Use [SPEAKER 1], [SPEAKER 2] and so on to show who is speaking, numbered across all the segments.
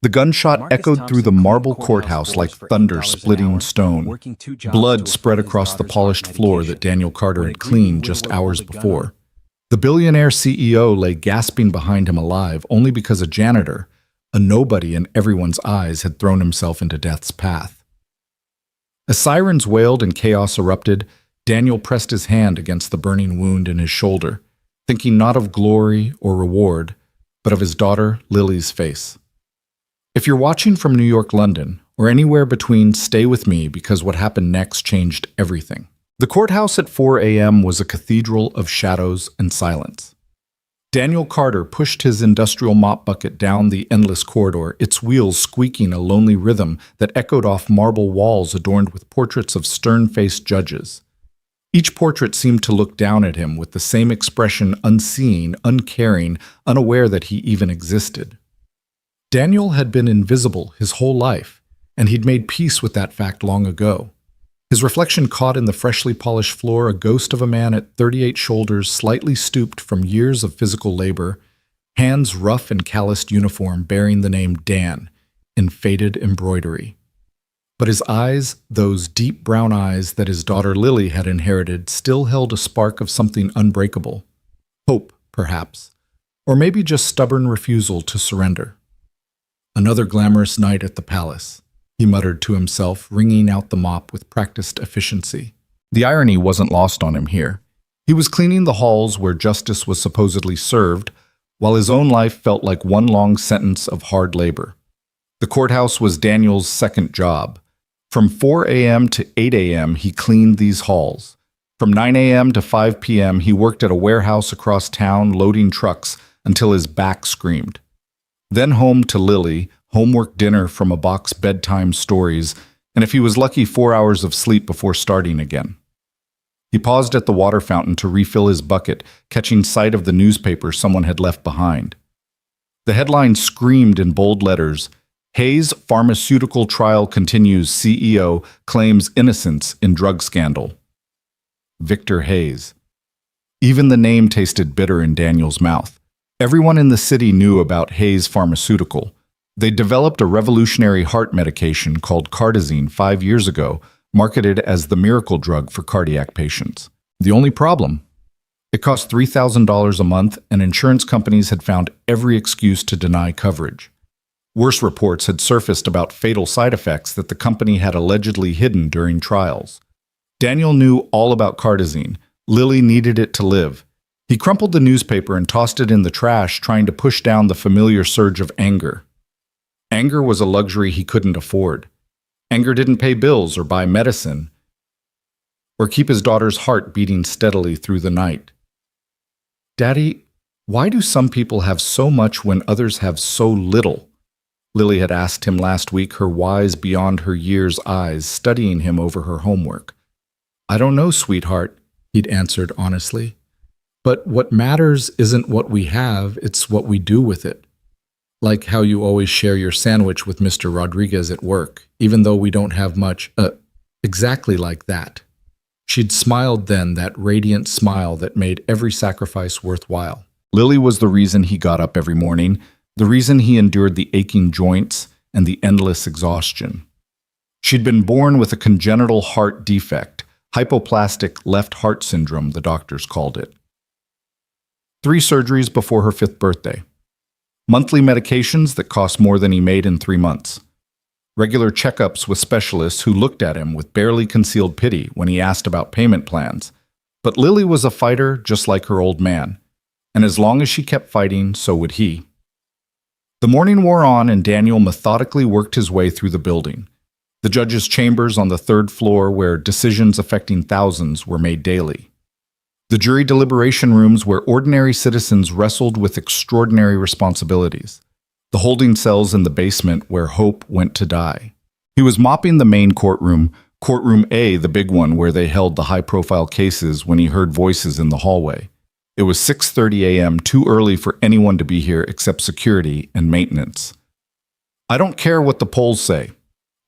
[SPEAKER 1] The gunshot echoed through the marble courthouse like thunder splitting stone. Blood spread across the polished floor that Daniel Carter had cleaned just hours before. The billionaire CEO lay gasping behind him alive only because a janitor, a nobody in everyone's eyes, had thrown himself into death's path. As sirens wailed and chaos erupted, Daniel pressed his hand against the burning wound in his shoulder, thinking not of glory or reward, but of his daughter Lily's face. If you're watching from New York, London, or anywhere between, stay with me because what happened next changed everything. The courthouse at 4 a.m. was a cathedral of shadows and silence. Daniel Carter pushed his industrial mop bucket down the endless corridor, its wheels squeaking a lonely rhythm that echoed off marble walls adorned with portraits of stern-faced judges. Each portrait seemed to look down at him with the same expression, unseeing, uncaring, unaware that he even existed. Daniel had been invisible his whole life, and he'd made peace with that fact long ago. His reflection caught in the freshly polished floor a ghost of a man at 38 shoulders, slightly stooped from years of physical labor, hands rough in calloused uniform bearing the name Dan in faded embroidery. But his eyes, those deep brown eyes that his daughter Lily had inherited, still held a spark of something unbreakable. Hope, perhaps, or maybe just stubborn refusal to surrender. Another glamorous night at the palace, he muttered to himself, wringing out the mop with practiced efficiency. The irony wasn't lost on him here. He was cleaning the halls where justice was supposedly served, while his own life felt like one long sentence of hard labor. The courthouse was Daniel's second job. From 4 a.m. to 8 a.m. he cleaned these halls. From 9 a.m. to 5 p.m. he worked at a warehouse across town loading trucks until his back screamed. Then home to Lily, homework dinner from a box bedtime stories, and if he was lucky 4 hours of sleep before starting again. He paused at the water fountain to refill his bucket, catching sight of the newspaper someone had left behind. The headline screamed in bold letters, "Hayes Pharmaceutical Trial Continues, CEO Claims Innocence in Drug Scandal." Victor Hayes. Even the name tasted bitter in Daniel's mouth. Everyone in the city knew about Hayes Pharmaceutical. They developed a revolutionary heart medication called Cardizine 5 years ago, marketed as the miracle drug for cardiac patients. The only problem? It cost $3,000 a month, and insurance companies had found every excuse to deny coverage. Worse reports had surfaced about fatal side effects that the company had allegedly hidden during trials. Daniel knew all about Cardizine. Lily needed it to live. He crumpled the newspaper and tossed it in the trash, trying to push down the familiar surge of anger. Anger was a luxury he couldn't afford. Anger didn't pay bills or buy medicine, or keep his daughter's heart beating steadily through the night. "Daddy, why do some people have so much when others have so little?" Lily had asked him last week, her wise beyond her years eyes studying him over her homework. "I don't know, sweetheart," he'd answered honestly. "But what matters isn't what we have, it's what we do with it. Like how you always share your sandwich with Mr. Rodriguez at work, even though we don't have much, exactly like that." She'd smiled then, that radiant smile that made every sacrifice worthwhile. Lily was the reason he got up every morning, the reason he endured the aching joints and the endless exhaustion. She'd been born with a congenital heart defect, hypoplastic left heart syndrome, the doctors called it. 3 surgeries before her 5th birthday. Monthly medications that cost more than he made in 3 months. Regular checkups with specialists who looked at him with barely concealed pity when he asked about payment plans. But Lily was a fighter just like her old man, and as long as she kept fighting, so would he. The morning wore on, and Daniel methodically worked his way through the building. The judge's chambers on the 3rd floor, where decisions affecting thousands were made daily. The jury deliberation rooms where ordinary citizens wrestled with extraordinary responsibilities. The holding cells in the basement where hope went to die. He was mopping the main courtroom, Courtroom A, the big one where they held the high-profile cases, when he heard voices in the hallway. It was 6:30 a.m., too early for anyone to be here except security and maintenance. "I don't care what the polls say,"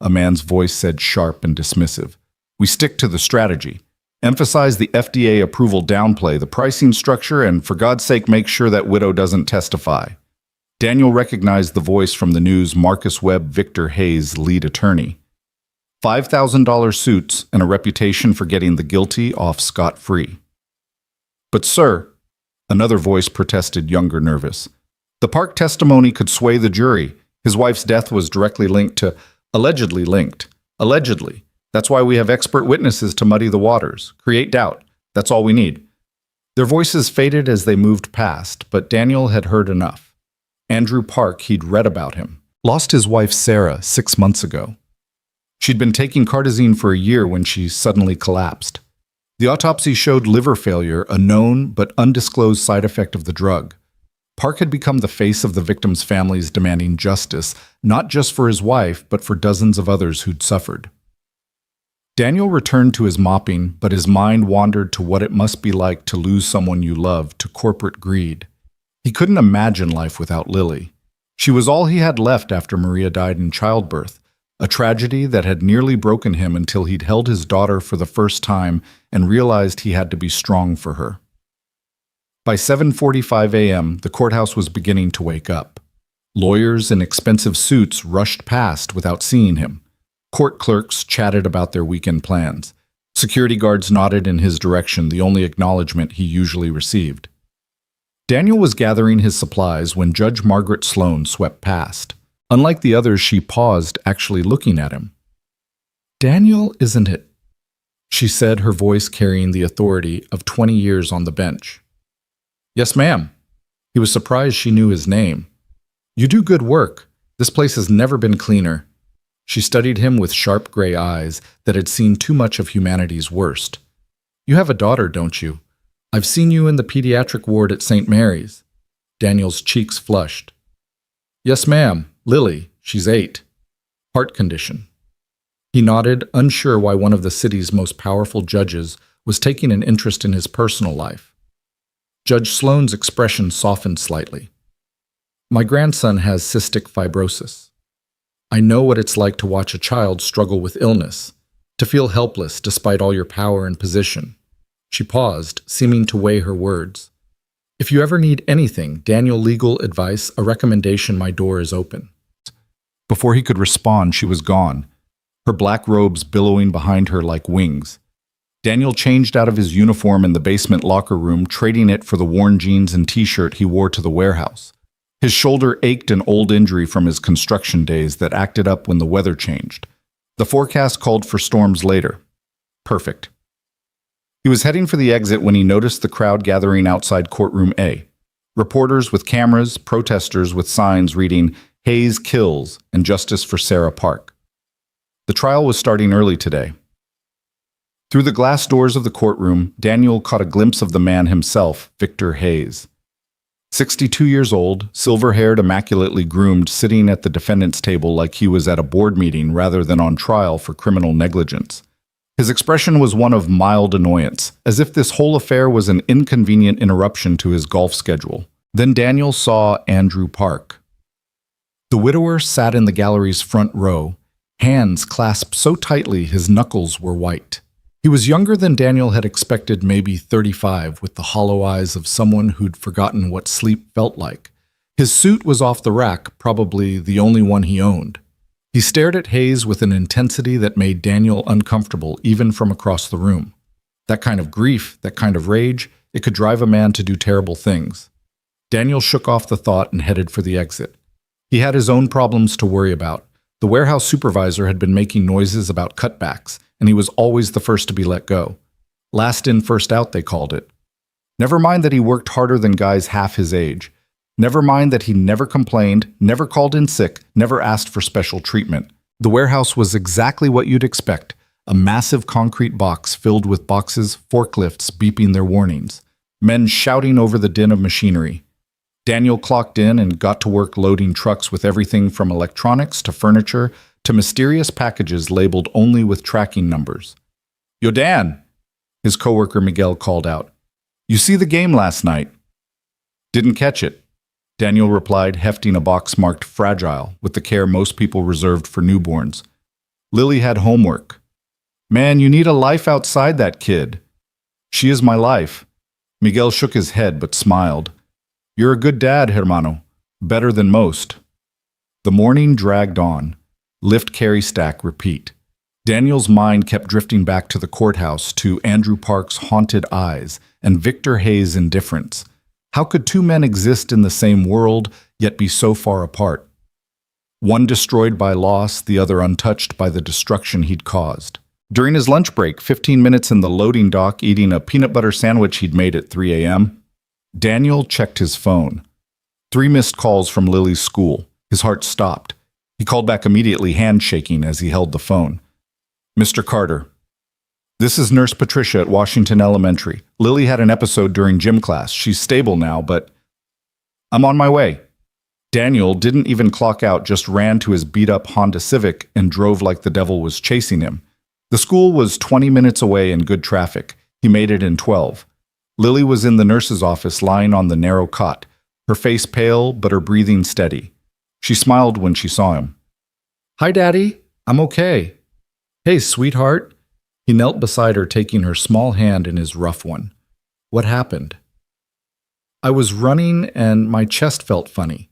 [SPEAKER 1] a man's voice said, sharp and dismissive. "We stick to the strategy. Emphasize the FDA approval, downplay the pricing structure, and for God's sake make sure that widow doesn't testify." Daniel recognized the voice from the news Marcus Webb Victor Hayes' lead attorney. $5,000 suits and a reputation for getting the guilty off scot-free. But sir, another voice protested, younger, nervous. The Park testimony could sway the jury. His wife's death was directly linked to, allegedly linked. Allegedly. That's why we have expert witnesses to muddy the waters, create doubt. That's all we need. Their voices faded as they moved past, but Daniel had heard enough. Andrew Park, he'd read about him, lost his wife Sarah 6 months ago. She'd been taking Cardizine for a year when she suddenly collapsed. The autopsy showed liver failure, a known but undisclosed side effect of the drug. Park had become the face of the victims' families demanding justice, not just for his wife, but for dozens of others who'd suffered. Daniel returned to his mopping, but his mind wandered to what it must be like to lose someone you love to corporate greed. He couldn't imagine life without Lily. She was all he had left after Maria died in childbirth, a tragedy that had nearly broken him until he'd held his daughter for the first time and realized he had to be strong for her. By 7:45 a.m., the courthouse was beginning to wake up. Lawyers in expensive suits rushed past without seeing him. Court clerks chatted about their weekend plans. Security guards nodded in his direction, the only acknowledgement he usually received. Daniel was gathering his supplies when Judge Margaret Sloan swept past. Unlike the others, she paused, actually looking at him. "Daniel, isn't it?" she said, her voice carrying the authority of 20 years on the bench. "Yes, ma'am." He was surprised she knew his name. "You do good work. This place has never been cleaner." She studied him with sharp gray eyes that had seen too much of humanity's worst. "You have a daughter, don't you? I've seen you in the pediatric ward at St. Mary's." Daniel's cheeks flushed. "Yes, ma'am. Lily. She's 8. Heart condition." He nodded, unsure why one of the city's most powerful judges was taking an interest in his personal life. Judge Sloan's expression softened slightly. "My grandson has cystic fibrosis. I know what it's like to watch a child struggle with illness, to feel helpless despite all your power and position." She paused, seeming to weigh her words. "If you ever need anything, Daniel legal advice, a recommendation, my door is open." Before he could respond, she was gone, her black robes billowing behind her like wings. Daniel changed out of his uniform in the basement locker room, trading it for the worn jeans and t-shirt he wore to the warehouse. His shoulder ached, an old injury from his construction days that acted up when the weather changed. The forecast called for storms later. Perfect. He was heading for the exit when he noticed the crowd gathering outside courtroom A. Reporters with cameras, protesters with signs reading, "Hayes kills," and "Justice for Sarah Park." The trial was starting early today. Through the glass doors of the courtroom, Daniel caught a glimpse of the man himself, Victor Hayes. 62 years old, silver-haired, immaculately groomed, sitting at the defendant's table like he was at a board meeting rather than on trial for criminal negligence. His expression was one of mild annoyance, as if this whole affair was an inconvenient interruption to his golf schedule. Then Daniel saw Andrew Park. The widower sat in the gallery's front row, hands clasped so tightly his knuckles were white. He was younger than Daniel had expected, maybe 35, with the hollow eyes of someone who'd forgotten what sleep felt like. His suit was off the rack, probably the only one he owned. He stared at Hayes with an intensity that made Daniel uncomfortable, even from across the room. That kind of grief, that kind of rage, it could drive a man to do terrible things. Daniel shook off the thought and headed for the exit. He had his own problems to worry about. The warehouse supervisor had been making noises about cutbacks, and he was always the first to be let go. Last in, first out, they called it. Never mind that he worked harder than guys half his age. Never mind that he never complained, never called in sick, never asked for special treatment. The warehouse was exactly what you'd expect, a massive concrete box filled with boxes, forklifts beeping their warnings, men shouting over the din of machinery. Daniel clocked in and got to work loading trucks with everything from electronics to furniture to mysterious packages labeled only with tracking numbers. "Yo, Dan," his coworker Miguel called out. "You see the game last night?" "Didn't catch it," Daniel replied, hefting a box marked fragile with the care most people reserved for newborns. "Lily had homework." "Man, you need a life outside that kid." "She is my life." Miguel shook his head but smiled. "You're a good dad, hermano. Better than most. The morning dragged on. Lift, carry, stack, repeat. Daniel's mind kept drifting back to the courthouse, to Andrew Park's haunted eyes, and Victor Hayes' indifference. How could two men exist in the same world, yet be so far apart? One destroyed by loss, the other untouched by the destruction he'd caused. During his lunch break, 15 minutes in the loading dock eating a peanut butter sandwich he'd made at 3 a.m., Daniel checked his phone. 3 missed calls from Lily's school. His heart stopped. He called back immediately, handshaking as he held the phone. Mr. Carter, this is Nurse Patricia at Washington Elementary. Lily had an episode during gym class. She's stable now, but I'm on my way. Daniel didn't even clock out, just ran to his beat-up Honda Civic and drove like the devil was chasing him. The school was 20 minutes away in good traffic. He made it in 12. Lily was in the nurse's office, lying on the narrow cot, her face pale but her breathing steady. She smiled when she saw him. Hi, Daddy. I'm okay. Hey, sweetheart. He knelt beside her, taking her small hand in his rough one. What happened? I was running and my chest felt funny,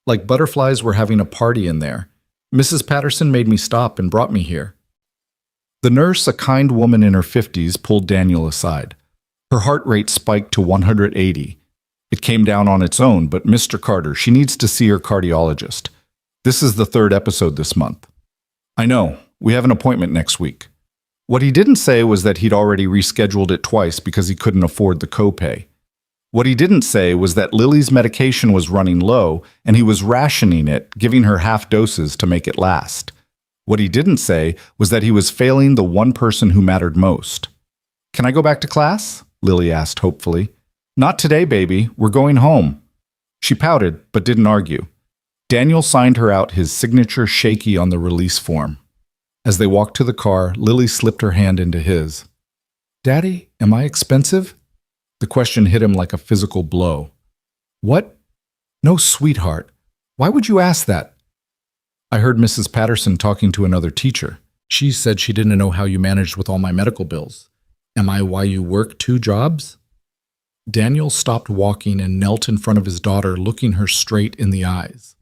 [SPEAKER 1] like butterflies were having a party in there. Mrs. Patterson made me stop and brought me here. The nurse, a kind woman in her 50s, pulled Daniel aside. Her heart rate spiked to 180. It came down on its own, but Mr. Carter, she needs to see her cardiologist. This is the 3rd episode this month. I know. We have an appointment next week. What he didn't say was that he'd already rescheduled it twice because he couldn't afford the copay. What he didn't say was that Lily's medication was running low and he was rationing it, giving her half doses to make it last. What he didn't say was that he was failing the one person who mattered most. Can I go back to class? Lily asked hopefully. Not today, baby. We're going home. She pouted, but didn't argue. Daniel signed her out, his signature shaky on the release form. As they walked to the car, Lily slipped her hand into his. Daddy, am I expensive? The question hit him like a physical blow. What? No, sweetheart. Why would you ask that? I heard Mrs. Patterson talking to another teacher. She said she didn't know how you managed with all my medical bills. Am I why you work 2 jobs? Daniel stopped walking and knelt in front of his daughter, looking her straight in the eyes.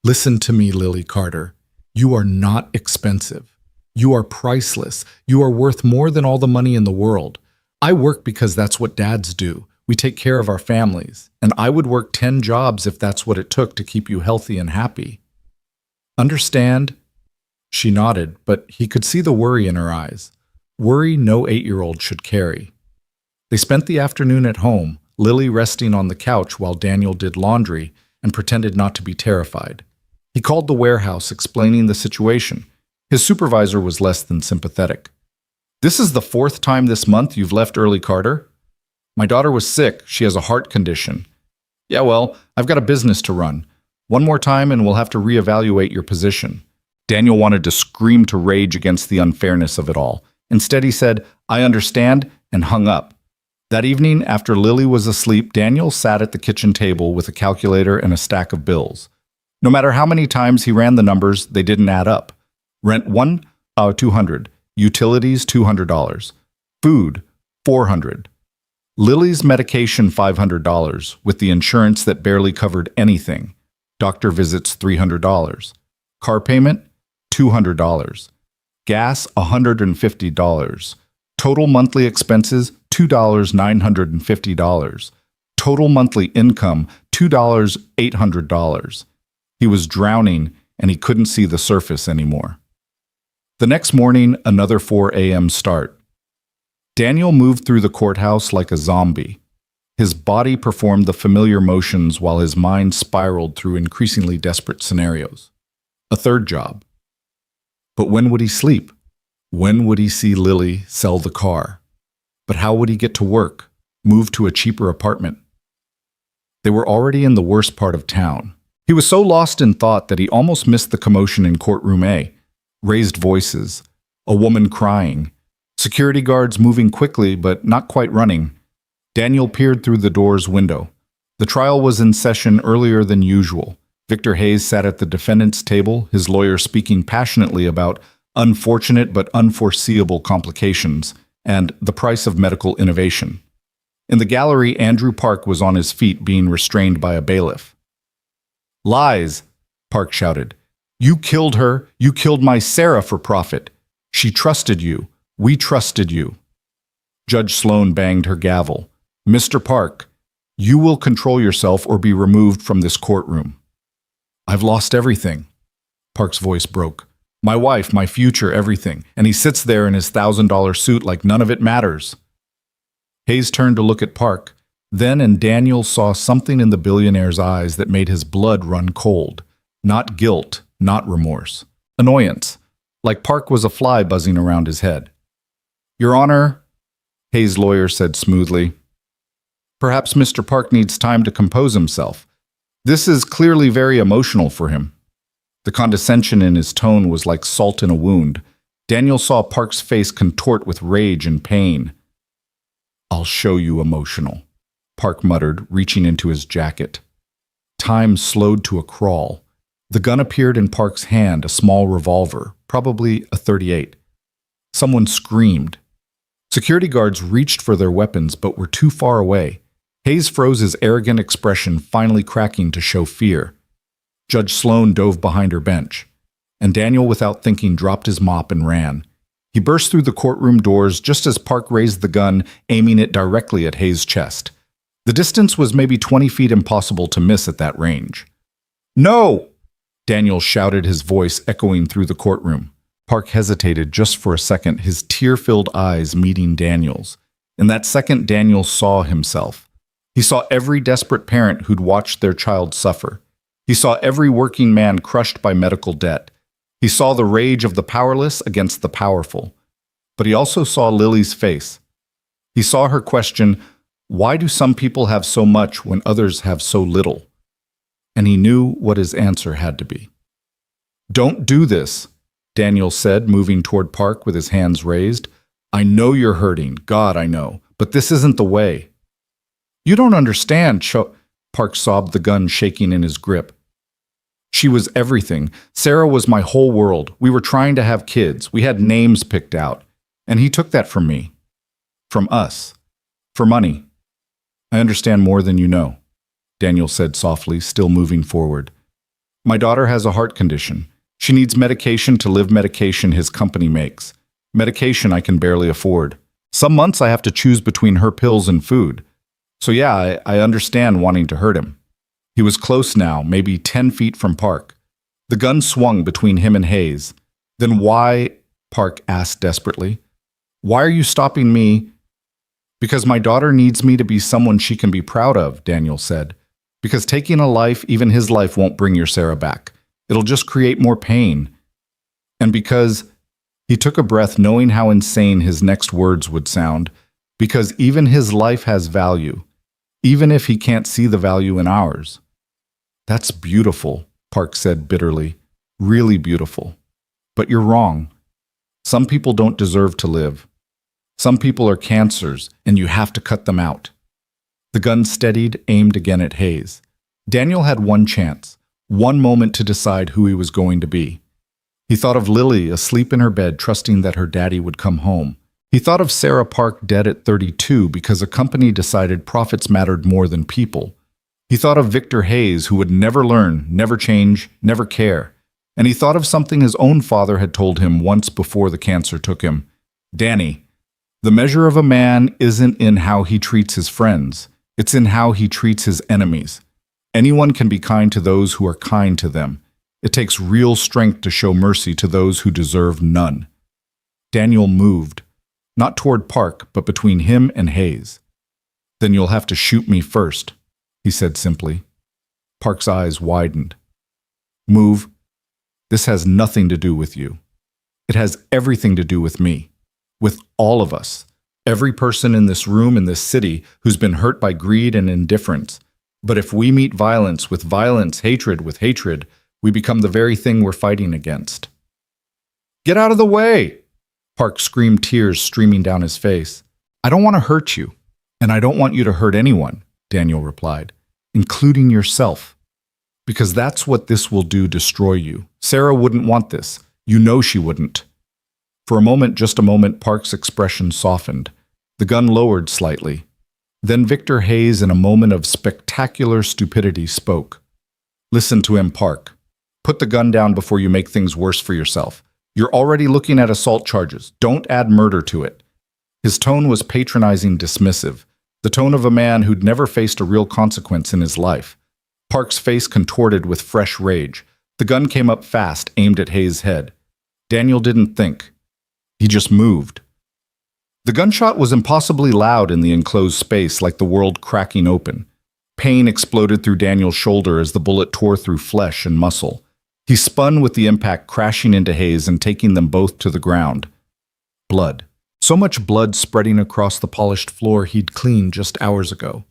[SPEAKER 1] Listen to me, Lily Carter. You are not expensive. You are priceless. You are worth more than all the money in the world. I work because that's what dads do. We take care of our families. And I would work 10 jobs if that's what it took to keep you healthy and happy. Understand? She nodded, but he could see the worry in her eyes. Worry no 8-year-old should carry. They spent the afternoon at home, Lily resting on the couch while Daniel did laundry and pretended not to be terrified. He called the warehouse, explaining the situation. His supervisor was less than sympathetic. This is the 4th time this month you've left early, Carter? My daughter was sick. She has a heart condition. Yeah, well, I've got a business to run. One more time and we'll have to reevaluate your position. Daniel wanted to scream to rage against the unfairness of it all. Instead, he said, I understand, and hung up. That evening, after Lily was asleep, Daniel sat at the kitchen table with a calculator and a stack of bills. No matter how many times he ran the numbers, they didn't add up. Rent $200. Utilities $200. Food $400. Lily's medication $500, with the insurance that barely covered anything. Doctor visits $300. Car payment $200. Gas $150. Total monthly expenses $2,950. Total monthly income $2,800. He was drowning and he couldn't see the surface anymore. The next morning, another 4 a.m. start. Daniel moved through the courthouse like a zombie. His body performed the familiar motions while his mind spiraled through increasingly desperate scenarios. A 3rd job. But when would he sleep? When would he see Lily sell the car? But how would he get to work, move to a cheaper apartment? They were already in the worst part of town. He was so lost in thought that he almost missed the commotion in courtroom A. Raised voices, a woman crying, security guards moving quickly but not quite running. Daniel peered through the door's window. The trial was in session earlier than usual. Victor Hayes sat at the defendant's table, his lawyer speaking passionately about unfortunate but unforeseeable complications and the price of medical innovation. In the gallery, Andrew Park was on his feet being restrained by a bailiff. Lies, Park shouted. You killed her. You killed my Sarah for profit. She trusted you. We trusted you. Judge Sloan banged her gavel. Mr. Park, you will control yourself or be removed from this courtroom. I've lost everything. Park's voice broke. My wife, my future, everything. And he sits there in his $1,000 suit like none of it matters. Hayes turned to look at Park. Then and Daniel saw something in the billionaire's eyes that made his blood run cold. Not guilt, not remorse. Annoyance. Like Park was a fly buzzing around his head. Your Honor, Hayes' lawyer said smoothly. Perhaps Mr. Park needs time to compose himself. This is clearly very emotional for him. The condescension in his tone was like salt in a wound. Daniel saw Park's face contort with rage and pain. I'll show you emotional, Park muttered, reaching into his jacket. Time slowed to a crawl. The gun appeared in Park's hand, a small revolver, probably a .38. Someone screamed. Security guards reached for their weapons but were too far away. Hayes froze, his arrogant expression finally cracking to show fear. Judge Sloan dove behind her bench, and Daniel, without thinking, dropped his mop and ran. He burst through the courtroom doors just as Park raised the gun, aiming it directly at Hayes' chest. The distance was maybe 20 feet, impossible to miss at that range. No! Daniel shouted, his voice echoing through the courtroom. Park hesitated just for a second, his tear-filled eyes meeting Daniel's. In that second, Daniel saw himself. He saw every desperate parent who'd watched their child suffer. He saw every working man crushed by medical debt. He saw the rage of the powerless against the powerful. But he also saw Lily's face. He saw her question, why do some people have so much when others have so little? And he knew what his answer had to be. Don't do this, Daniel said, moving toward Park with his hands raised. I know you're hurting, God, I know, but this isn't the way. You don't understand, Park sobbed, the gun shaking in his grip. She was everything. Sarah was my whole world. We were trying to have kids. We had names picked out. And he took that from me. From us. For money. I understand more than you know, Daniel said softly, still moving forward. My daughter has a heart condition. She needs medication to live medication his company makes. Medication I can barely afford. Some months I have to choose between her pills and food. So yeah, I understand wanting to hurt him. He was close now, maybe 10 feet from Park. The gun swung between him and Hayes. Then why, Park asked desperately, why are you stopping me? Because my daughter needs me to be someone she can be proud of, Daniel said. Because taking a life, even his life, won't bring your Sarah back. It'll just create more pain. And because, he took a breath knowing how insane his next words would sound, because even his life has value. Even if he can't see the value in ours. That's beautiful, Park said bitterly. Really beautiful. But you're wrong. Some people don't deserve to live. Some people are cancers, and you have to cut them out. The gun steadied, aimed again at Hayes. Daniel had one chance, one moment to decide who he was going to be. He thought of Lily asleep in her bed, trusting that her daddy would come home. He thought of Sarah Park dead at 32 because a company decided profits mattered more than people. He thought of Victor Hayes, who would never learn, never change, never care. And he thought of something his own father had told him once before the cancer took him. Danny, the measure of a man isn't in how he treats his friends. It's in how he treats his enemies. Anyone can be kind to those who are kind to them. It takes real strength to show mercy to those who deserve none. Daniel moved. Not toward Park, but between him and Hayes. Then you'll have to shoot me first, he said simply. Park's eyes widened. Move. This has nothing to do with you. It has everything to do with me. With all of us. Every person in this room, in this city, who's been hurt by greed and indifference. But if we meet violence with violence, hatred with hatred, we become the very thing we're fighting against. Get out of the way! Park screamed, tears streaming down his face. I don't want to hurt you, and I don't want you to hurt anyone, Daniel replied, including yourself. Because that's what this will do, destroy you. Sarah wouldn't want this. You know she wouldn't. For a moment, just a moment, Park's expression softened. The gun lowered slightly. Then Victor Hayes, in a moment of spectacular stupidity, spoke. Listen to him, Park. Put the gun down before you make things worse for yourself. You're already looking at assault charges. Don't add murder to it. His tone was patronizing, dismissive, the tone of a man who'd never faced a real consequence in his life. Park's face contorted with fresh rage. The gun came up fast, aimed at Hayes' head. Daniel didn't think. He just moved. The gunshot was impossibly loud in the enclosed space, like the world cracking open. Pain exploded through Daniel's shoulder as the bullet tore through flesh and muscle. He spun with the impact, crashing into Hayes and taking them both to the ground. Blood. So much blood spreading across the polished floor he'd cleaned just hours ago.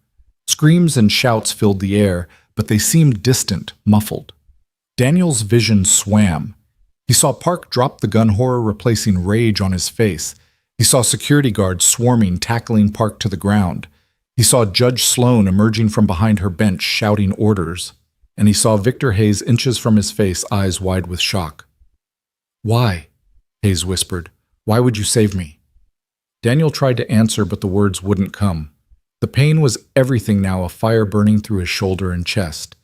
[SPEAKER 1] Screams and shouts filled the air, but they seemed distant, muffled. Daniel's vision swam. He saw Park drop the gun, horror replacing rage on his face. He saw security guards swarming, tackling Park to the ground. He saw Judge Sloan emerging from behind her bench, shouting orders. And he saw Victor Hayes inches from his face, eyes wide with shock. "Why?" Hayes whispered. "Why would you save me?" Daniel tried to answer, but the words wouldn't come. The pain was everything now, a fire burning through his shoulder and chest.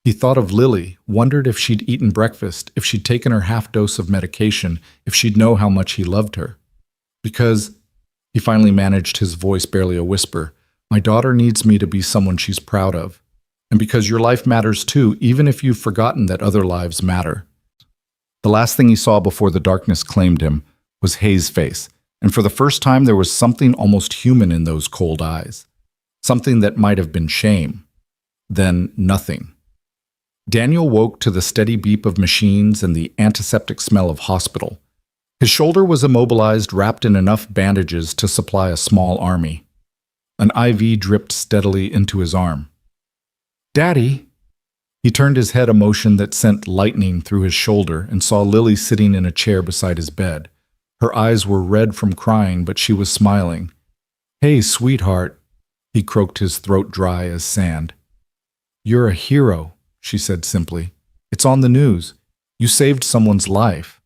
[SPEAKER 1] He thought of Lily, wondered if she'd eaten breakfast, if she'd taken her half-dose of medication, if she'd know how much he loved her. Because, he finally managed, his voice barely a whisper, "My daughter needs me to be someone she's proud of. And because your life matters too, even if you've forgotten that other lives matter." The last thing he saw before the darkness claimed him was Hayes' face, and for the first time there was something almost human in those cold eyes. Something that might have been shame. Then nothing. Daniel woke to the steady beep of machines and the antiseptic smell of hospital. His shoulder was immobilized, wrapped in enough bandages to supply a small army. An IV dripped steadily into his arm. "Daddy!" He turned his head, a motion that sent lightning through his shoulder, and saw Lily sitting in a chair beside his bed. Her eyes were red from crying, but she was smiling. "Hey, sweetheart," he croaked, his throat dry as sand. "You're a hero," she said simply. "It's on the news. You saved someone's life."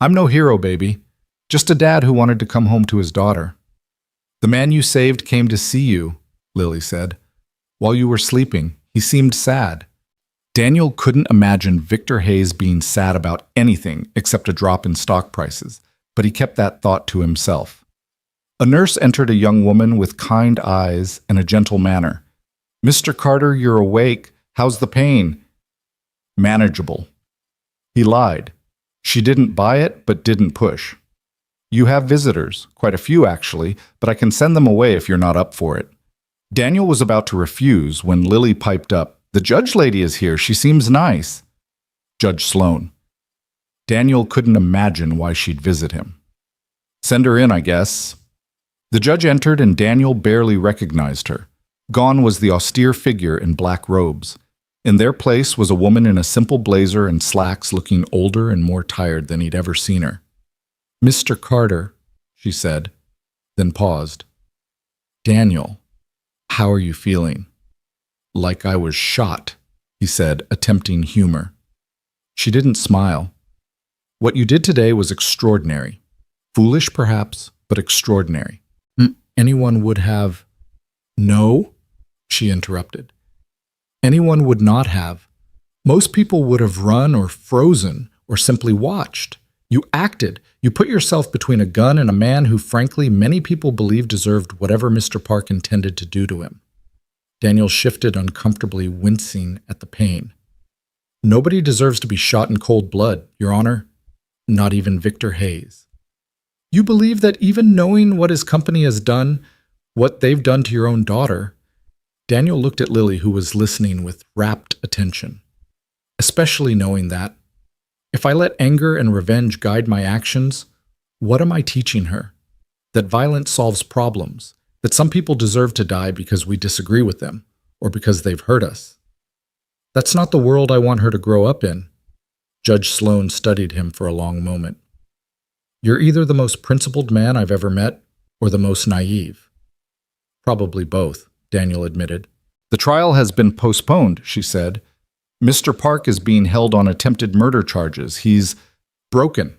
[SPEAKER 1] "I'm no hero, baby. Just a dad who wanted to come home to his daughter." "The man you saved came to see you," Lily said. "While you were sleeping, he seemed sad." Daniel couldn't imagine Victor Hayes being sad about anything except a drop in stock prices, but he kept that thought to himself. A nurse entered, a young woman with kind eyes and a gentle manner. "Mr. Carter, you're awake. How's the pain?" "Manageable." He lied. She didn't buy it, but didn't push. "You have visitors, quite a few actually, but I can send them away if you're not up for it." Daniel was about to refuse when Lily piped up. "The judge lady is here. She seems nice." Judge Sloan. Daniel couldn't imagine why she'd visit him. "Send her in, I guess." The judge entered, and Daniel barely recognized her. Gone was the austere figure in black robes. In their place was a woman in a simple blazer and slacks, looking older and more tired than he'd ever seen her. "Mr. Carter," she said, then paused. "Daniel, how are you feeling?" "Like I was shot," he said, attempting humor. She didn't smile. "What you did today was extraordinary. Foolish, perhaps, but extraordinary. Anyone would have—" "No," she interrupted. "Anyone would not have. Most people would have run or frozen or simply watched. You acted. You put yourself between a gun and a man who, frankly, many people believe deserved whatever Mr. Park intended to do to him." Daniel shifted uncomfortably, wincing at the pain. "Nobody deserves to be shot in cold blood, Your Honor. Not even Victor Hayes." "You believe that even knowing what his company has done, what they've done to your own daughter—" Daniel looked at Lily, who was listening with rapt attention. "Especially knowing that, if I let anger and revenge guide my actions, what am I teaching her? That violence solves problems, that some people deserve to die because we disagree with them, or because they've hurt us. That's not the world I want her to grow up in." Judge Sloan studied him for a long moment. "You're either the most principled man I've ever met, or the most naive." "Probably both," Daniel admitted. "The trial has been postponed," she said. "Mr. Park is being held on attempted murder charges. He's broken.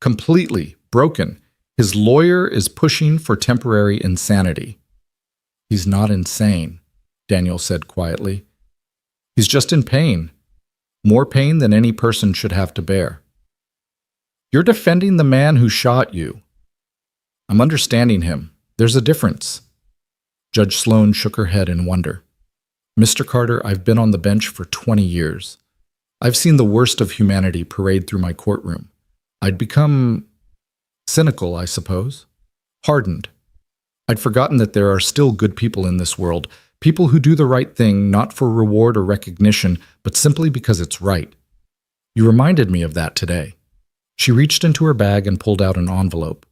[SPEAKER 1] Completely broken. His lawyer is pushing for temporary insanity." "He's not insane," Daniel said quietly. "He's just in pain. More pain than any person should have to bear. You're defending the man who shot you. I'm understanding him. There's a difference. Judge Sloan shook her head in wonder. Mr. Carter, I've been on the bench for 20 years. I've seen the worst of humanity parade through my courtroom. I'd become cynical, I suppose. Hardened. I'd forgotten that there are still good people in this world, people who do the right thing not for reward or recognition, but simply because it's right. You reminded me of that today. She reached into her bag and pulled out an envelope.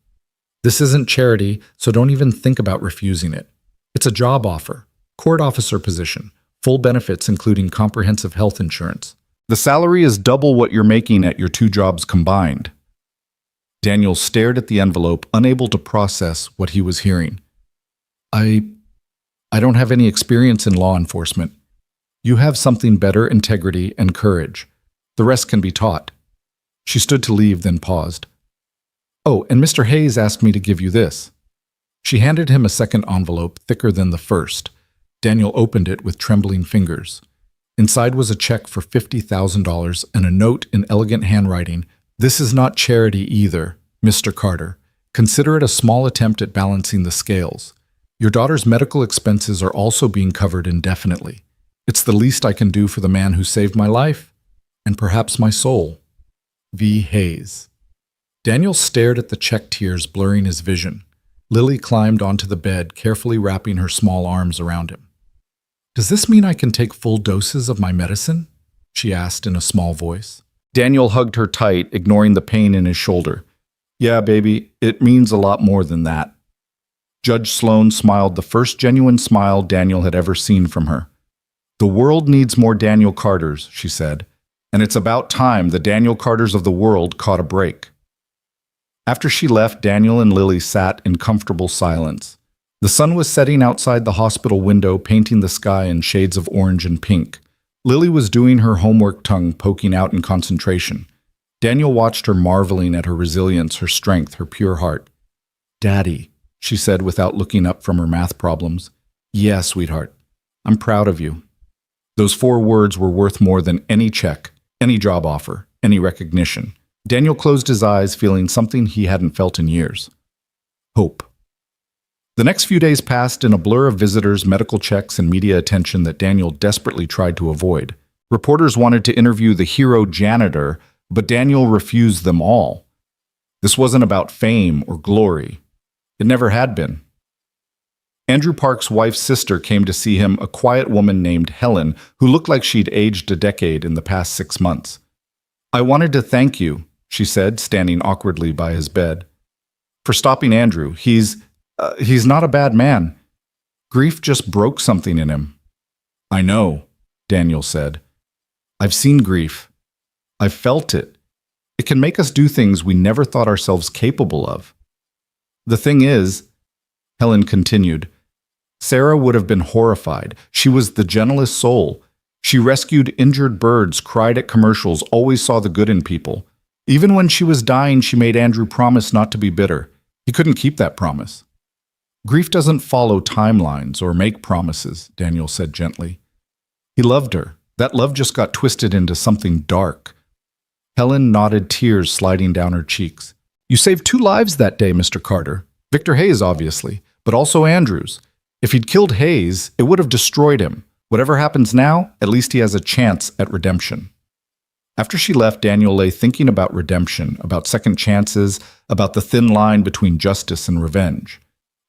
[SPEAKER 1] This isn't charity, so don't even think about refusing it. It's a job offer, court officer position, full benefits including comprehensive health insurance. The salary is double what you're making at your 2 jobs combined. Daniel stared at the envelope, unable to process what he was hearing. I don't have any experience in law enforcement. You have something better, integrity and courage. The rest can be taught. She stood to leave, then paused. Oh, and Mr. Hayes asked me to give you this. She handed him a second envelope, thicker than the first. Daniel opened it with trembling fingers. Inside was a check for $50,000 and a note in elegant handwriting. This is not charity either, Mr. Carter. Consider it a small attempt at balancing the scales. Your daughter's medical expenses are also being covered indefinitely. It's the least I can do for the man who saved my life, and perhaps my soul. V. Hayes. Daniel stared at the check, tears blurring his vision. Lily climbed onto the bed, carefully wrapping her small arms around him. Does this mean I can take full doses of my medicine? She asked in a small voice. Daniel hugged her tight, ignoring the pain in his shoulder. Yeah, baby, it means a lot more than that. Judge Sloan smiled, the first genuine smile Daniel had ever seen from her. The world needs more Daniel Carters, she said, and it's about time the Daniel Carters of the world caught a break. After she left, Daniel and Lily sat in comfortable silence. The sun was setting outside the hospital window, painting the sky in shades of orange and pink. Lily was doing her homework, tongue poking out in concentration. Daniel watched her, marveling at her resilience, her strength, her pure heart. Daddy, she said without looking up from her math problems. Yeah, sweetheart. I'm proud of you. Those 4 words were worth more than any check, any job offer, any recognition. Daniel closed his eyes, feeling something he hadn't felt in years. Hope. The next few days passed in a blur of visitors, medical checks, and media attention that Daniel desperately tried to avoid. Reporters wanted to interview the hero janitor, but Daniel refused them all. This wasn't about fame or glory. It never had been. Andrew Park's wife's sister came to see him, a quiet woman named Helen, who looked like she'd aged a decade in the past 6 months. I wanted to thank you, she said, standing awkwardly by his bed, for stopping Andrew. He's not a bad man. Grief just broke something in him. I know, Daniel said. I've seen grief. I've felt it. It can make us do things we never thought ourselves capable of. The thing is, Helen continued, Sarah would have been horrified. She was the gentlest soul. She rescued injured birds, cried at commercials, always saw the good in people. Even when she was dying, she made Andrew promise not to be bitter. He couldn't keep that promise. Grief doesn't follow timelines or make promises, Daniel said gently. He loved her. That love just got twisted into something dark. Helen nodded, tears sliding down her cheeks. You saved 2 lives that day, Mr. Carter. Victor Hayes, obviously, but also Andrew's. If he'd killed Hayes, it would have destroyed him. Whatever happens now, at least he has a chance at redemption. After she left, Daniel lay thinking about redemption, about second chances, about the thin line between justice and revenge.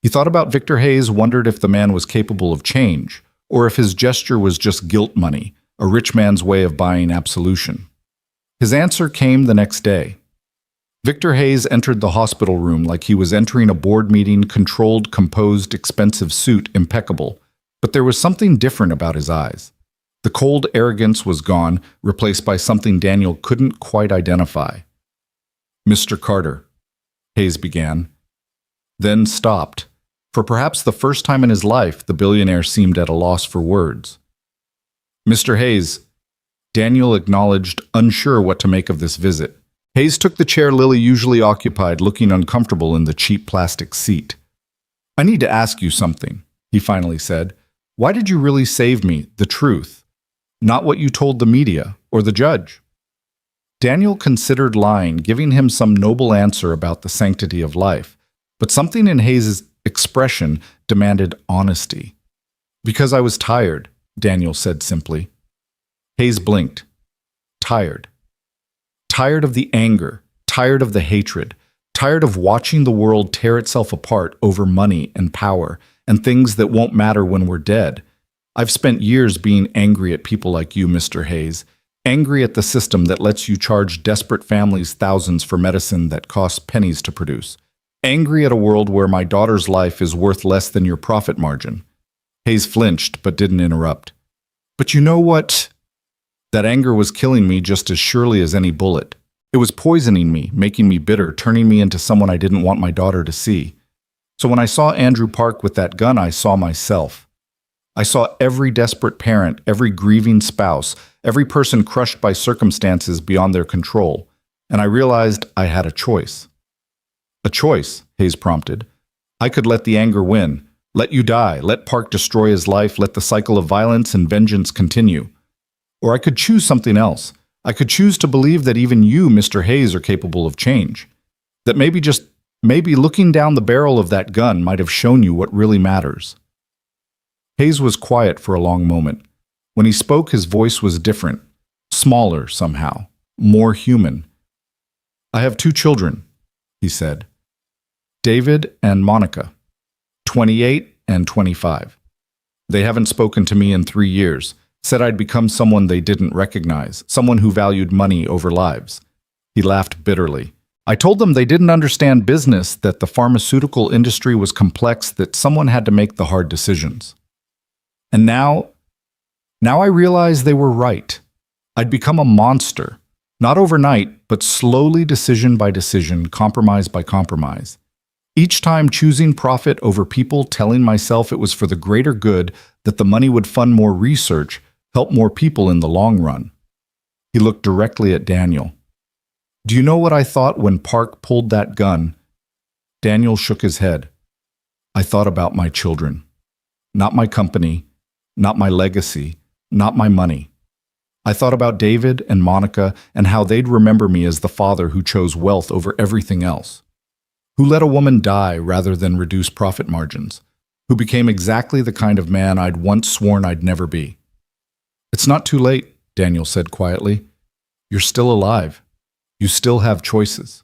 [SPEAKER 1] He thought about Victor Hayes, wondered if the man was capable of change, or if his gesture was just guilt money, a rich man's way of buying absolution. His answer came the next day. Victor Hayes entered the hospital room like he was entering a board meeting, controlled, composed, expensive suit, impeccable. But there was something different about his eyes. The cold arrogance was gone, replaced by something Daniel couldn't quite identify. Mr. Carter, Hayes began, then stopped. For perhaps the first time in his life, the billionaire seemed at a loss for words. Mr. Hayes, Daniel acknowledged, unsure what to make of this visit. Hayes took the chair Lily usually occupied, looking uncomfortable in the cheap plastic seat. I need to ask you something, he finally said. Why did you really save me, the truth? Not what you told the media, or the judge? Daniel considered lying, giving him some noble answer about the sanctity of life, but something in Hayes' expression demanded honesty. Because I was tired, Daniel said simply. Hayes blinked. Tired. Tired of the anger, tired of the hatred, tired of watching the world tear itself apart over money and power and things that won't matter when we're dead. I've spent years being angry at people like you, Mr. Hayes, angry at the system that lets you charge desperate families thousands for medicine that costs pennies to produce, angry at a world where my daughter's life is worth less than your profit margin. Hayes flinched but didn't interrupt. But you know what? That anger was killing me just as surely as any bullet. It was poisoning me, making me bitter, turning me into someone I didn't want my daughter to see. So when I saw Andrew Park with that gun, I saw myself. I saw every desperate parent, every grieving spouse, every person crushed by circumstances beyond their control, and I realized I had a choice. A choice, Hayes prompted. I could let the anger win, let you die, let Park destroy his life, let the cycle of violence and vengeance continue. Or I could choose something else. I could choose to believe that even you, Mr. Hayes, are capable of change. That maybe looking down the barrel of that gun might have shown you what really matters. Hayes was quiet for a long moment. When he spoke, his voice was different, smaller somehow, more human. I have 2 children, he said. David and Monica, 28 and 25. They haven't spoken to me in 3 years. Said I'd become someone they didn't recognize, someone who valued money over lives. He laughed bitterly. I told them they didn't understand business, that the pharmaceutical industry was complex, that someone had to make the hard decisions. And now I realized they were right. I'd become a monster, not overnight, but slowly, decision by decision, compromise by compromise. Each time choosing profit over people, telling myself it was for the greater good, that the money would fund more research, help more people in the long run. He looked directly at Daniel. Do you know what I thought when Park pulled that gun? Daniel shook his head. I thought about my children. Not my company, not my legacy, not my money. I thought about David and Monica and how they'd remember me as the father who chose wealth over everything else, who let a woman die rather than reduce profit margins, who became exactly the kind of man I'd once sworn I'd never be. It's not too late, Daniel said quietly. You're still alive. You still have choices.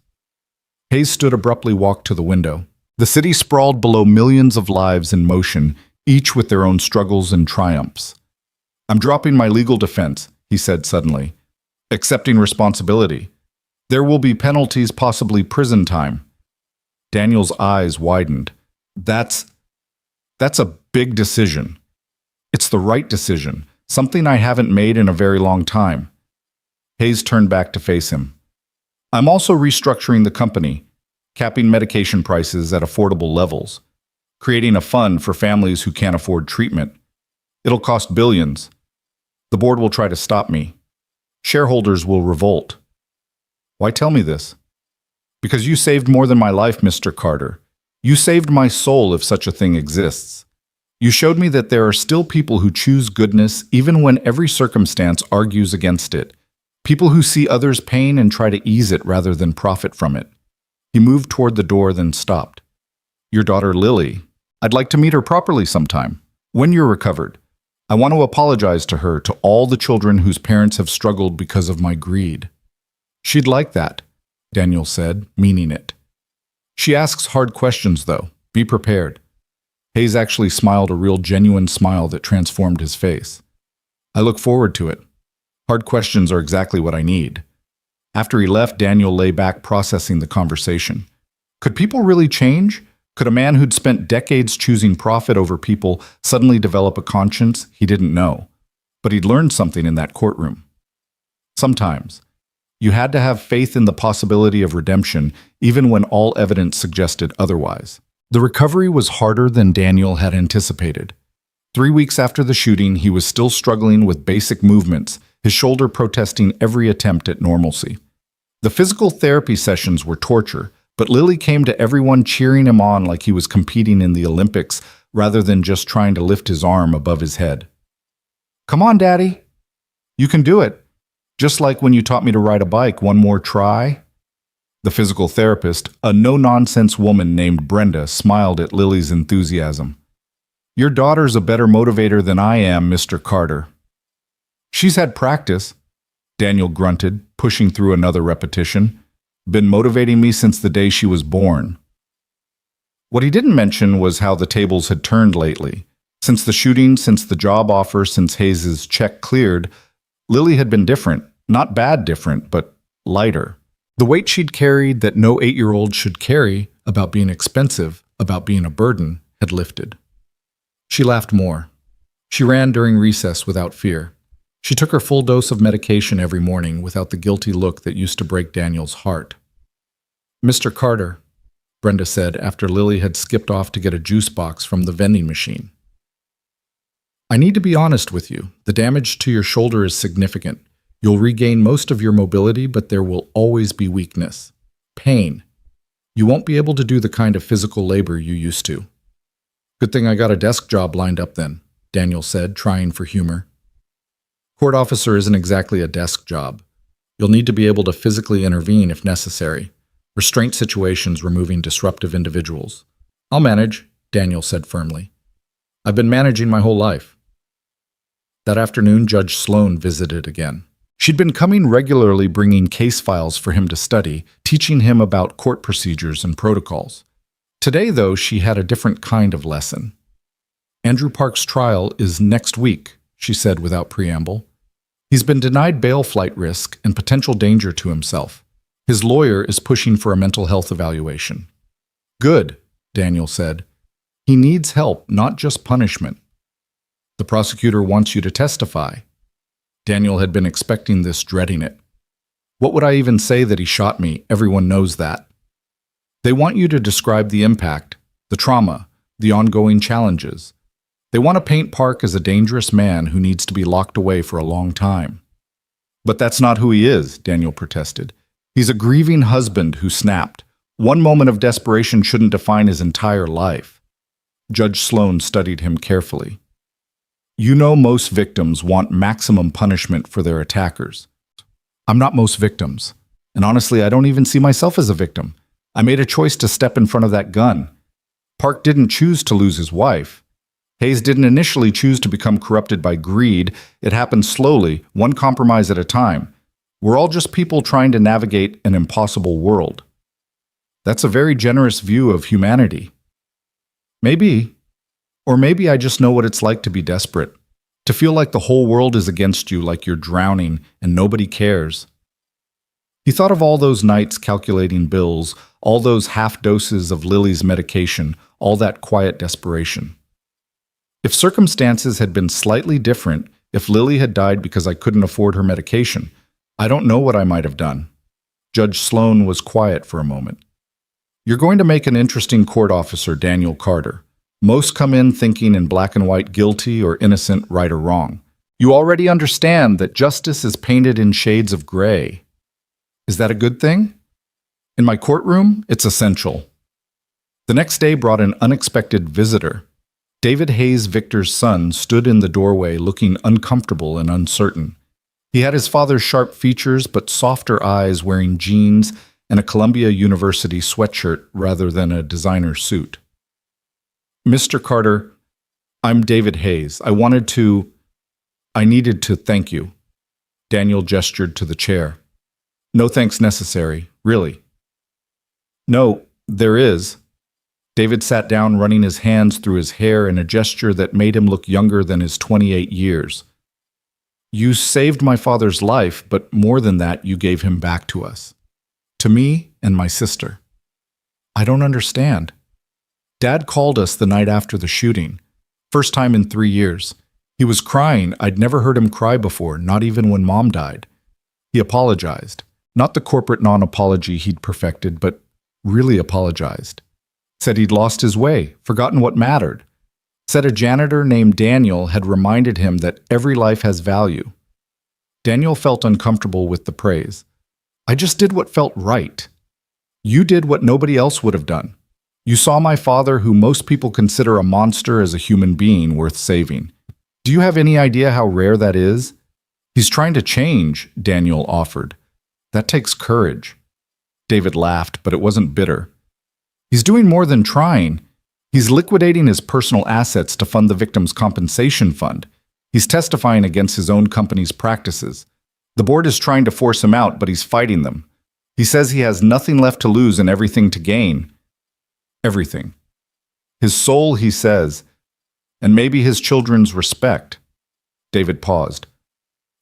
[SPEAKER 1] Hayes stood abruptly, walked to the window. The city sprawled below, millions of lives in motion, each with their own struggles and triumphs. I'm dropping my legal defense, he said suddenly, accepting responsibility. There will be penalties, possibly prison time. Daniel's eyes widened. That's a big decision. It's the right decision, something I haven't made in a very long time. Hayes turned back to face him. I'm also restructuring the company, capping medication prices at affordable levels, creating a fund for families who can't afford treatment. It'll cost billions. The board will try to stop me. Shareholders will revolt. Why tell me this? Because you saved more than my life, Mr. Carter. You saved my soul, if such a thing exists. You showed me that there are still people who choose goodness even when every circumstance argues against it. People who see others' pain and try to ease it rather than profit from it. He moved toward the door, then stopped. Your daughter, Lily. I'd like to meet her properly sometime. When you're recovered. I want to apologize to her, to all the children whose parents have struggled because of my greed. She'd like that, Daniel said, meaning it. She asks hard questions, though. Be prepared. Hayes actually smiled, a real genuine smile that transformed his face. I look forward to it. Hard questions are exactly what I need. After he left, Daniel lay back, processing the conversation. Could people really change? Could a man who'd spent decades choosing profit over people suddenly develop a conscience? He didn't know. But he'd learned something in that courtroom. Sometimes, you had to have faith in the possibility of redemption, even when all evidence suggested otherwise. The recovery was harder than Daniel had anticipated. 3 weeks after the shooting, he was still struggling with basic movements, his shoulder protesting every attempt at normalcy. The physical therapy sessions were torture, but Lily came to everyone cheering him on like he was competing in the Olympics rather than just trying to lift his arm above his head. Come on, Daddy. You can do it. Just like when you taught me to ride a bike, one more try? The physical therapist, a no-nonsense woman named Brenda, smiled at Lily's enthusiasm. Your daughter's a better motivator than I am, Mr. Carter. She's had practice, Daniel grunted, pushing through another repetition. Been motivating me since the day she was born. What he didn't mention was how the tables had turned lately. Since the shooting, since the job offer, since Hayes's check cleared, Lily had been different. Not bad different, but lighter. The weight she'd carried that no 8-year-old should carry, about being expensive, about being a burden, had lifted. She laughed more. She ran during recess without fear. She took her full dose of medication every morning without the guilty look that used to break Daniel's heart. Mr. Carter, Brenda said after Lily had skipped off to get a juice box from the vending machine. I need to be honest with you. The damage to your shoulder is significant. You'll regain most of your mobility, but there will always be weakness. Pain. You won't be able to do the kind of physical labor you used to. Good thing I got a desk job lined up then, Daniel said, trying for humor. Court officer isn't exactly a desk job. You'll need to be able to physically intervene if necessary. Restraint situations removing disruptive individuals. I'll manage, Daniel said firmly. I've been managing my whole life. That afternoon, Judge Sloan visited again. She'd been coming regularly, bringing case files for him to study, teaching him about court procedures and protocols. Today, though, she had a different kind of lesson. Andrew Park's trial is next week, she said without preamble. He's been denied bail flight risk and potential danger to himself. His lawyer is pushing for a mental health evaluation. Good, Daniel said. He needs help, not just punishment. The prosecutor wants you to testify. Daniel had been expecting this, dreading it. What would I even say that he shot me? Everyone knows that. They want you to describe the impact, the trauma, the ongoing challenges. They want to paint Park as a dangerous man who needs to be locked away for a long time. But that's not who he is, Daniel protested. He's a grieving husband who snapped. One moment of desperation shouldn't define his entire life. Judge Sloan studied him carefully. You know most victims want maximum punishment for their attackers. I'm not most victims. And honestly, I don't even see myself as a victim. I made a choice to step in front of that gun. Park didn't choose to lose his wife. Hayes didn't initially choose to become corrupted by greed. It happened slowly, one compromise at a time. We're all just people trying to navigate an impossible world. That's a very generous view of humanity. Maybe. Or maybe I just know what it's like to be desperate, to feel like the whole world is against you, like you're drowning and nobody cares. He thought of all those nights calculating bills, all those half doses of Lily's medication, all that quiet desperation. If circumstances had been slightly different, if Lily had died because I couldn't afford her medication, I don't know what I might have done. Judge Sloan was quiet for a moment. You're going to make an interesting court officer, Daniel Carter. Most come in thinking in black and white, guilty or innocent, right or wrong. You already understand that justice is painted in shades of gray. Is that a good thing? In my courtroom, it's essential. The next day brought an unexpected visitor. David Hayes Victor's son stood in the doorway looking uncomfortable and uncertain. He had his father's sharp features but softer eyes, wearing jeans and a Columbia University sweatshirt rather than a designer suit. Mr. Carter, I'm David Hayes. I needed to thank you. Daniel gestured to the chair. No thanks necessary, really. No, there is. David sat down, running his hands through his hair in a gesture that made him look younger than his 28 years. You saved my father's life, but more than that, you gave him back to us. To me and my sister. I don't understand. Dad called us the night after the shooting. First time in 3 years. He was crying. I'd never heard him cry before, not even when Mom died. He apologized. Not the corporate non-apology he'd perfected, but really apologized. Said he'd lost his way, forgotten what mattered. Said a janitor named Daniel had reminded him that every life has value. Daniel felt uncomfortable with the praise. I just did what felt right. You did what nobody else would have done. You saw my father, who most people consider a monster, as a human being worth saving. Do you have any idea how rare that is? He's trying to change, Daniel offered. That takes courage. David laughed, but it wasn't bitter. He's doing more than trying. He's liquidating his personal assets to fund the victim's compensation fund. He's testifying against his own company's practices. The board is trying to force him out, but he's fighting them. He says he has nothing left to lose and everything to gain. Everything. His soul, he says, and maybe his children's respect. David paused.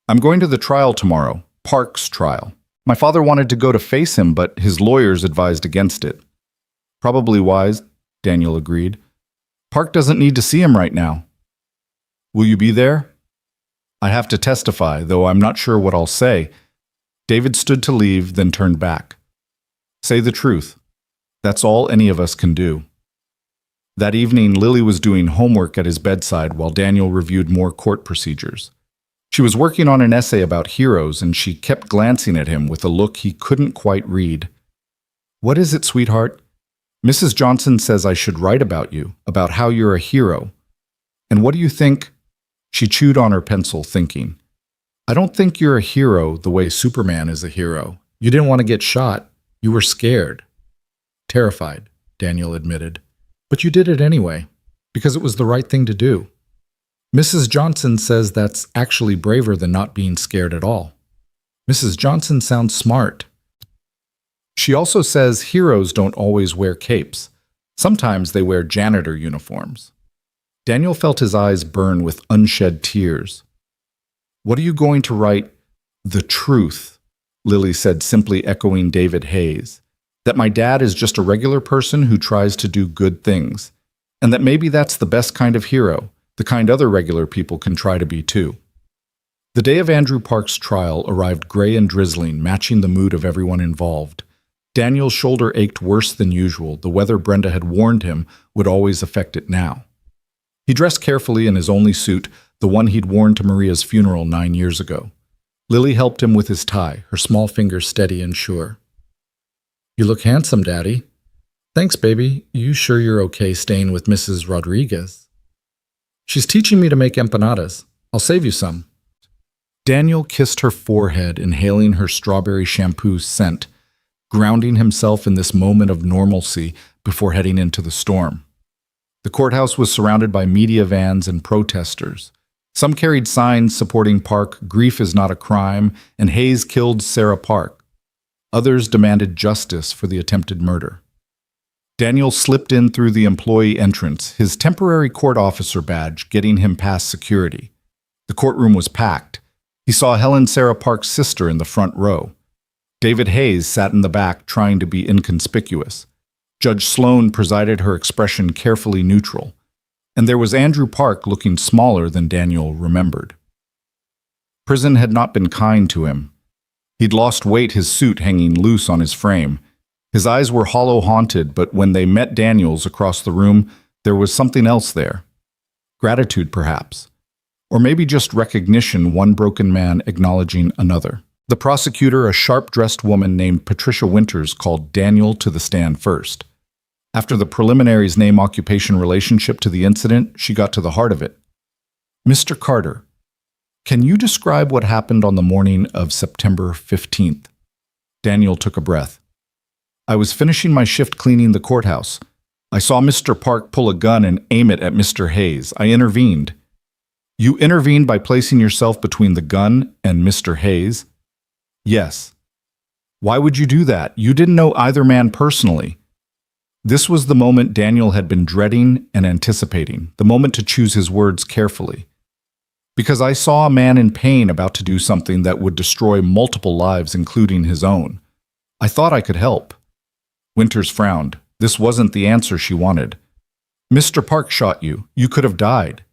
[SPEAKER 1] I'm going to the trial tomorrow, Park's trial. My father wanted to go to face him, but his lawyers advised against it. Probably wise, Daniel agreed. Park doesn't need to see him right now. Will you be there? I have to testify, though I'm not sure what I'll say. David stood to leave, then turned back. Say the truth. That's all any of us can do. That evening, Lily was doing homework at his bedside while Daniel reviewed more court procedures. She was working on an essay about heroes, and she kept glancing at him with a look he couldn't quite read. What is it, sweetheart? Mrs. Johnson says I should write about you, about how you're a hero. And what do you think? She chewed on her pencil, thinking. I don't think you're a hero the way Superman is a hero. You didn't want to get shot. You were scared. Terrified, Daniel admitted. But you did it anyway, because it was the right thing to do. Mrs. Johnson says that's actually braver than not being scared at all. Mrs. Johnson sounds smart. She also says heroes don't always wear capes. Sometimes they wear janitor uniforms. Daniel felt his eyes burn with unshed tears. What are you going to write? The truth, Lily said, simply echoing David Hayes. That my dad is just a regular person who tries to do good things. And that maybe that's the best kind of hero, the kind other regular people can try to be too. The day of Andrew Park's trial arrived gray and drizzling, matching the mood of everyone involved. Daniel's shoulder ached worse than usual. The weather Brenda had warned him would always affect it now. He dressed carefully in his only suit, the one he'd worn to Maria's funeral 9 years ago. Lily helped him with his tie, her small fingers steady and sure. You look handsome, Daddy. Thanks, baby. You sure you're okay staying with Mrs. Rodriguez? She's teaching me to make empanadas. I'll save you some. Daniel kissed her forehead, inhaling her strawberry shampoo scent, grounding himself in this moment of normalcy before heading into the storm. The courthouse was surrounded by media vans and protesters. Some carried signs supporting Park, grief is not a crime, and Hayes killed Sarah Park. Others demanded justice for the attempted murder. Daniel slipped in through the employee entrance, his temporary court officer badge getting him past security. The courtroom was packed. He saw Helen Sarah Park's sister in the front row. David Hayes sat in the back, trying to be inconspicuous. Judge Sloan presided, her expression carefully neutral. And there was Andrew Park, looking smaller than Daniel remembered. Prison had not been kind to him. He'd lost weight, his suit hanging loose on his frame. His eyes were hollow-haunted, but when they met Daniel's across the room, there was something else there. Gratitude, perhaps. Or maybe just recognition, one broken man acknowledging another. The prosecutor, a sharp-dressed woman named Patricia Winters, called Daniel to the stand first. After the preliminaries name-occupation relationship to the incident, she got to the heart of it. Mr. Carter, can you describe what happened on the morning of September 15th? Daniel took a breath. I was finishing my shift cleaning the courthouse. I saw Mr. Park pull a gun and aim it at Mr. Hayes. I intervened. You intervened by placing yourself between the gun and Mr. Hayes? Yes. Why would you do that? You didn't know either man personally. This was the moment Daniel had been dreading and anticipating, the moment to choose his words carefully. Because I saw a man in pain about to do something that would destroy multiple lives, including his own. I thought I could help. Winters frowned. This wasn't the answer she wanted. Mr. Park shot you. You could have died.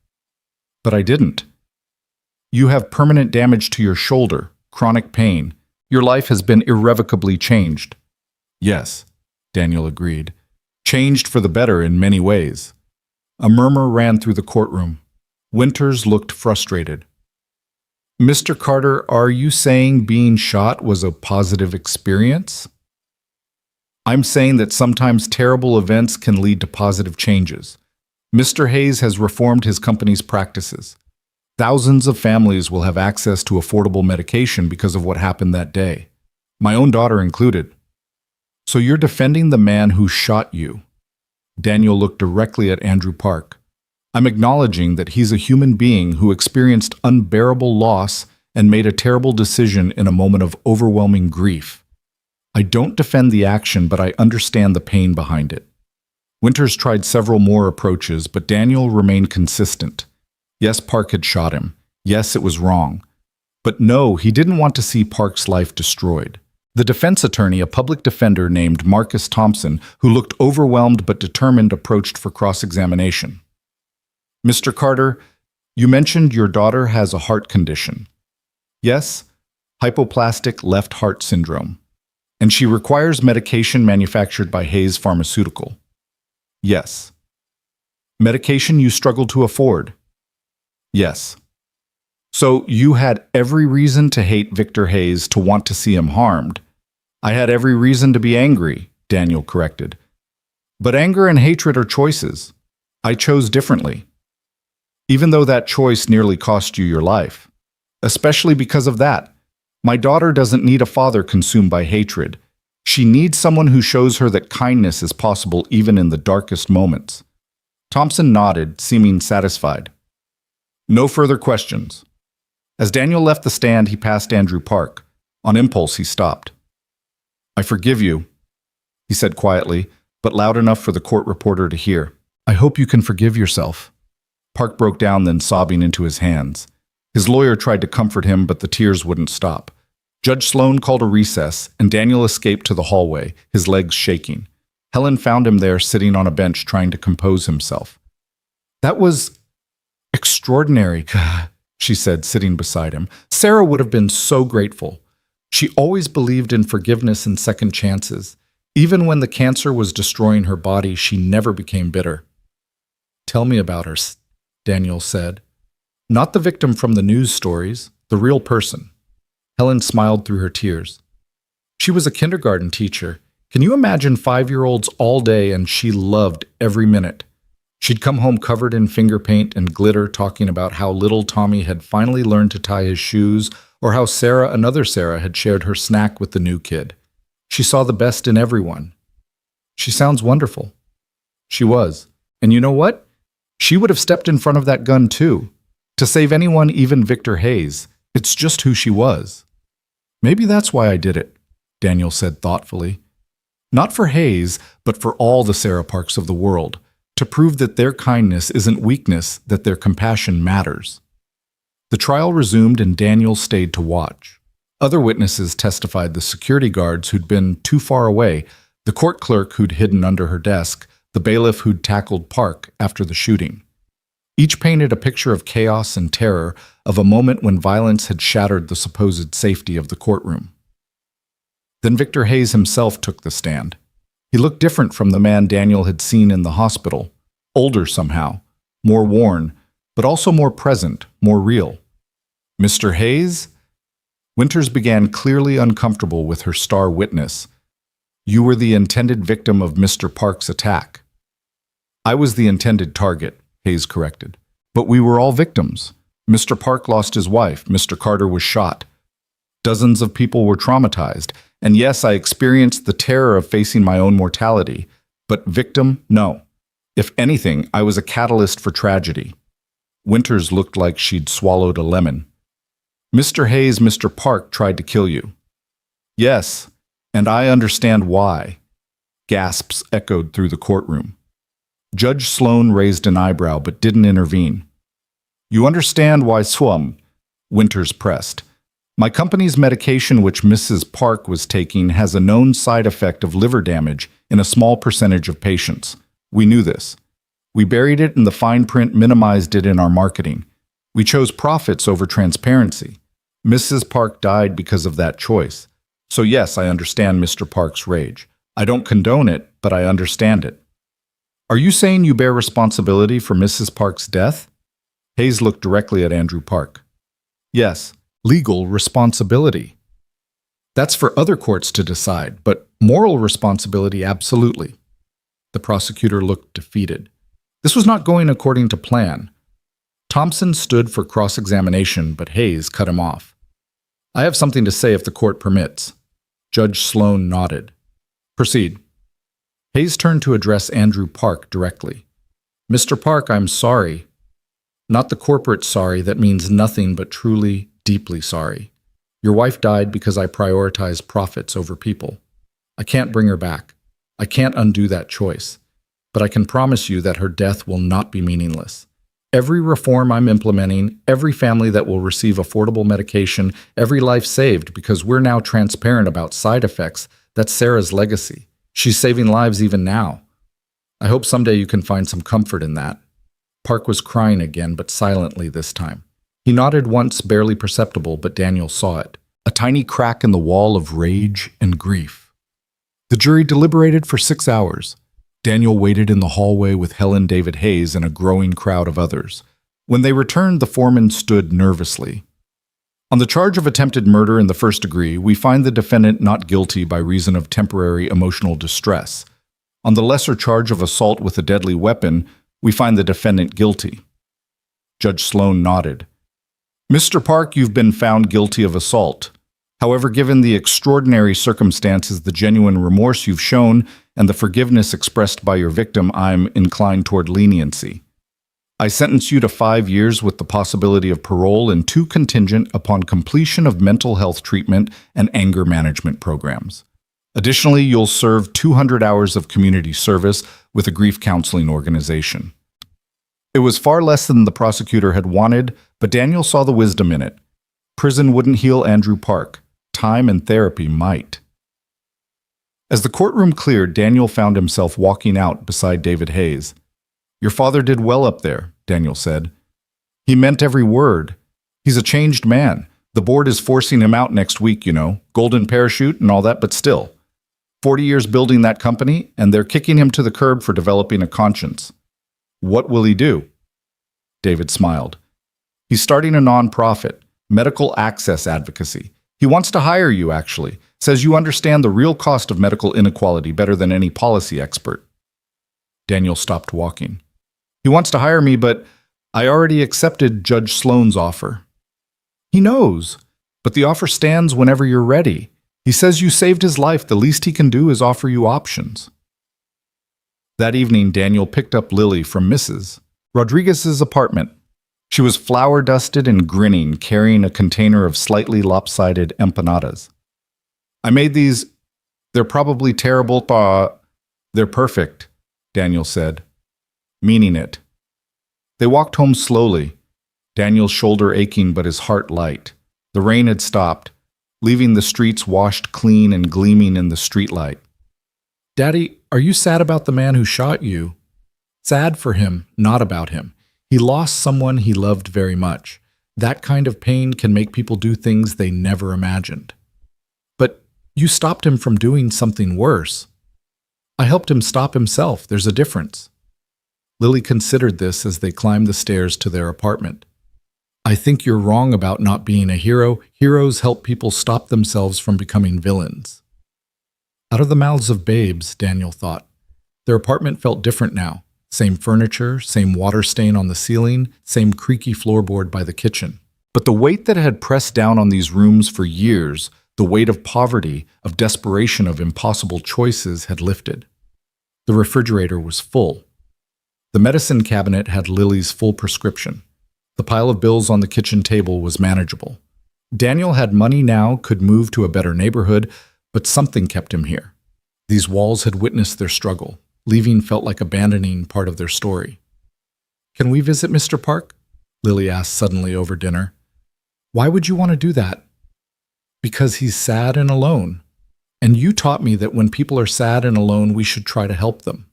[SPEAKER 1] But I didn't. You have permanent damage to your shoulder, chronic pain. Your life has been irrevocably changed. Yes, Daniel agreed. Changed for the better in many ways. A murmur ran through the courtroom. Winters looked frustrated. Mr. Carter, are you saying being shot was a positive experience? I'm saying that sometimes terrible events can lead to positive changes. Mr. Hayes has reformed his company's practices. Thousands of families will have access to affordable medication because of what happened that day. My own daughter included. So you're defending the man who shot you. Daniel looked directly at Andrew Park. I'm acknowledging that he's a human being who experienced unbearable loss and made a terrible decision in a moment of overwhelming grief. I don't defend the action, but I understand the pain behind it. Winters tried several more approaches, but Daniel remained consistent. Yes, Park had shot him. Yes, it was wrong. But no, he didn't want to see Park's life destroyed. The defense attorney, a public defender named Marcus Thompson, who looked overwhelmed but determined, approached for cross-examination. Mr. Carter, you mentioned your daughter has a heart condition. Yes, hypoplastic left heart syndrome. And she requires medication manufactured by Hayes Pharmaceutical. Yes. Medication you struggle to afford. Yes. So you had every reason to hate Victor Hayes, to want to see him harmed. I had every reason to be angry, Daniel corrected. But anger and hatred are choices. I chose differently. Even though that choice nearly cost you your life. Especially because of that. My daughter doesn't need a father consumed by hatred. She needs someone who shows her that kindness is possible even in the darkest moments. Thompson nodded, seeming satisfied. No further questions. As Daniel left the stand, he passed Andrew Park. On impulse, he stopped. I forgive you, he said quietly, but loud enough for the court reporter to hear. I hope you can forgive yourself. Park broke down, then sobbing into his hands. His lawyer tried to comfort him, but the tears wouldn't stop. Judge Sloan called a recess, and Daniel escaped to the hallway, his legs shaking. Helen found him there, sitting on a bench, trying to compose himself. That was extraordinary, she said, sitting beside him. Sarah would have been so grateful. She always believed in forgiveness and second chances. Even when the cancer was destroying her body, she never became bitter. Tell me about her, Daniel said. Not the victim from the news stories, the real person. Helen smiled through her tears. She was a kindergarten teacher. Can you imagine 5-year-olds all day, and she loved every minute? She'd come home covered in finger paint and glitter, talking about how little Tommy had finally learned to tie his shoes, or how Sarah, another Sarah, had shared her snack with the new kid. She saw the best in everyone. She sounds wonderful. She was. And you know what? She would have stepped in front of that gun too. To save anyone, even Victor Hayes. It's just who she was. Maybe that's why I did it, Daniel said thoughtfully. Not for Hayes, but for all the Sarah Parks of the world. To prove that their kindness isn't weakness, that their compassion matters. The trial resumed and Daniel stayed to watch. Other witnesses testified: the security guards who'd been too far away, the court clerk who'd hidden under her desk, the bailiff who'd tackled Park after the shooting. Each painted a picture of chaos and terror, of a moment when violence had shattered the supposed safety of the courtroom. Then Victor Hayes himself took the stand. He looked different from the man Daniel had seen in the hospital. Older somehow, more worn, but also more present, more real. Mr. Hayes? Winters began, clearly uncomfortable with her star witness. You were the intended victim of Mr. Park's attack. I was the intended target, Hayes corrected. But we were all victims. Mr. Park lost his wife. Mr. Carter was shot. Dozens of people were traumatized. And yes, I experienced the terror of facing my own mortality. But victim, no. If anything, I was a catalyst for tragedy. Winters looked like she'd swallowed a lemon. Mr. Hayes, Mr. Park tried to kill you. Yes, and I understand why. Gasps echoed through the courtroom. Judge Sloan raised an eyebrow but didn't intervene. You understand why Swum? Winters pressed. My company's medication, which Mrs. Park was taking, has a known side effect of liver damage in a small percentage of patients. We knew this. We buried it in the fine print, minimized it in our marketing. We chose profits over transparency. Mrs. Park died because of that choice. So yes, I understand Mr. Park's rage. I don't condone it, but I understand it. Are you saying you bear responsibility for Mrs. Park's death? Hayes looked directly at Andrew Park. Yes, legal responsibility. That's for other courts to decide, but moral responsibility, absolutely. The prosecutor looked defeated. This was not going according to plan. Thompson stood for cross-examination, but Hayes cut him off. "I have something to say if the court permits." Judge Sloan nodded. "Proceed." Hayes turned to address Andrew Park directly. "Mr. Park, I'm sorry. Not the corporate sorry that means nothing but truly, deeply sorry. Your wife died because I prioritized profits over people. I can't bring her back. I can't undo that choice. But I can promise you that her death will not be meaningless. Every reform I'm implementing, every family that will receive affordable medication, every life saved because we're now transparent about side effects, that's Sarah's legacy. She's saving lives even now. I hope someday you can find some comfort in that." Park was crying again, but silently this time. He nodded once, barely perceptible, but Daniel saw it. A tiny crack in the wall of rage and grief. The jury deliberated for 6 hours. Daniel waited in the hallway with Helen David Hayes and a growing crowd of others. When they returned, the foreman stood nervously. "On the charge of attempted murder in the first degree, we find the defendant not guilty by reason of temporary emotional distress. On the lesser charge of assault with a deadly weapon, we find the defendant guilty." Judge Sloan nodded. "Mr. Park, you've been found guilty of assault. However, given the extraordinary circumstances, the genuine remorse you've shown, and the forgiveness expressed by your victim, I'm inclined toward leniency. I sentence you to 5 years with the possibility of parole and 2 contingent upon completion of mental health treatment and anger management programs. Additionally, you'll serve 200 hours of community service with a grief counseling organization." It was far less than the prosecutor had wanted, but Daniel saw the wisdom in it. Prison wouldn't heal Andrew Park. Time and therapy might. As the courtroom cleared, Daniel found himself walking out beside David Hayes. "Your father did well up there," Daniel said. "He meant every word. He's a changed man. The board is forcing him out next week, you know, golden parachute and all that, but still. 40 years building that company, and they're kicking him to the curb for developing a conscience. What will he do?" David smiled. "He's starting a nonprofit, medical access advocacy. He wants to hire you, actually. Says you understand the real cost of medical inequality better than any policy expert." Daniel stopped walking. "He wants to hire me, but I already accepted Judge Sloan's offer." "He knows, but the offer stands whenever you're ready. He says you saved his life. The least he can do is offer you options." That evening, Daniel picked up Lily from Mrs. Rodriguez's apartment. She was flour-dusted and grinning, carrying a container of slightly lopsided empanadas. "I made these. They're probably terrible, but they're perfect," Daniel said, meaning it. They walked home slowly, Daniel's shoulder aching but his heart light. The rain had stopped, leaving the streets washed clean and gleaming in the streetlight. "Daddy, are you sad about the man who shot you?" "Sad for him, not about him. He lost someone he loved very much. That kind of pain can make people do things they never imagined." "But you stopped him from doing something worse." "I helped him stop himself. There's a difference." Lily considered this as they climbed the stairs to their apartment. "I think you're wrong about not being a hero. Heroes help people stop themselves from becoming villains." Out of the mouths of babes, Daniel thought. Their apartment felt different now. Same furniture, same water stain on the ceiling, same creaky floorboard by the kitchen. But the weight that had pressed down on these rooms for years, the weight of poverty, of desperation, of impossible choices, had lifted. The refrigerator was full. The medicine cabinet had Lily's full prescription. The pile of bills on the kitchen table was manageable. Daniel had money now, could move to a better neighborhood, but something kept him here. These walls had witnessed their struggle. Leaving felt like abandoning part of their story. "Can we visit Mr. Park?" Lily asked suddenly over dinner. "Why would you want to do that?" "Because he's sad and alone. And you taught me that when people are sad and alone, we should try to help them."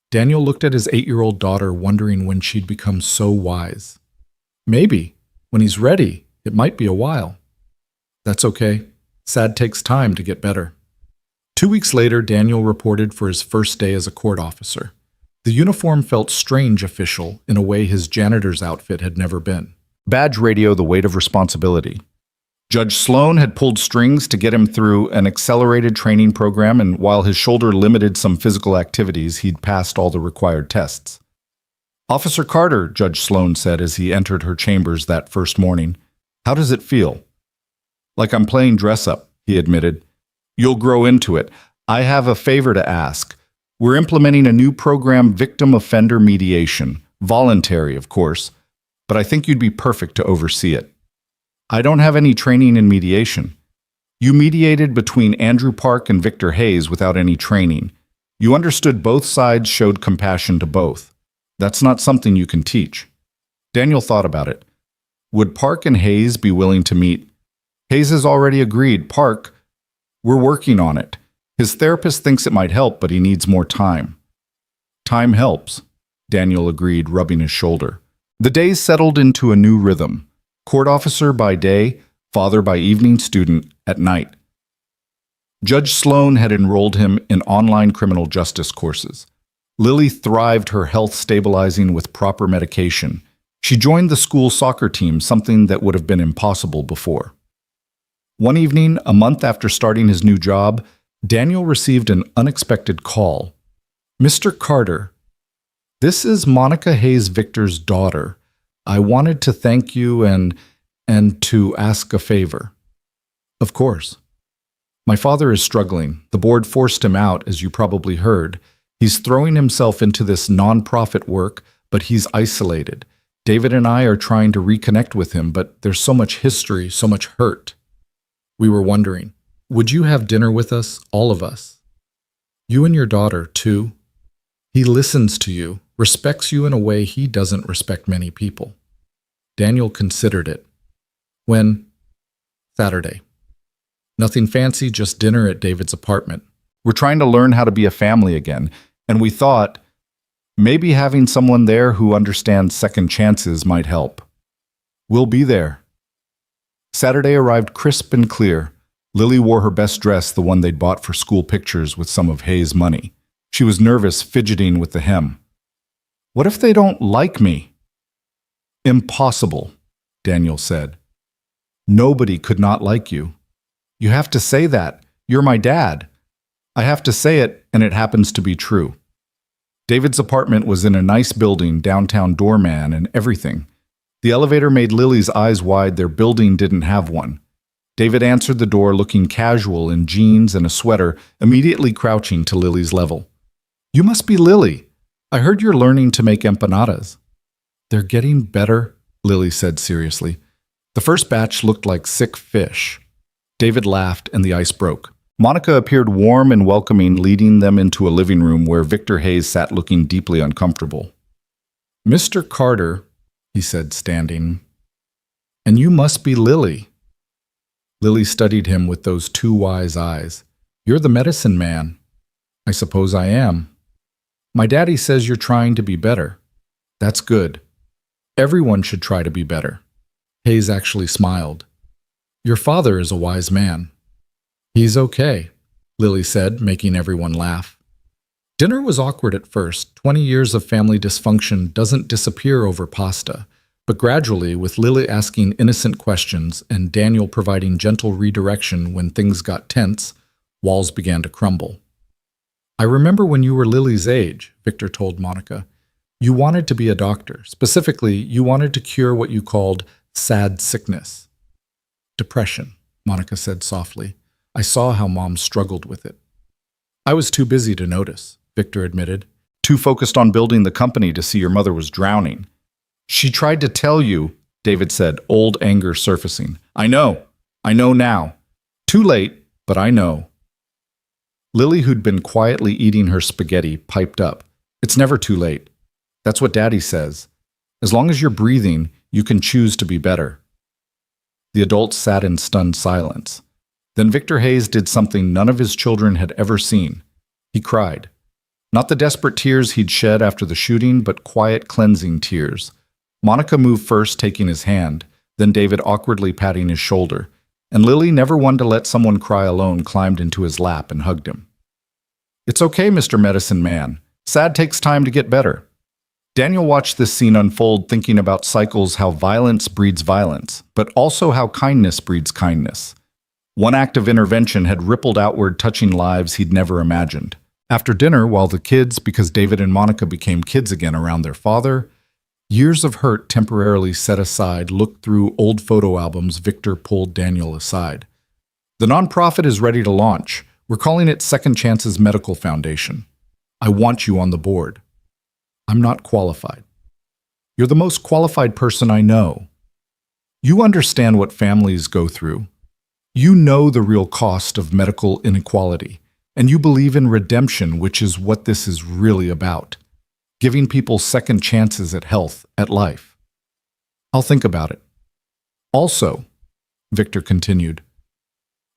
[SPEAKER 1] Daniel looked at his 8-year-old daughter, wondering when she'd become so wise. "Maybe. When he's ready. It might be a while." "That's okay. Sad takes time to get better." 2 weeks later, Daniel reported for his first day as a court officer. The uniform felt strange official in a way his janitor's outfit had never been. Badge radio, the weight of responsibility. Judge Sloan had pulled strings to get him through an accelerated training program, and while his shoulder limited some physical activities, he'd passed all the required tests. Officer Carter, Judge Sloan said as he entered her chambers that first morning. How does it feel? Like I'm playing dress-up, he admitted. You'll grow into it. I have a favor to ask. We're implementing a new program, victim offender mediation. Voluntary, of course, but I think you'd be perfect to oversee it. I don't have any training in mediation. You mediated between Andrew Park and Victor Hayes without any training. You understood both sides, showed compassion to both. That's not something you can teach. Daniel thought about it. Would Park and Hayes be willing to meet? Hayes has already agreed. Park, we're working on it. His therapist thinks it might help, but he needs more time. Time helps, Daniel agreed, rubbing his shoulder. The days settled into a new rhythm. Court officer by day, father by evening, student at night. Judge Sloan had enrolled him in online criminal justice courses. Lily thrived, her health stabilizing with proper medication. She joined the school soccer team, something that would have been impossible before. One evening, a month after starting his new job, Daniel received an unexpected call. Mr. Carter, this is Monica Hayes Victor's daughter. I wanted to thank you and to ask a favor. Of course. My father is struggling. The board forced him out, as you probably heard. He's throwing himself into this nonprofit work, but he's isolated. David and I are trying to reconnect with him, but there's so much history, so much hurt. We were wondering, would you have dinner with us, all of us? You and your daughter, too? He listens to you, respects you in a way he doesn't respect many people. Daniel considered it. When? Saturday. Nothing fancy, just dinner at David's apartment. We're trying to learn how to be a family again, and we thought maybe having someone there who understands second chances might help. We'll be there. Saturday arrived crisp and clear. Lily wore her best dress, the one they'd bought for school pictures with some of Hayes' money. She was nervous, fidgeting with the hem. What if they don't like me? Impossible, Daniel said. Nobody could not like you. You have to say that. You're my dad. I have to say it, and it happens to be true. David's apartment was in a nice building, downtown doorman and everything. The elevator made Lily's eyes wide. Their building didn't have one. David answered the door looking casual in jeans and a sweater, immediately crouching to Lily's level. You must be Lily. I heard you're learning to make empanadas. They're getting better, Lily said seriously. The first batch looked like sick fish. David laughed and the ice broke. Monica appeared warm and welcoming, leading them into a living room where Victor Hayes sat looking deeply uncomfortable. Mr. Carter, he said, standing. And you must be Lily. Lily studied him with those two wise eyes. You're the medicine man. I suppose I am. My daddy says you're trying to be better. That's good. Everyone should try to be better. Hayes actually smiled. Your father is a wise man. He's okay, Lily said, making everyone laugh. Dinner was awkward at first. 20 years of family dysfunction doesn't disappear over pasta. But gradually, with Lily asking innocent questions and Daniel providing gentle redirection when things got tense, walls began to crumble. I remember when you were Lily's age, Victor told Monica. You wanted to be a doctor. Specifically, you wanted to cure what you called sad sickness. Depression, Monica said softly. I saw how Mom struggled with it. I was too busy to notice, Victor admitted. Too focused on building the company to see your mother was drowning. She tried to tell you, David said, old anger surfacing. I know now. Too late, but I know. Lily, who'd been quietly eating her spaghetti, piped up. It's never too late. That's what Daddy says. As long as you're breathing, you can choose to be better. The adults sat in stunned silence. Then Victor Hayes did something none of his children had ever seen. He cried. Not the desperate tears he'd shed after the shooting, but quiet, cleansing tears. Monica moved first, taking his hand, then David awkwardly patting his shoulder, and Lily, never one to let someone cry alone, climbed into his lap and hugged him. It's okay, Mr. Medicine Man. Sad takes time to get better. Daniel watched this scene unfold, thinking about cycles, how violence breeds violence, but also how kindness breeds kindness. One act of intervention had rippled outward, touching lives he'd never imagined. After dinner, while the kids, because David and Monica became kids again around their father, Years of hurt temporarily set aside, looked through old photo albums, Victor pulled Daniel aside. The nonprofit is ready to launch. We're calling it Second Chances Medical Foundation. I want you on the board. I'm not qualified. You're the most qualified person I know. You understand what families go through. You know the real cost of medical inequality, and you believe in redemption, which is what this is really about. Giving people second chances at health, at life. I'll think about it. Also, Victor continued,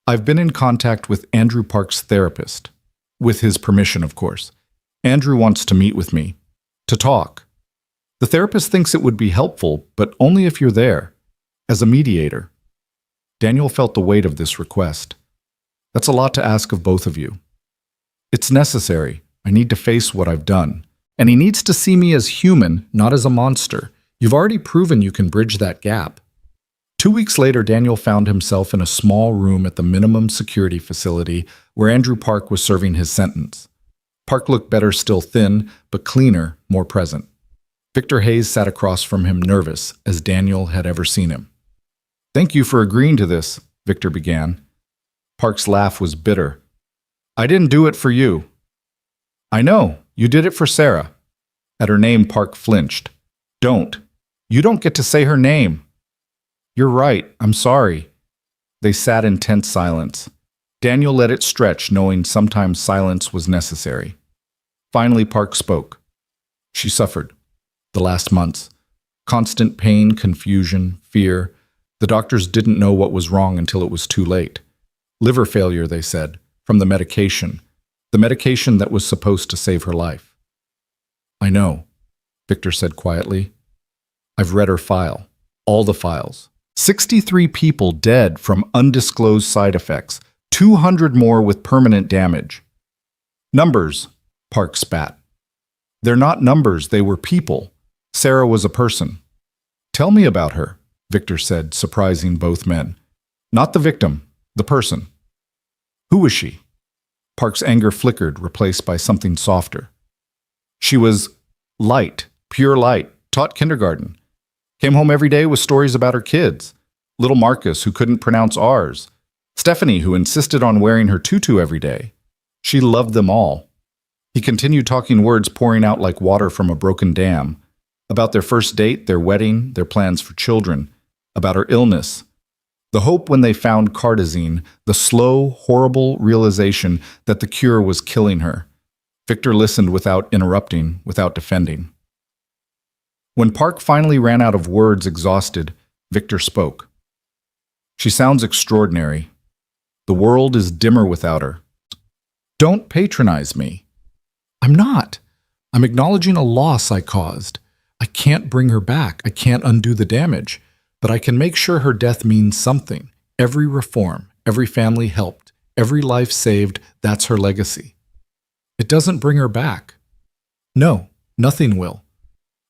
[SPEAKER 1] I've been in contact with Andrew Park's therapist. With his permission, of course. Andrew wants to meet with me. To talk. The therapist thinks it would be helpful, but only if you're there. As a mediator. Daniel felt the weight of this request. That's a lot to ask of both of you. It's necessary. I need to face what I've done. And he needs to see me as human, not as a monster. You've already proven you can bridge that gap. 2 weeks later, Daniel found himself in a small room at the minimum security facility where Andrew Park was serving his sentence. Park looked better, still thin, but cleaner, more present. Victor Hayes sat across from him, nervous, as Daniel had ever seen him. Thank you for agreeing to this, Victor began. Park's laugh was bitter. I didn't do it for you. I know. You did it for Sarah. At her name, Park flinched. Don't. You don't get to say her name. You're right. I'm sorry. They sat in tense silence. Daniel let it stretch, knowing sometimes silence was necessary. Finally, Park spoke. She suffered. The last months. Constant pain, confusion, fear. The doctors didn't know what was wrong until it was too late. Liver failure, they said, from the medication. The medication that was supposed to save her life. I know, Victor said quietly. I've read her file. All the files. 63 people dead from undisclosed side effects. 200 more with permanent damage. Numbers, Park spat. They're not numbers, they were people. Sarah was a person. Tell me about her, Victor said, surprising both men. Not the victim, the person. Who was she? Park's anger flickered, replaced by something softer. She was light, pure light, taught kindergarten. Came home every day with stories about her kids. Little Marcus, who couldn't pronounce R's. Stephanie, who insisted on wearing her tutu every day. She loved them all. He continued talking, words pouring out like water from a broken dam. About their first date, their wedding, their plans for children. About her illness. The hope when they found cardizine, the slow, horrible realization that the cure was killing her. Victor listened without interrupting, without defending. When Park finally ran out of words, exhausted, Victor spoke. She sounds extraordinary. The world is dimmer without her. Don't patronize me. I'm not. I'm acknowledging a loss I caused. I can't bring her back. I can't undo the damage. But I can make sure her death means something. Every reform, every family helped, every life saved, that's her legacy. It doesn't bring her back. No, nothing will.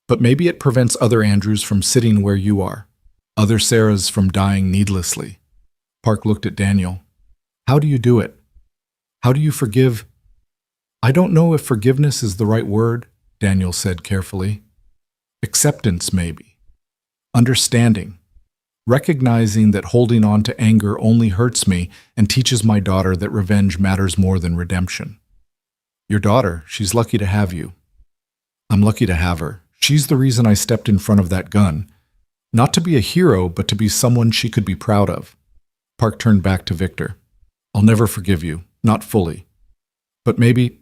[SPEAKER 1] But maybe it prevents other Andrews from sitting where you are, other Sarahs from dying needlessly. Park looked at Daniel. How do you do it? How do you forgive? I don't know if forgiveness is the right word, Daniel said carefully. Acceptance, maybe. Understanding. Recognizing that holding on to anger only hurts me and teaches my daughter that revenge matters more than redemption. Your daughter, she's lucky to have you. I'm lucky to have her. She's the reason I stepped in front of that gun. Not to be a hero, but to be someone she could be proud of. Park turned back to Victor. I'll never forgive you, not fully. But maybe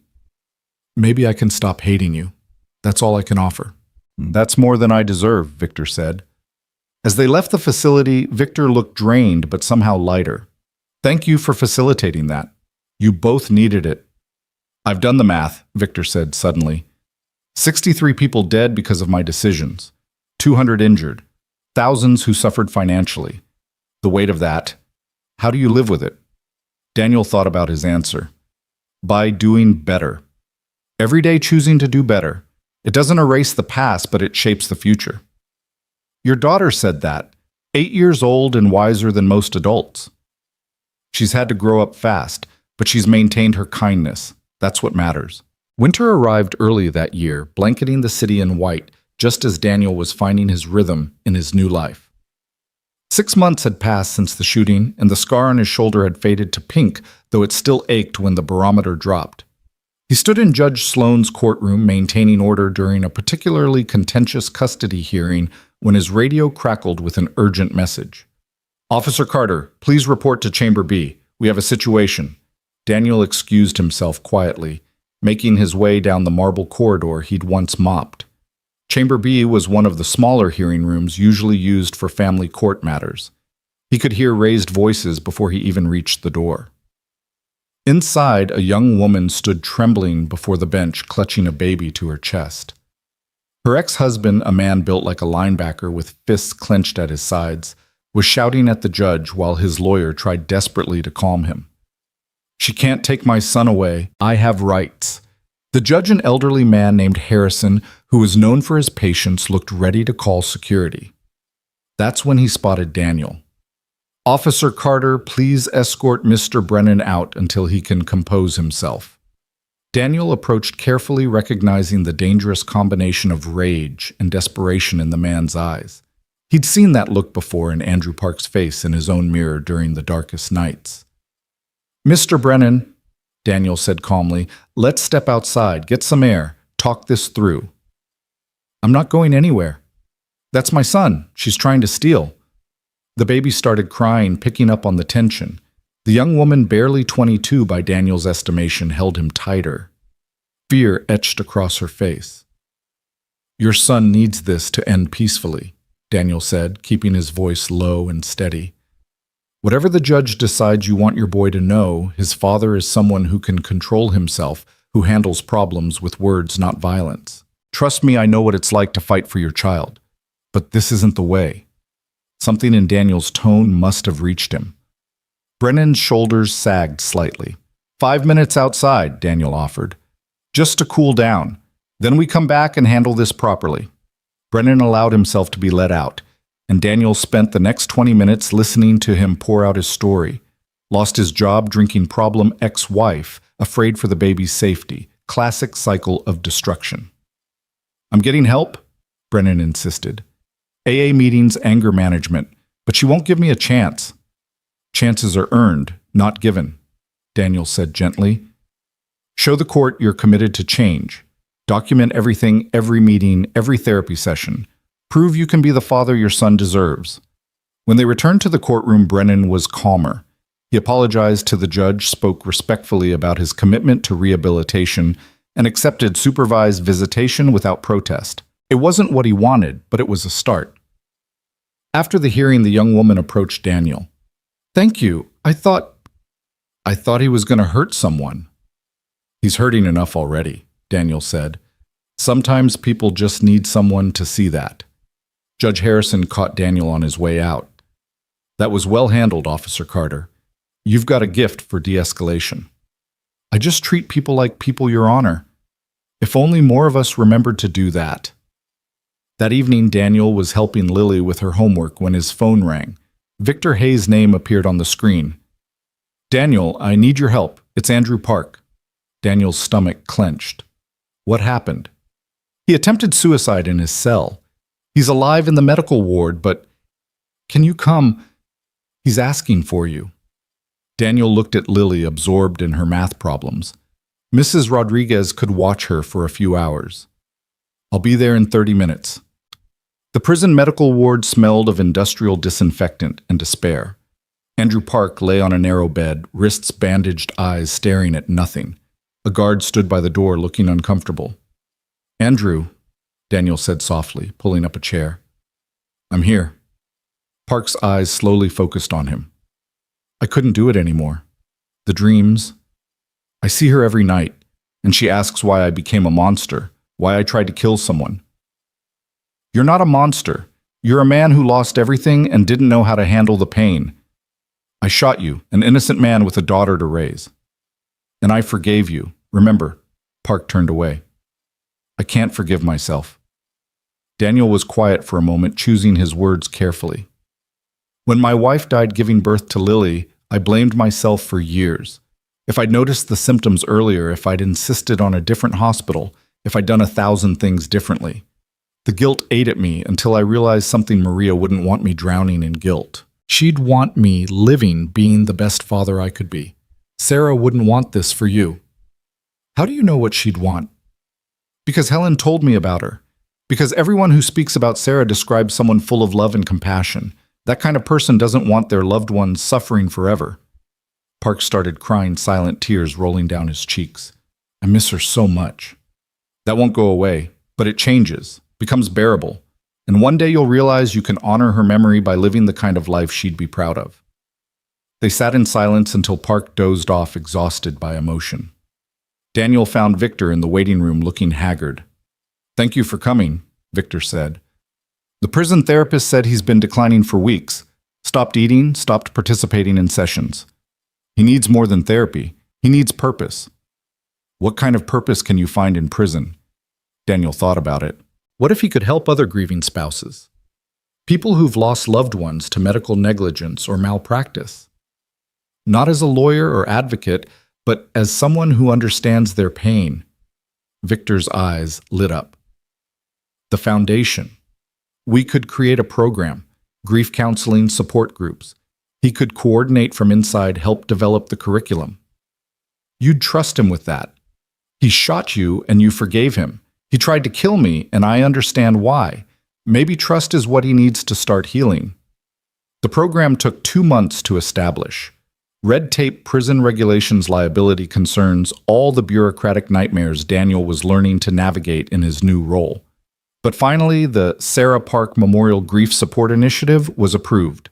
[SPEAKER 1] I can stop hating you. That's all I can offer. That's more than I deserve, Victor said. As they left the facility, Victor looked drained but somehow lighter. Thank you for facilitating that. You both needed it. I've done the math, Victor said suddenly. 63 people dead because of my decisions. 200 injured. Thousands who suffered financially. The weight of that. How do you live with it? Daniel thought about his answer. By doing better. Every day choosing to do better. It doesn't erase the past, but it shapes the future. Your daughter said that. 8 years old and wiser than most adults. She's had to grow up fast, but she's maintained her kindness. That's what matters. Winter arrived early that year, blanketing the city in white, just as Daniel was finding his rhythm in his new life. 6 months had passed since the shooting, and the scar on his shoulder had faded to pink, though it still ached when the barometer dropped. He stood in Judge Sloan's courtroom maintaining order during a particularly contentious custody hearing when his radio crackled with an urgent message. "Officer Carter, please report to Chamber B. We have a situation." Daniel excused himself quietly, making his way down the marble corridor he'd once mopped. Chamber B was one of the smaller hearing rooms usually used for family court matters. He could hear raised voices before he even reached the door. Inside, a young woman stood trembling before the bench, clutching a baby to her chest. Her ex-husband, a man built like a linebacker with fists clenched at his sides, was shouting at the judge while his lawyer tried desperately to calm him. "She can't take my son away. I have rights." The judge, an elderly man named Harrison, who was known for his patience, looked ready to call security. That's when he spotted Daniel. "Officer Carter, please escort Mr. Brennan out until he can compose himself." Daniel approached carefully, recognizing the dangerous combination of rage and desperation in the man's eyes. He'd seen that look before in Andrew Park's face in his own mirror during the darkest nights. "Mr. Brennan," Daniel said calmly, "let's step outside, get some air, talk this through." "I'm not going anywhere. That's my son. She's trying to steal." The baby started crying, picking up on the tension. The young woman, barely 22 by Daniel's estimation, held him tighter. Fear etched across her face. "Your son needs this to end peacefully," Daniel said, keeping his voice low and steady. "Whatever the judge decides you want your boy to know, his father is someone who can control himself, who handles problems with words, not violence. Trust me, I know what it's like to fight for your child. But this isn't the way." Something in Daniel's tone must have reached him. Brennan's shoulders sagged slightly. 5 minutes outside," Daniel offered. "Just to cool down. Then we come back and handle this properly." Brennan allowed himself to be let out, and Daniel spent the next 20 minutes listening to him pour out his story. Lost his job, drinking problem, ex-wife, afraid for the baby's safety. Classic cycle of destruction. "I'm getting help," Brennan insisted. "AA meetings, anger management, but she won't give me a chance." "Chances are earned, not given," Daniel said gently. "Show the court you're committed to change. Document everything, every meeting, every therapy session. Prove you can be the father your son deserves." When they returned to the courtroom, Brennan was calmer. He apologized to the judge, spoke respectfully about his commitment to rehabilitation, and accepted supervised visitation without protest. It wasn't what he wanted, but it was a start. After the hearing, the young woman approached Daniel. "Thank you. I thought he was going to hurt someone." "He's hurting enough already," Daniel said. "Sometimes people just need someone to see that." Judge Harrison caught Daniel on his way out. "That was well handled, Officer Carter. You've got a gift for de-escalation." "I just treat people like people, Your Honor. If only more of us remembered to do that." That evening, Daniel was helping Lily with her homework when his phone rang. Victor Hayes' name appeared on the screen. "Daniel, I need your help. It's Andrew Park." Daniel's stomach clenched. "What happened?" "He attempted suicide in his cell. He's alive in the medical ward, but can you come? He's asking for you." Daniel looked at Lily, absorbed in her math problems. Mrs. Rodriguez could watch her for a few hours. "I'll be there in 30 minutes." The prison medical ward smelled of industrial disinfectant and despair. Andrew Park lay on a narrow bed, wrists bandaged, eyes staring at nothing. A guard stood by the door, looking uncomfortable. "Andrew," Daniel said softly, pulling up a chair. "I'm here." Park's eyes slowly focused on him. "I couldn't do it anymore. The dreams. I see her every night, and she asks why I became a monster, why I tried to kill someone." "You're not a monster. You're a man who lost everything and didn't know how to handle the pain. I shot you, an innocent man with a daughter to raise. And I forgave you. Remember." Park turned away. "I can't forgive myself." Daniel was quiet for a moment, choosing his words carefully. "When my wife died giving birth to Lily, I blamed myself for years. If I'd noticed the symptoms earlier, if I'd insisted on a different hospital, if I'd done 1,000 things differently. The guilt ate at me until I realized something. Maria wouldn't want me drowning in guilt. She'd want me living, being the best father I could be. Sarah wouldn't want this for you. How do you know what she'd want? Because Helen told me about her. Because everyone who speaks about Sarah describes someone full of love and compassion. That kind of person doesn't want their loved ones suffering forever. Park started crying, silent tears rolling down his cheeks. I miss her so much. That won't go away, but it changes, becomes bearable. And one day you'll realize you can honor her memory by living the kind of life she'd be proud of. They sat in silence until Park dozed off, exhausted by emotion. Daniel found Victor in the waiting room looking haggard. "Thank you for coming," Victor said. "The prison therapist said he's been declining for weeks. Stopped eating, stopped participating in sessions. He needs more than therapy. He needs purpose." "What kind of purpose can you find in prison?" Daniel thought about it. What if he could help other grieving spouses? People who've lost loved ones to medical negligence or malpractice. Not as a lawyer or advocate, but as someone who understands their pain. Victor's eyes lit up. The foundation. We could create a program, grief counseling support groups. He could coordinate from inside, help develop the curriculum. You'd trust him with that. He shot you and you forgave him. He tried to kill me, and I understand why. Maybe trust is what he needs to start healing. The program took 2 months to establish. Red tape, prison regulations, liability concerns, all the bureaucratic nightmares Daniel was learning to navigate in his new role. But finally, the Sarah Park Memorial Grief Support Initiative was approved.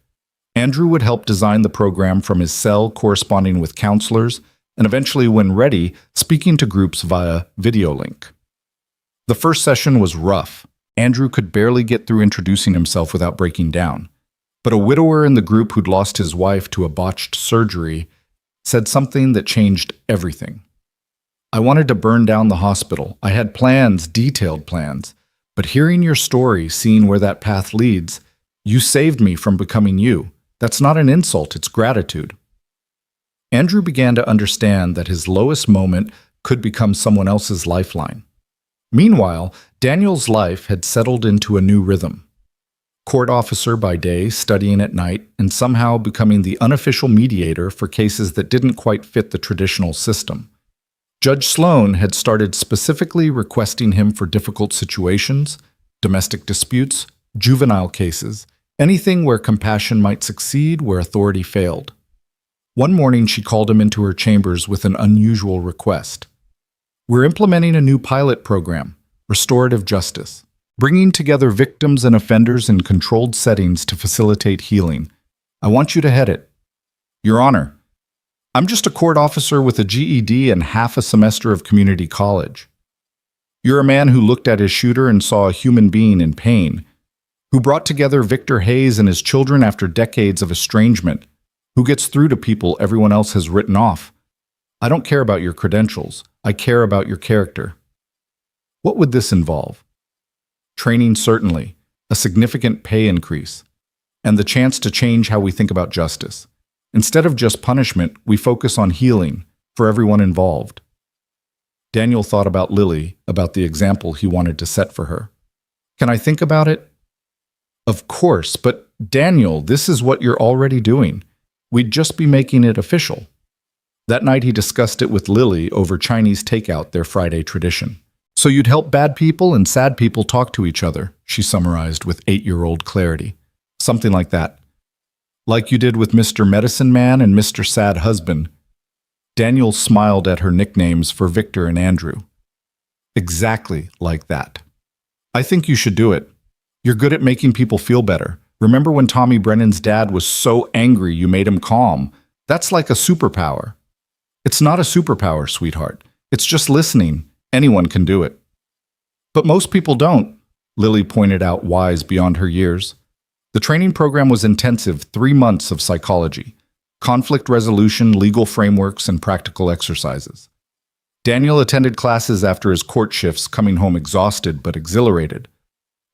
[SPEAKER 1] Andrew would help design the program from his cell, corresponding with counselors, and eventually, when ready, speaking to groups via video link. The first session was rough. Andrew could barely get through introducing himself without breaking down. But a widower in the group who'd lost his wife to a botched surgery said something that changed everything. "I wanted to burn down the hospital. I had plans, detailed plans. But hearing your story, seeing where that path leads, you saved me from becoming you. That's not an insult, it's gratitude." Andrew began to understand that his lowest moment could become someone else's lifeline. Meanwhile, Daniel's life had settled into a new rhythm. Court officer by day, studying at night, and somehow becoming the unofficial mediator for cases that didn't quite fit the traditional system. Judge Sloan had started specifically requesting him for difficult situations, domestic disputes, juvenile cases, anything where compassion might succeed where authority failed. One morning she called him into her chambers with an unusual request. "We're implementing a new pilot program, restorative justice, bringing together victims and offenders in controlled settings to facilitate healing. I want you to head it." "Your Honor, I'm just a court officer with a GED and half a semester of community college." "You're a man who looked at his shooter and saw a human being in pain, who brought together Victor Hayes and his children after decades of estrangement, who gets through to people everyone else has written off. I don't care about your credentials. I care about your character." What would this involve? Training, certainly, a significant pay increase, and the chance to change how we think about justice. Instead of just punishment, we focus on healing for everyone involved. Daniel thought about Lily, about the example he wanted to set for her. "Can I think about it?" "Of course, but Daniel, this is what you're already doing. We'd just be making it official." That night he discussed it with Lily over Chinese takeout, their Friday tradition. "So you'd help bad people and sad people talk to each other," she summarized with 8-year-old clarity. "Something like that. Like you did with Mr. Medicine Man and Mr. Sad Husband." Daniel smiled at her nicknames for Victor and Andrew. "Exactly like that. I think you should do it. You're good at making people feel better. Remember when Tommy Brennan's dad was so angry you made him calm? That's like a superpower." "It's not a superpower, sweetheart. It's just listening. Anyone can do it." "But most people don't," Lily pointed out, wise beyond her years. The training program was intensive, 3 months of psychology, conflict resolution, legal frameworks, and practical exercises. Daniel attended classes after his court shifts, coming home exhausted but exhilarated.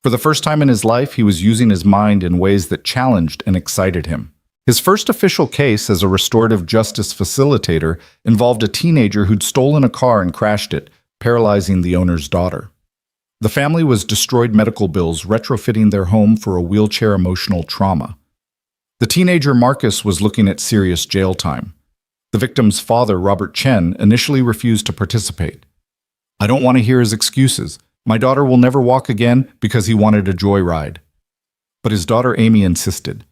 [SPEAKER 1] For the first time in his life, he was using his mind in ways that challenged and excited him. His first official case as a restorative justice facilitator involved a teenager who'd stolen a car and crashed it, paralyzing the owner's daughter. The family was destroyed medical bills, retrofitting their home for a wheelchair emotional trauma. The teenager Marcus was looking at serious jail time. The victim's father, Robert Chen, initially refused to participate. I don't want to hear his excuses. My daughter will never walk again because he wanted a joyride. But his daughter Amy insisted.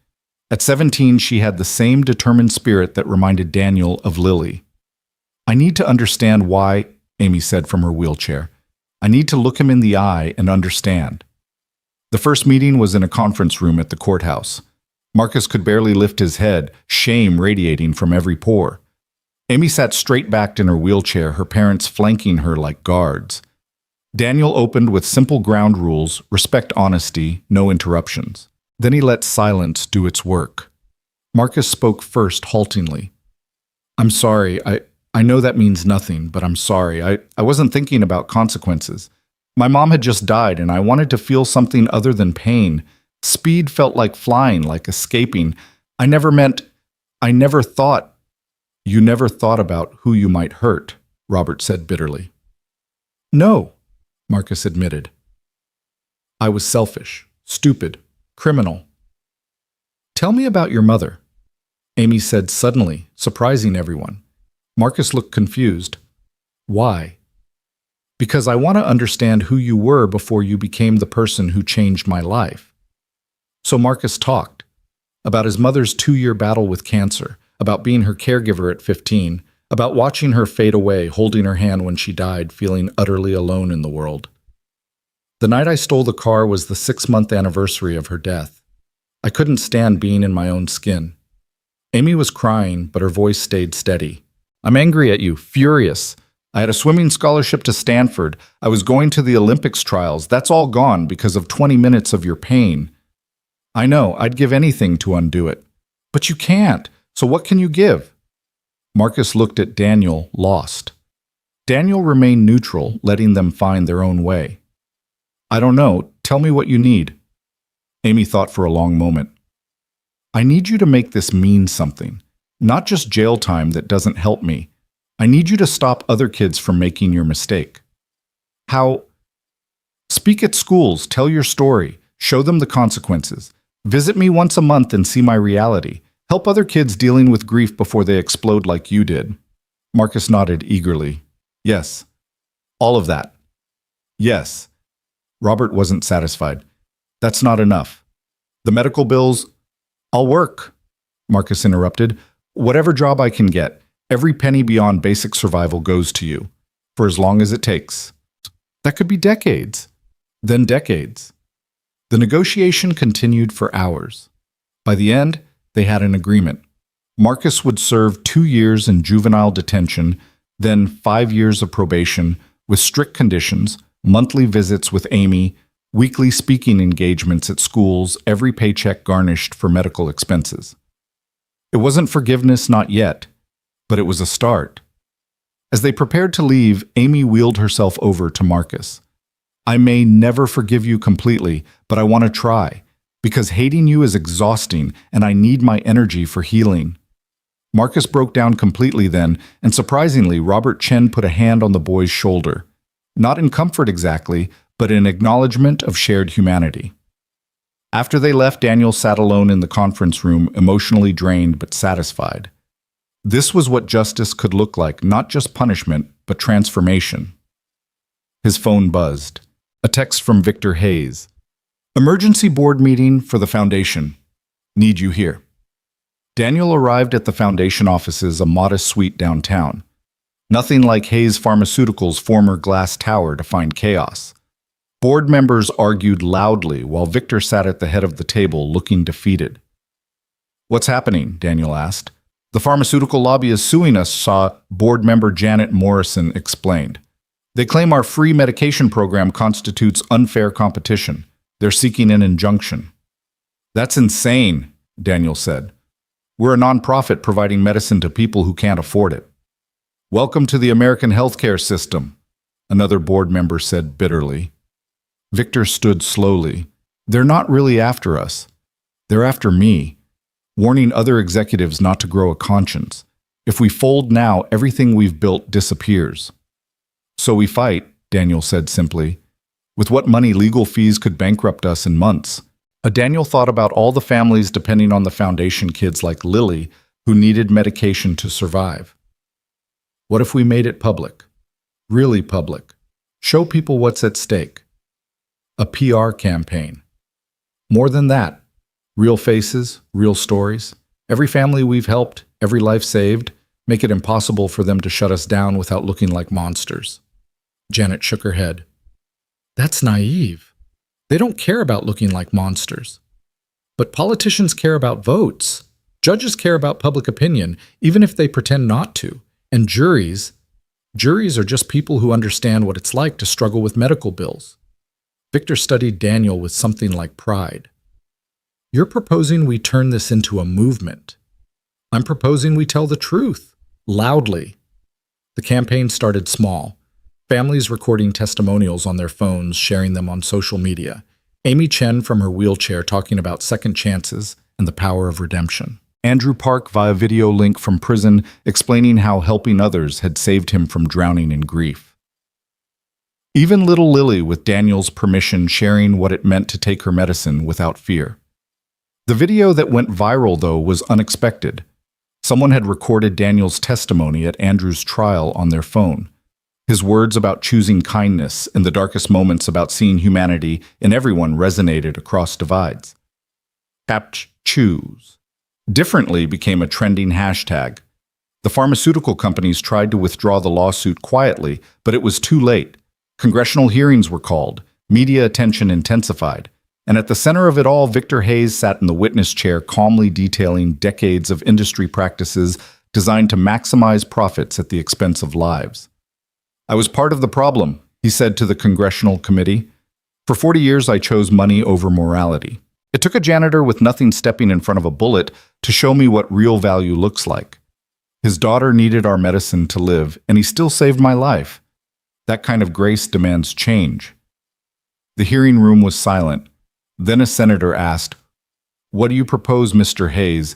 [SPEAKER 1] At 17, she had the same determined spirit that reminded Daniel of Lily. I need to understand why, Amy said from her wheelchair. I need to look him in the eye and understand. The first meeting was in a conference room at the courthouse. Marcus could barely lift his head, shame radiating from every pore. Amy sat straight-backed in her wheelchair, her parents flanking her like guards. Daniel opened with simple ground rules: respect honesty, no interruptions. Then he let silence do its work. Marcus spoke first, haltingly. I'm sorry, I know that means nothing, but I'm sorry. I wasn't thinking about consequences. My mom had just died, and I wanted to feel something other than pain. Speed felt like flying, like escaping. I never thought. You never thought about who you might hurt, Robert said bitterly. No, Marcus admitted. I was selfish, stupid, criminal. Tell me about your mother, Amy said suddenly, surprising everyone. Marcus looked confused. Why? Because I want to understand who you were before you became the person who changed my life. So Marcus talked about his mother's 2-year battle with cancer, about being her caregiver at 15, about watching her fade away, holding her hand when she died, feeling utterly alone in the world. The night I stole the car was the 6-month anniversary of her death. I couldn't stand being in my own skin. Amy was crying, but her voice stayed steady. I'm angry at you, furious. I had a swimming scholarship to Stanford. I was going to the Olympics trials. That's all gone because of 20 minutes of your pain. I know, I'd give anything to undo it. But you can't. So what can you give? Marcus looked at Daniel, lost. Daniel remained neutral, letting them find their own way. I don't know. Tell me what you need. Amy thought for a long moment. I need you to make this mean something. Not just jail time that doesn't help me. I need you to stop other kids from making your mistake. How? Speak at schools, tell your story, show them the consequences. Visit me once a month and see my reality. Help other kids dealing with grief before they explode like you did. Marcus nodded eagerly. Yes. All of that. Yes. Robert wasn't satisfied. That's not enough. The medical bills? I'll work, Marcus interrupted. Whatever job I can get, every penny beyond basic survival goes to you, for as long as it takes. That could be decades. Then decades. The negotiation continued for hours. By the end, they had an agreement. Marcus would serve 2 years in juvenile detention, then 5 years of probation, with strict conditions, monthly visits with Amy, weekly speaking engagements at schools, every paycheck garnished for medical expenses. It wasn't forgiveness, not yet, but it was a start. As they prepared to leave, Amy wheeled herself over to Marcus. I may never forgive you completely, but I want to try, because hating you is exhausting and I need my energy for healing. Marcus broke down completely then, and surprisingly, Robert Chen put a hand on the boy's shoulder. Not in comfort exactly, but in acknowledgement of shared humanity. After they left, Daniel sat alone in the conference room, emotionally drained but satisfied. This was what justice could look like, not just punishment, but transformation. His phone buzzed. A text from Victor Hayes. Emergency board meeting for the foundation. Need you here. Daniel arrived at the foundation offices, a modest suite downtown. Nothing like Hayes Pharmaceuticals' former glass tower to find chaos. Board members argued loudly while Victor sat at the head of the table, looking defeated. What's happening? Daniel asked. The pharmaceutical lobby is suing us, board member Janet Morrison explained. They claim our free medication program constitutes unfair competition. They're seeking an injunction. That's insane, Daniel said. We're a nonprofit providing medicine to people who can't afford it. Welcome to the American healthcare system, another board member said bitterly. Victor stood slowly. They're not really after us. They're after me, warning other executives not to grow a conscience. If we fold now, everything we've built disappears. So we fight, Daniel said simply. With what money, legal fees could bankrupt us in months. Daniel thought about all the families depending on the foundation, kids like Lily, who needed medication to survive. What if we made it public? Really public. Show people what's at stake. A PR campaign. More than that, real faces, real stories. Every family we've helped, every life saved, make it impossible for them to shut us down without looking like monsters. Janet shook her head. That's naive. They don't care about looking like monsters. But politicians care about votes. Judges care about public opinion, even if they pretend not to. And juries are just people who understand what it's like to struggle with medical bills. Victor studied Daniel with something like pride. You're proposing we turn this into a movement. I'm proposing we tell the truth, loudly. The campaign started small. Families recording testimonials on their phones, sharing them on social media. Amy Chen from her wheelchair talking about second chances and the power of redemption. Andrew Park via video link from prison explaining how helping others had saved him from drowning in grief. Even little Lily, with Daniel's permission, sharing what it meant to take her medicine without fear. The video that went viral, though, was unexpected. Someone had recorded Daniel's testimony at Andrew's trial on their phone. His words about choosing kindness in the darkest moments, about seeing humanity in everyone, resonated across divides. Choose differently became a trending hashtag. The pharmaceutical companies tried to withdraw the lawsuit quietly, but it was too late. Congressional hearings were called, media attention intensified, and at the center of it all, Victor Hayes sat in the witness chair, calmly detailing decades of industry practices designed to maximize profits at the expense of lives. I was part of the problem, he said to the congressional committee. For 40 years, I chose money over morality. It took a janitor with nothing stepping in front of a bullet to show me what real value looks like. His daughter needed our medicine to live, and he still saved my life. That kind of grace demands change. The hearing room was silent. Then a senator asked, "What do you propose, Mr. Hayes?"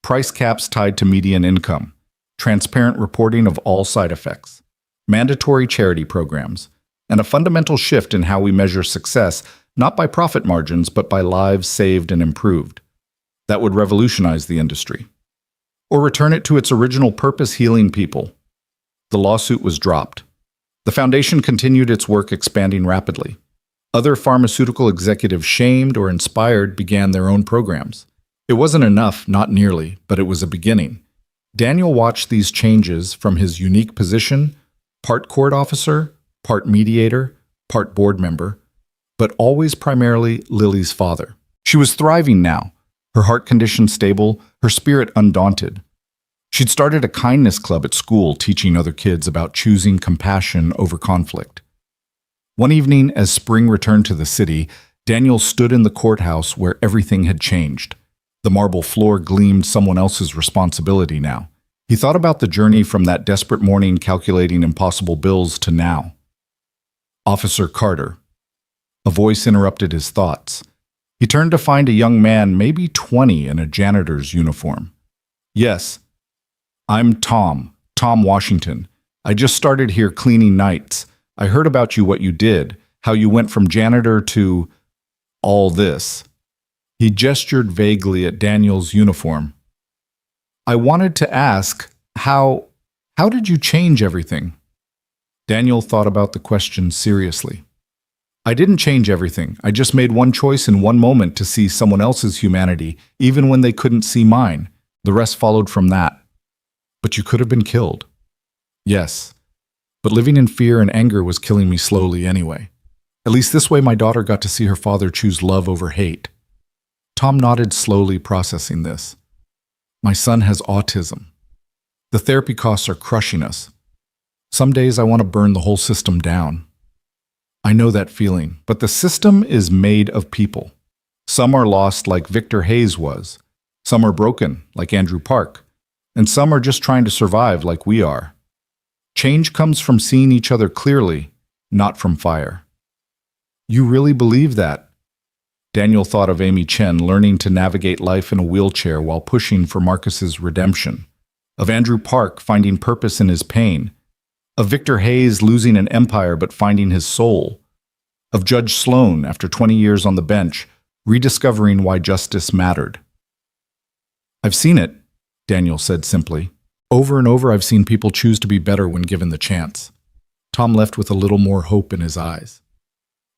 [SPEAKER 1] Price caps tied to median income, transparent reporting of all side effects, mandatory charity programs, and a fundamental shift in how we measure success, not by profit margins, but by lives saved and improved. That would revolutionize the industry. Or return it to its original purpose, healing people. The lawsuit was dropped. The foundation continued its work, expanding rapidly. Other pharmaceutical executives, shamed or inspired, began their own programs. It wasn't enough, not nearly, but it was a beginning. Daniel watched these changes from his unique position, part court officer, part mediator, part board member, but always primarily Lily's father. She was thriving now, her heart condition stable, her spirit undaunted. She'd started a kindness club at school, teaching other kids about choosing compassion over conflict. One evening, as spring returned to the city, Daniel stood in the courthouse where everything had changed. The marble floor gleamed someone else's responsibility now. He thought about the journey from that desperate morning calculating impossible bills to now. Officer Carter. A voice interrupted his thoughts. He turned to find a young man, maybe 20, in a janitor's uniform. "Yes, I'm Tom Washington. I just started here cleaning nights. I heard about you, what you did, how you went from janitor to all this." He gestured vaguely at Daniel's uniform. "I wanted to ask, how did you change everything?" Daniel thought about the question seriously. "I didn't change everything. I just made one choice in one moment to see someone else's humanity, even when they couldn't see mine. The rest followed from that." "But you could have been killed." "Yes. But living in fear and anger was killing me slowly anyway. At least this way my daughter got to see her father choose love over hate." Tom nodded, slowly processing this. "My son has autism. The therapy costs are crushing us. Some days I want to burn the whole system down." "I know that feeling, but the system is made of people. Some are lost like Victor Hayes was. Some are broken like Andrew Park. And some are just trying to survive like we are. Change comes from seeing each other clearly, not from fire." "You really believe that?" Daniel thought of Amy Chen learning to navigate life in a wheelchair while pushing for Marcus's redemption. Of Andrew Park finding purpose in his pain. Of Victor Hayes losing an empire but finding his soul. of Judge Sloan after 20 years on the bench, rediscovering why justice mattered. "I've seen it," Daniel said simply. "Over and over I've seen people choose to be better when given the chance." Tom left with a little more hope in his eyes.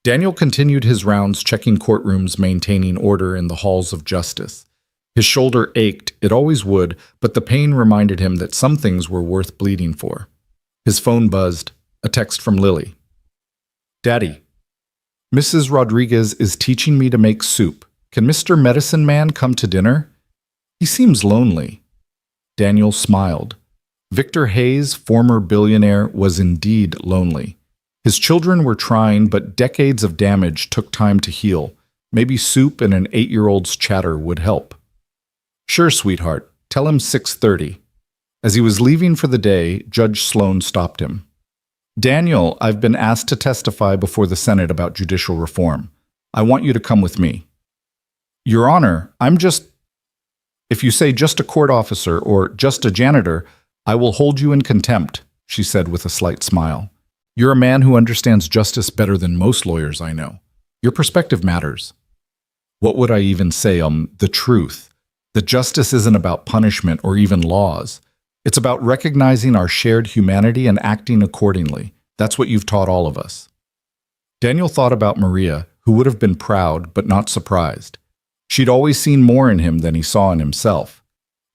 [SPEAKER 1] Daniel continued his rounds, checking courtrooms, maintaining order in the halls of justice. His shoulder ached, it always would, but the pain reminded him that some things were worth bleeding for. His phone buzzed, a text from Lily. "Daddy, Mrs. Rodriguez is teaching me to make soup. Can Mr. Medicine Man come to dinner? He seems lonely." Daniel smiled. Victor Hayes, former billionaire, was indeed lonely. His children were trying, but decades of damage took time to heal. Maybe soup and an 8-year-old's chatter would help. "Sure, sweetheart. Tell him 6:30. As he was leaving for the day, Judge Sloan stopped him. "Daniel, I've been asked to testify before the Senate about judicial reform. I want you to come with me." "Your Honor, If you say just a court officer or just a janitor, I will hold you in contempt," she said with a slight smile. "You're a man who understands justice better than most lawyers I know. Your perspective matters." What would I even say? The truth. That justice isn't about punishment or even laws. It's about recognizing our shared humanity and acting accordingly. That's what you've taught all of us. Daniel thought about Maria, who would have been proud but not surprised. She'd always seen more in him than he saw in himself.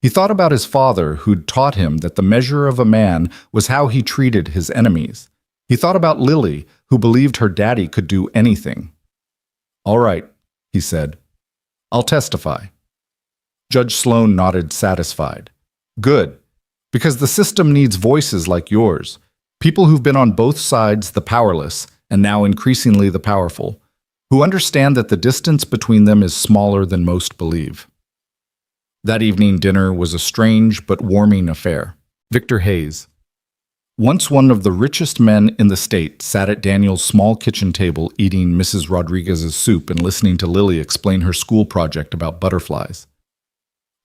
[SPEAKER 1] He thought about his father, who'd taught him that the measure of a man was how he treated his enemies. He thought about Lily, who believed her daddy could do anything. "All right," he said. "I'll testify." Judge Sloan nodded, satisfied. "Good, because the system needs voices like yours, people who've been on both sides, the powerless, and now increasingly the powerful, who understand that the distance between them is smaller than most believe." That evening dinner was a strange but warming affair. Victor Hayes, once one of the richest men in the state, sat at Daniel's small kitchen table eating Mrs. Rodriguez's soup and listening to Lily explain her school project about butterflies.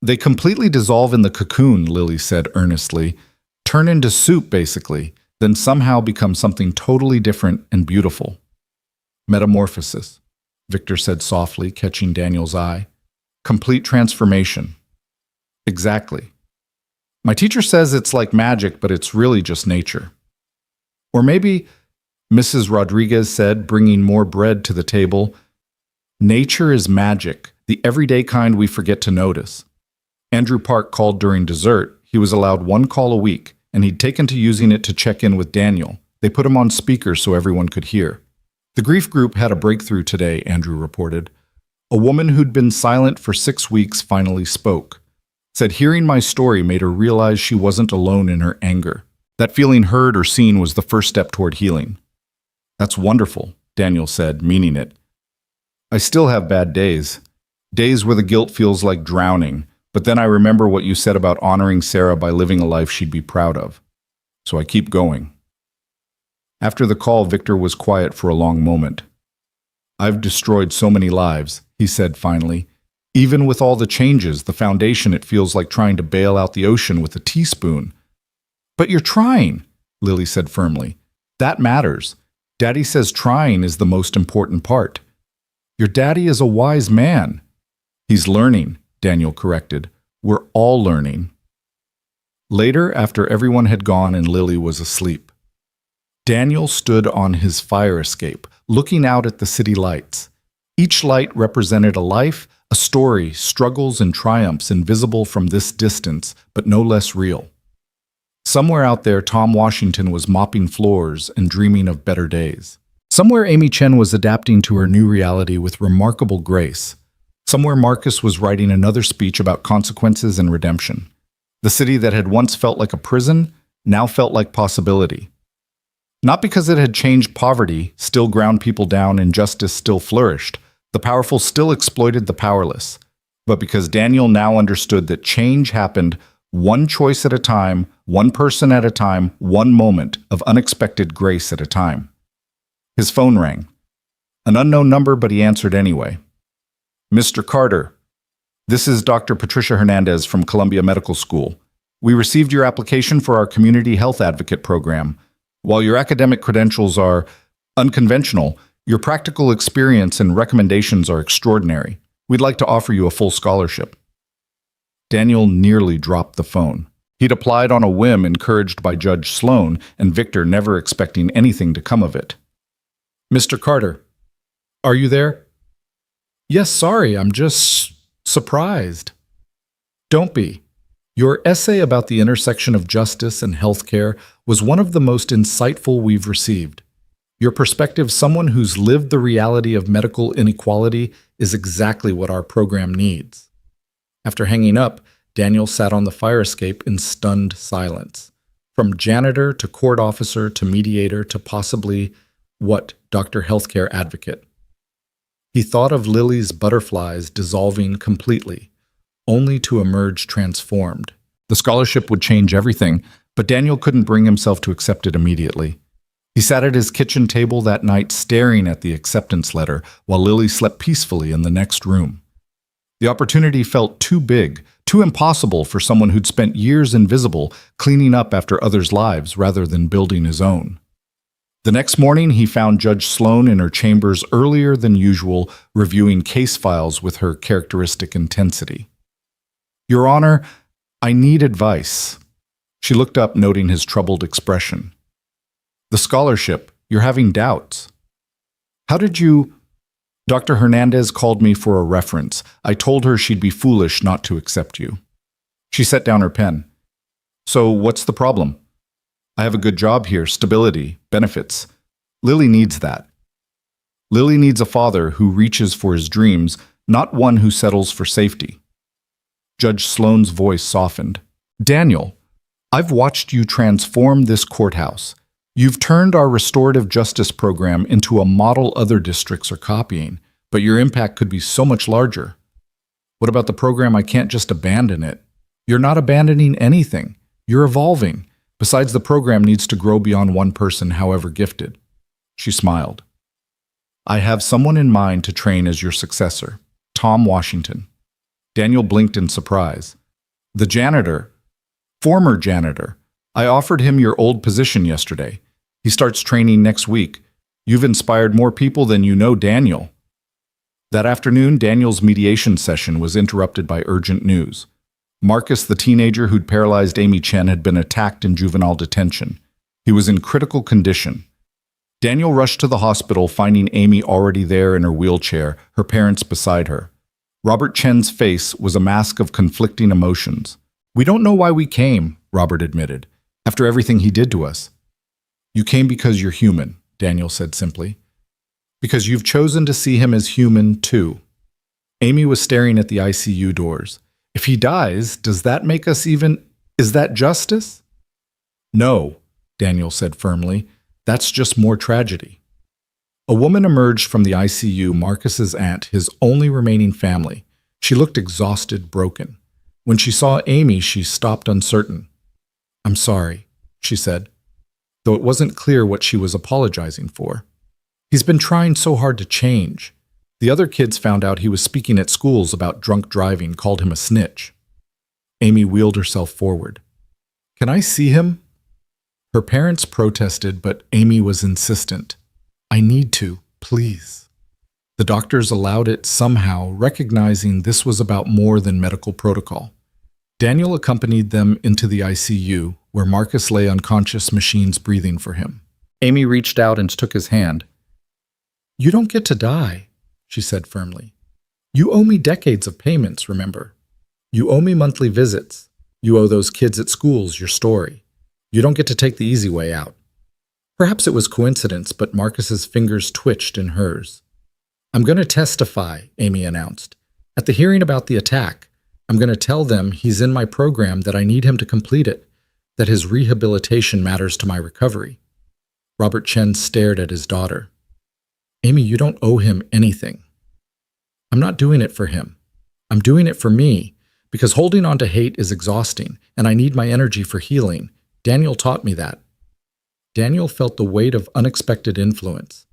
[SPEAKER 1] "They completely dissolve in the cocoon," Lily said earnestly. "Turn into soup, basically, then somehow become something totally different and beautiful." "Metamorphosis," Victor said softly, catching Daniel's eye. "Complete transformation." "Exactly. My teacher says it's like magic, but it's really just nature." "Or maybe," Mrs. Rodriguez said, bringing more bread to the table, "nature is magic, the everyday kind we forget to notice." Andrew Park called during dessert. He was allowed one call a week, and he'd taken to using it to check in with Daniel. They put him on speaker so everyone could hear. "The grief group had a breakthrough today," Andrew reported. "A woman who'd been silent for 6 weeks finally spoke. Said hearing my story made her realize she wasn't alone in her anger. That feeling heard or seen was the first step toward healing." "That's wonderful," Daniel said, meaning it. "I still have bad days. Days where the guilt feels like drowning, but then I remember what you said about honoring Sarah by living a life she'd be proud of. So I keep going." After the call, Victor was quiet for a long moment. "I've destroyed so many lives," he said finally. "Even with all the changes, the foundation, it feels like trying to bail out the ocean with a teaspoon." "But you're trying," Lily said firmly. "That matters. Daddy says trying is the most important part." "Your daddy is a wise man." "He's learning," Daniel corrected. "We're all learning." Later, after everyone had gone and Lily was asleep, Daniel stood on his fire escape, looking out at the city lights. Each light represented a life, a story, struggles and triumphs invisible from this distance, but no less real. Somewhere out there, Tom Washington was mopping floors and dreaming of better days. Somewhere, Amy Chen was adapting to her new reality with remarkable grace. Somewhere, Marcus was writing another speech about consequences and redemption. The city that had once felt like a prison now felt like possibility. Not because it had changed poverty, still ground people down, and justice still flourished. The powerful still exploited the powerless. But because Daniel now understood that change happened one choice at a time, one person at a time, one moment of unexpected grace at a time. His phone rang. An unknown number, but he answered anyway. "Mr. Carter, this is Dr. Patricia Hernandez from Columbia Medical School. We received your application for our Community Health Advocate program. While your academic credentials are unconventional, Your practical experience and recommendations are extraordinary. We'd like to offer you a full scholarship. Daniel nearly dropped the phone. He'd applied on a whim, encouraged by Judge Sloan, and Victor never expecting anything to come of it. Mr. Carter, are you there? Yes, sorry, I'm just surprised. Don't be. Your essay about the intersection of justice and healthcare was one of the most insightful we've received. Your perspective, someone who's lived the reality of medical inequality, is exactly what our program needs. After hanging up, Daniel sat on the fire escape in stunned silence. From janitor to court officer to mediator to possibly, Dr. Healthcare Advocate. He thought of Lily's butterflies dissolving completely, only to emerge transformed. The scholarship would change everything, but Daniel couldn't bring himself to accept it immediately. He sat at his kitchen table that night staring at the acceptance letter while Lily slept peacefully in the next room. The opportunity felt too big, too impossible for someone who'd spent years invisible, cleaning up after others' lives rather than building his own. The next morning, he found Judge Sloan in her chambers earlier than usual, reviewing case files with her characteristic intensity. Your Honor, I need advice. She looked up, noting his troubled expression. The scholarship, you're having doubts. How did you... Dr. Hernandez called me for a reference. I told her she'd be foolish not to accept you. She set down her pen. So what's the problem? I have a good job here, stability, benefits. Lily needs that. Lily needs a father who reaches for his dreams, not one who settles for safety. Judge Sloan's voice softened. Daniel, I've watched you transform this courthouse. You've turned our restorative justice program into a model other districts are copying, but your impact could be so much larger. What about the program? I can't just abandon it. You're not abandoning anything. You're evolving. Besides, the program needs to grow beyond one person, however gifted. She smiled. I have someone in mind to train as your successor, Tom Washington. Daniel blinked in surprise. The janitor, former janitor. I offered him your old position yesterday. He starts training next week. You've inspired more people than you know, Daniel. That afternoon, Daniel's mediation session was interrupted by urgent news. Marcus, the teenager who'd paralyzed Amy Chen, had been attacked in juvenile detention. He was in critical condition. Daniel rushed to the hospital, finding Amy already there in her wheelchair, her parents beside her. Robert Chen's face was a mask of conflicting emotions. We don't know why we came, Robert admitted, after everything he did to us. You came because you're human, Daniel said simply. Because you've chosen to see him as human, too. Amy was staring at the ICU doors. If he dies, does that make us even... Is that justice? No, Daniel said firmly. That's just more tragedy. A woman emerged from the ICU, Marcus's aunt, his only remaining family. She looked exhausted, broken. When she saw Amy, she stopped uncertain. I'm sorry, she said, though it wasn't clear what she was apologizing for. He's been trying so hard to change. The other kids found out he was speaking at schools about drunk driving, called him a snitch. Amy wheeled herself forward. Can I see him? Her parents protested, but Amy was insistent. I need to, please. The doctors allowed it somehow, recognizing this was about more than medical protocol. Daniel accompanied them into the ICU, where Marcus lay unconscious, machines breathing for him. Amy reached out and took his hand. You don't get to die, she said firmly. You owe me decades of payments, remember? You owe me monthly visits. You owe those kids at schools your story. You don't get to take the easy way out. Perhaps it was coincidence, but Marcus's fingers twitched in hers. I'm going to testify, Amy announced. At the hearing about the attack, I'm going to tell them he's in my program, that I need him to complete it, that his rehabilitation matters to my recovery. Robert Chen stared at his daughter. Amy, you don't owe him anything. I'm not doing it for him. I'm doing it for me, because holding on to hate is exhausting, and I need my energy for healing. Daniel taught me that. Daniel felt the weight of unexpected influence.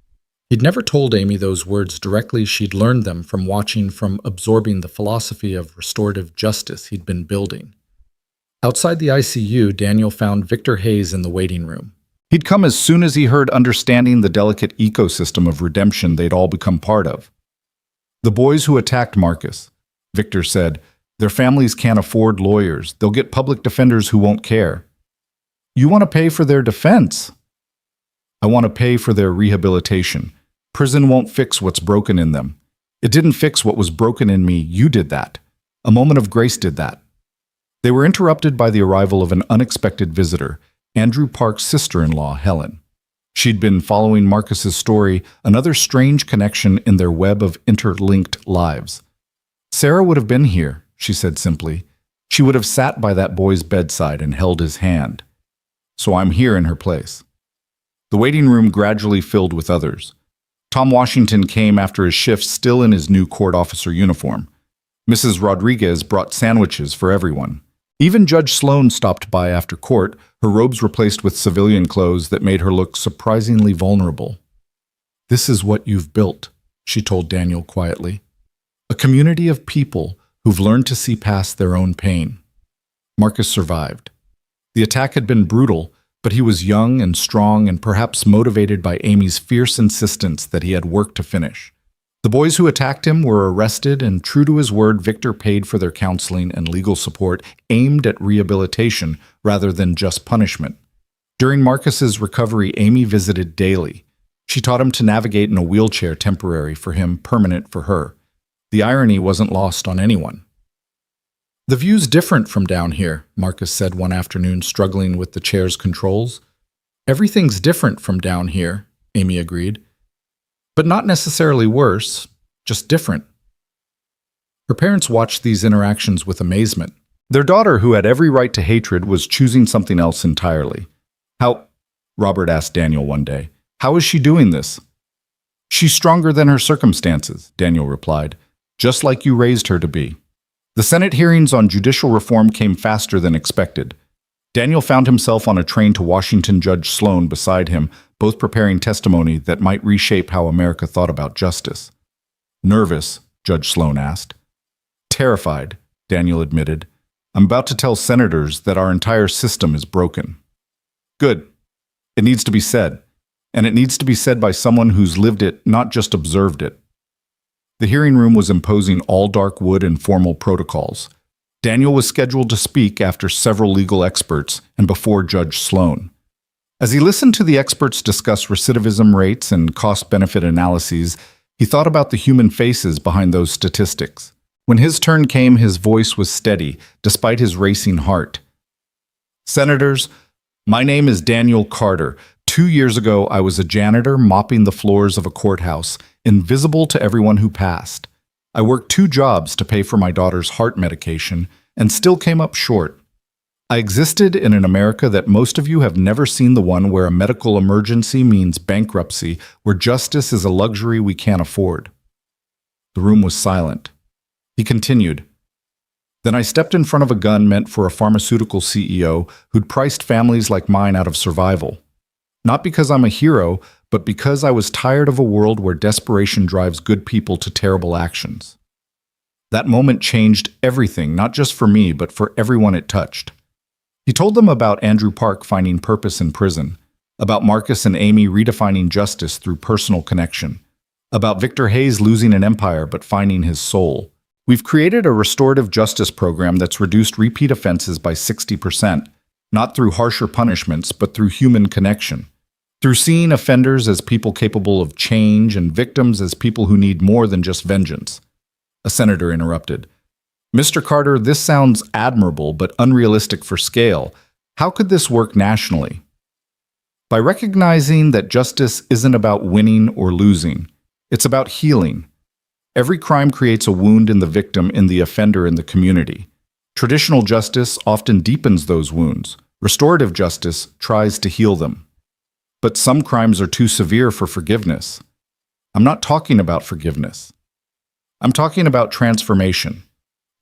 [SPEAKER 1] He'd never told Amy those words directly. She'd learned them from absorbing the philosophy of restorative justice he'd been building. Outside the ICU, Daniel found Victor Hayes in the waiting room. He'd come as soon as he heard understanding the delicate ecosystem of redemption they'd all become part of. The boys who attacked Marcus, Victor said, their families can't afford lawyers. They'll get public defenders who won't care. You want to pay for their defense? I want to pay for their rehabilitation. Prison won't fix what's broken in them. It didn't fix what was broken in me. You did that. A moment of grace did that. They were interrupted by the arrival of an unexpected visitor, Andrew Park's sister-in-law, Helen. She'd been following Marcus's story, another strange connection in their web of interlinked lives. Sarah would have been here, she said simply. She would have sat by that boy's bedside and held his hand. So I'm here in her place. The waiting room gradually filled with others. Tom Washington came after his shift, still in his new court officer uniform. Mrs. Rodriguez brought sandwiches for everyone. Even Judge Sloan stopped by after court, her robes replaced with civilian clothes that made her look surprisingly vulnerable. This is what you've built, she told Daniel quietly. A community of people who've learned to see past their own pain. Marcus survived. The attack had been brutal, but he was young and strong and perhaps motivated by Amy's fierce insistence that he had work to finish. The boys who attacked him were arrested, and true to his word, Victor paid for their counseling and legal support aimed at rehabilitation rather than just punishment. During Marcus's recovery, Amy visited daily. She taught him to navigate in a wheelchair, temporary for him, permanent for her. The irony wasn't lost on anyone. The view's different from down here, Marcus said one afternoon, struggling with the chair's controls. Everything's different from down here, Amy agreed. But not necessarily worse, just different. Her parents watched these interactions with amazement. Their daughter, who had every right to hatred, was choosing something else entirely. How, Robert asked Daniel one day, how is she doing this? She's stronger than her circumstances, Daniel replied, just like you raised her to be. The Senate hearings on judicial reform came faster than expected. Daniel found himself on a train to Washington. Judge Sloan beside him, both preparing testimony that might reshape how America thought about justice. Nervous, Judge Sloan asked. Terrified, Daniel admitted. I'm about to tell senators that our entire system is broken. Good. It needs to be said. And it needs to be said by someone who's lived it, not just observed it. The hearing room was imposing all dark wood and formal protocols. Daniel was scheduled to speak after several legal experts and before Judge Sloan. As he listened to the experts discuss recidivism rates and cost-benefit analyses, he thought about the human faces behind those statistics. When his turn came, his voice was steady, despite his racing heart. Senators, my name is Daniel Carter. 2 years ago, I was a janitor mopping the floors of a courthouse, invisible to everyone who passed. I worked 2 jobs to pay for my daughter's heart medication and still came up short. I existed in an America that most of you have never seen, the one where a medical emergency means bankruptcy, where justice is a luxury we can't afford. The room was silent. He continued, Then I stepped in front of a gun meant for a pharmaceutical CEO who'd priced families like mine out of survival. Not because I'm a hero, but because I was tired of a world where desperation drives good people to terrible actions. That moment changed everything, not just for me, but for everyone it touched. He told them about Andrew Park finding purpose in prison, about Marcus and Amy redefining justice through personal connection, about Victor Hayes losing an empire but finding his soul. We've created a restorative justice program that's reduced repeat offenses by 60%, not through harsher punishments, but through human connection. Through seeing offenders as people capable of change and victims as people who need more than just vengeance. A senator interrupted. Mr. Carter, this sounds admirable but unrealistic for scale. How could this work nationally? By recognizing that justice isn't about winning or losing. It's about healing. Every crime creates a wound in the victim, in the offender, in the community. Traditional justice often deepens those wounds. Restorative justice tries to heal them. But some crimes are too severe for forgiveness. I'm not talking about forgiveness. I'm talking about transformation.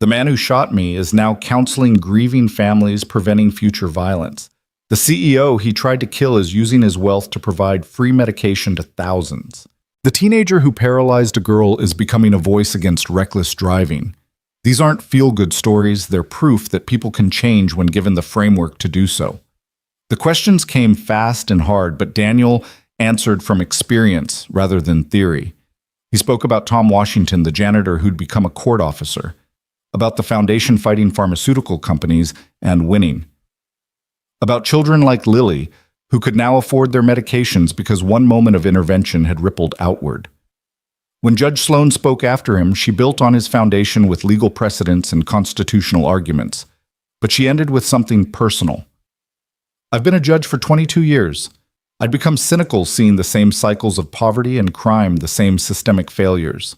[SPEAKER 1] The man who shot me is now counseling grieving families, preventing future violence. The CEO he tried to kill is using his wealth to provide free medication to thousands. The teenager who paralyzed a girl is becoming a voice against reckless driving. These aren't feel-good stories, they're proof that people can change when given the framework to do so. The questions came fast and hard, but Daniel answered from experience rather than theory. He spoke about Tom Washington, the janitor who'd become a court officer, about the foundation fighting pharmaceutical companies and winning, about children like Lily, who could now afford their medications because one moment of intervention had rippled outward. When Judge Sloan spoke after him, she built on his foundation with legal precedents and constitutional arguments, but she ended with something personal. I've been a judge for 22 years. I'd become cynical seeing the same cycles of poverty and crime, the same systemic failures.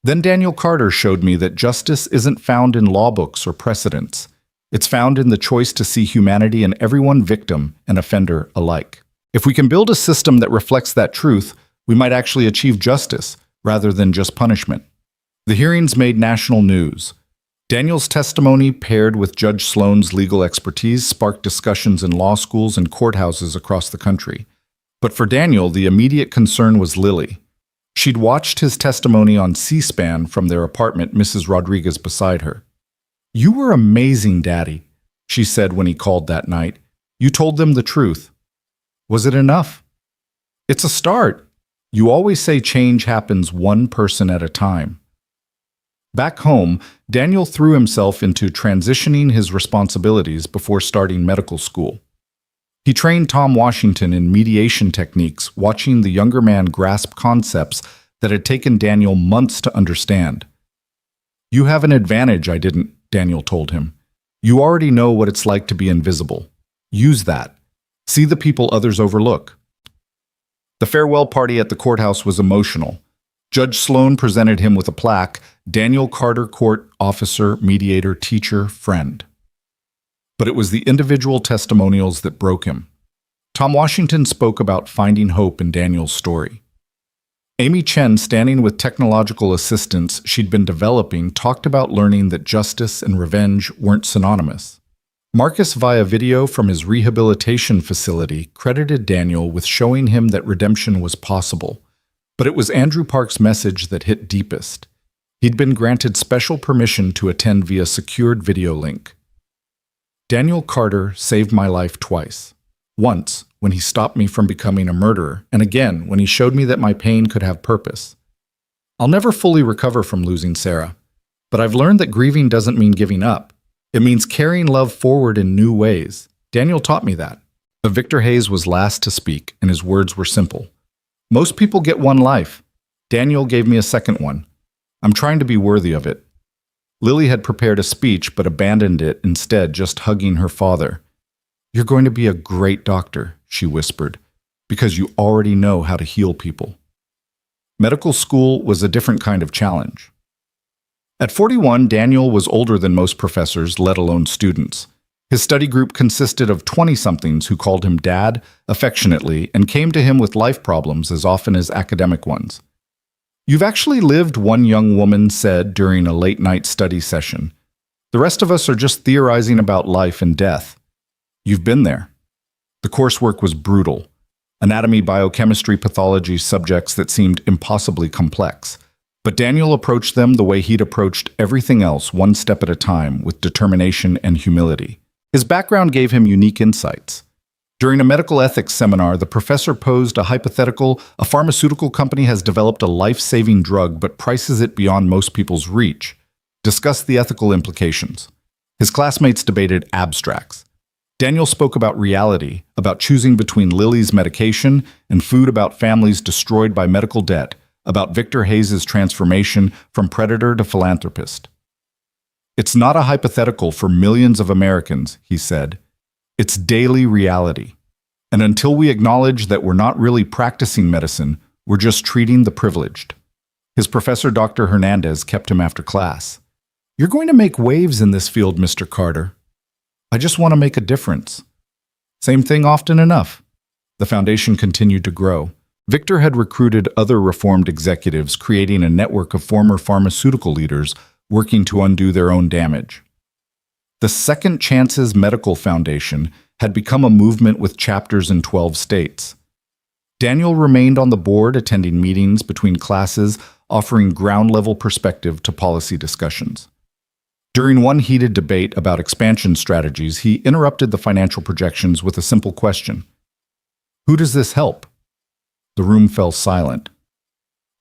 [SPEAKER 1] Then Daniel Carter showed me that justice isn't found in law books or precedents. It's found in the choice to see humanity in everyone, victim and offender alike. If we can build a system that reflects that truth, we might actually achieve justice rather than just punishment. The hearings made national news. Daniel's testimony, paired with Judge Sloan's legal expertise, sparked discussions in law schools and courthouses across the country. But for Daniel, the immediate concern was Lily. She'd watched his testimony on C-SPAN from their apartment, Mrs. Rodriguez beside her. "You were amazing, Daddy," she said when he called that night. "You told them the truth." Was it enough? It's a start. You always say change happens one person at a time. Back home, Daniel threw himself into transitioning his responsibilities before starting medical school. He trained Tom Washington in mediation techniques, watching the younger man grasp concepts that had taken Daniel months to understand. "You have an advantage I didn't," Daniel told him. "You already know what it's like to be invisible. Use that. See the people others overlook." The farewell party at the courthouse was emotional. Judge Sloan presented him with a plaque, "Daniel Carter, court officer, mediator, teacher, friend." But it was the individual testimonials that broke him. Tom Washington spoke about finding hope in Daniel's story. Amy Chen, standing with technological assistants she'd been developing, talked about learning that justice and revenge weren't synonymous. Marcus, via video from his rehabilitation facility, credited Daniel with showing him that redemption was possible. But it was Andrew Park's message that hit deepest. He'd been granted special permission to attend via secured video link. "Daniel Carter saved my life twice. Once, when he stopped me from becoming a murderer, and again, when he showed me that my pain could have purpose. I'll never fully recover from losing Sarah, but I've learned that grieving doesn't mean giving up. It means carrying love forward in new ways. Daniel taught me that." Victor Hayes was last to speak, and his words were simple. "Most people get one life. Daniel gave me a second one. I'm trying to be worthy of it." Lily had prepared a speech but abandoned it instead, just hugging her father. "You're going to be a great doctor," she whispered, "because you already know how to heal people." Medical school was a different kind of challenge. At 41, Daniel was older than most professors, let alone students. His study group consisted of 20-somethings who called him Dad affectionately and came to him with life problems as often as academic ones. "You've actually lived," one young woman said during a late-night study session. "The rest of us are just theorizing about life and death. You've been there." The coursework was brutal. Anatomy, biochemistry, pathology, subjects that seemed impossibly complex. But Daniel approached them the way he'd approached everything else, one step at a time, with determination and humility. His background gave him unique insights. During a medical ethics seminar, the professor posed a hypothetical: a pharmaceutical company has developed a life-saving drug but prices it beyond most people's reach. Discuss the ethical implications. His classmates debated abstracts. Daniel spoke about reality, about choosing between Lily's medication and food, about families destroyed by medical debt, about Victor Hayes' transformation from predator to philanthropist. "It's not a hypothetical for millions of Americans," he said. "It's daily reality. And until we acknowledge that we're not really practicing medicine, we're just treating the privileged." His professor, Dr. Hernandez, kept him after class. "You're going to make waves in this field, Mr. Carter." "I just want to make a difference." Same thing often enough. The foundation continued to grow. Victor had recruited other reformed executives, creating a network of former pharmaceutical leaders working to undo their own damage. The Second Chances Medical Foundation had become a movement with chapters in 12 states. Daniel remained on the board, attending meetings between classes, offering ground-level perspective to policy discussions. During one heated debate about expansion strategies, he interrupted the financial projections with a simple question. Who does this help? The room fell silent.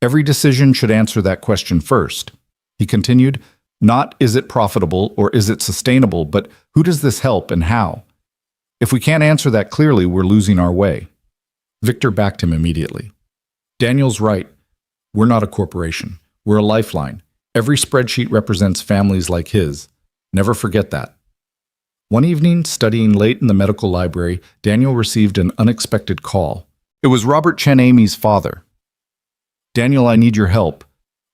[SPEAKER 1] Every decision should answer that question first. He continued, not is it profitable or is it sustainable, but who does this help and how? If we can't answer that clearly, we're losing our way. Victor backed him immediately. Daniel's right. We're not a corporation. We're a lifeline. Every spreadsheet represents families like his. Never forget that. One evening, studying late in the medical library, Daniel received an unexpected call. It was Robert Chen, Amy's father. Daniel, I need your help.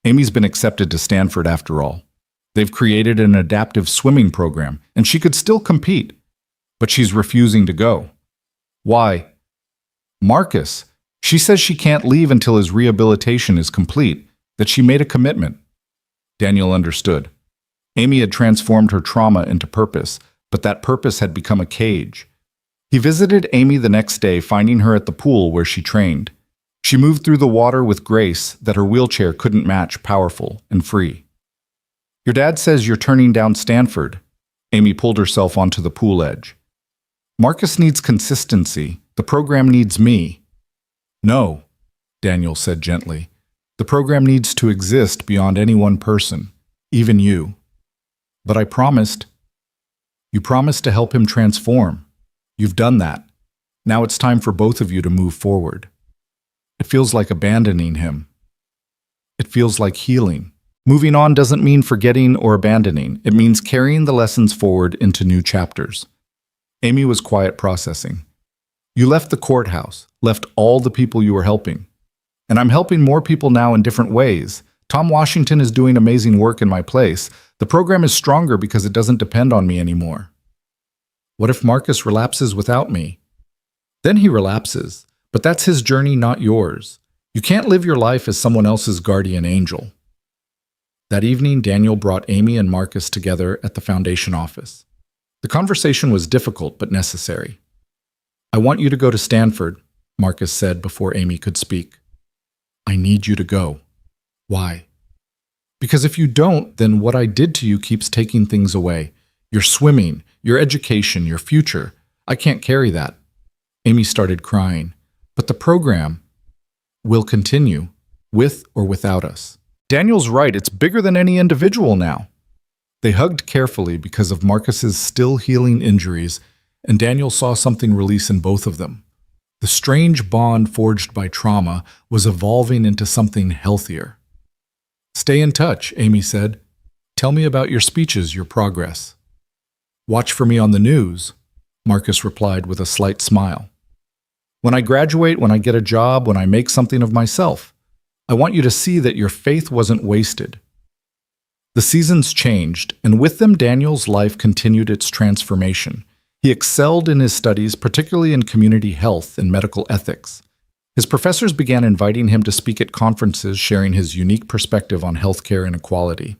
[SPEAKER 1] Amy's been accepted to Stanford after all. They've created an adaptive swimming program, and she could still compete. But she's refusing to go. Why? Marcus. She says she can't leave until his rehabilitation is complete, that she made a commitment. Daniel understood. Amy had transformed her trauma into purpose, but that purpose had become a cage. He visited Amy the next day, finding her at the pool where she trained. She moved through the water with grace that her wheelchair couldn't match, powerful and free. Your dad says you're turning down Stanford. Amy pulled herself onto the pool edge. Marcus needs consistency. The program needs me. No, Daniel said gently. The program needs to exist beyond any one person, even you. But I promised. You promised to help him transform. You've done that. Now it's time for both of you to move forward. It feels like abandoning him. It feels like healing. Moving on doesn't mean forgetting or abandoning. It means carrying the lessons forward into new chapters. Amy was quiet, processing. You left the courthouse, left all the people you were helping. And I'm helping more people now in different ways. Tom Washington is doing amazing work in my place. The program is stronger because it doesn't depend on me anymore. What if Marcus relapses without me? Then he relapses, but that's his journey, not yours. You can't live your life as someone else's guardian angel. That evening, Daniel brought Amy and Marcus together at the foundation office. The conversation was difficult but necessary. I want you to go to Stanford, Marcus said before Amy could speak. I need you to go. Why? Because if you don't, then what I did to you keeps taking things away. Your swimming, your education, your future. I can't carry that. Amy started crying. But the program will continue, with or without us. Daniel's right, it's bigger than any individual now. They hugged carefully because of Marcus's still healing injuries, and Daniel saw something release in both of them. The strange bond forged by trauma was evolving into something healthier. Stay in touch, Amy said. Tell me about your speeches, your progress. Watch for me on the news, Marcus replied with a slight smile. When I graduate, when I get a job, when I make something of myself, I want you to see that your faith wasn't wasted. The seasons changed, and with them Daniel's life continued its transformation. He excelled in his studies, particularly in community health and medical ethics. His professors began inviting him to speak at conferences, sharing his unique perspective on healthcare inequality.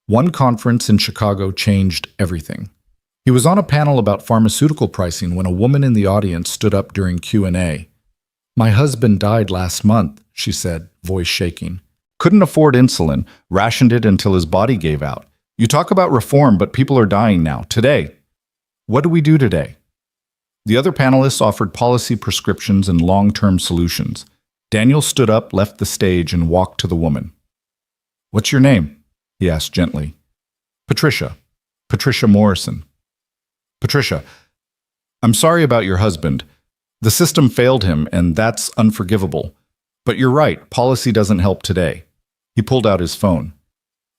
[SPEAKER 1] One conference in Chicago changed everything. He was on a panel about pharmaceutical pricing when a woman in the audience stood up during Q&A. My husband died last month, she said, voice shaking. Couldn't afford insulin, rationed it until his body gave out. You talk about reform, but people are dying now, today. What do we do today? The other panelists offered policy prescriptions and long-term solutions. Daniel stood up, left the stage, and walked to the woman. What's your name? He asked gently. Patricia. Patricia Morrison. Patricia, I'm sorry about your husband. The system failed him, and that's unforgivable. But you're right, policy doesn't help today. He pulled out his phone.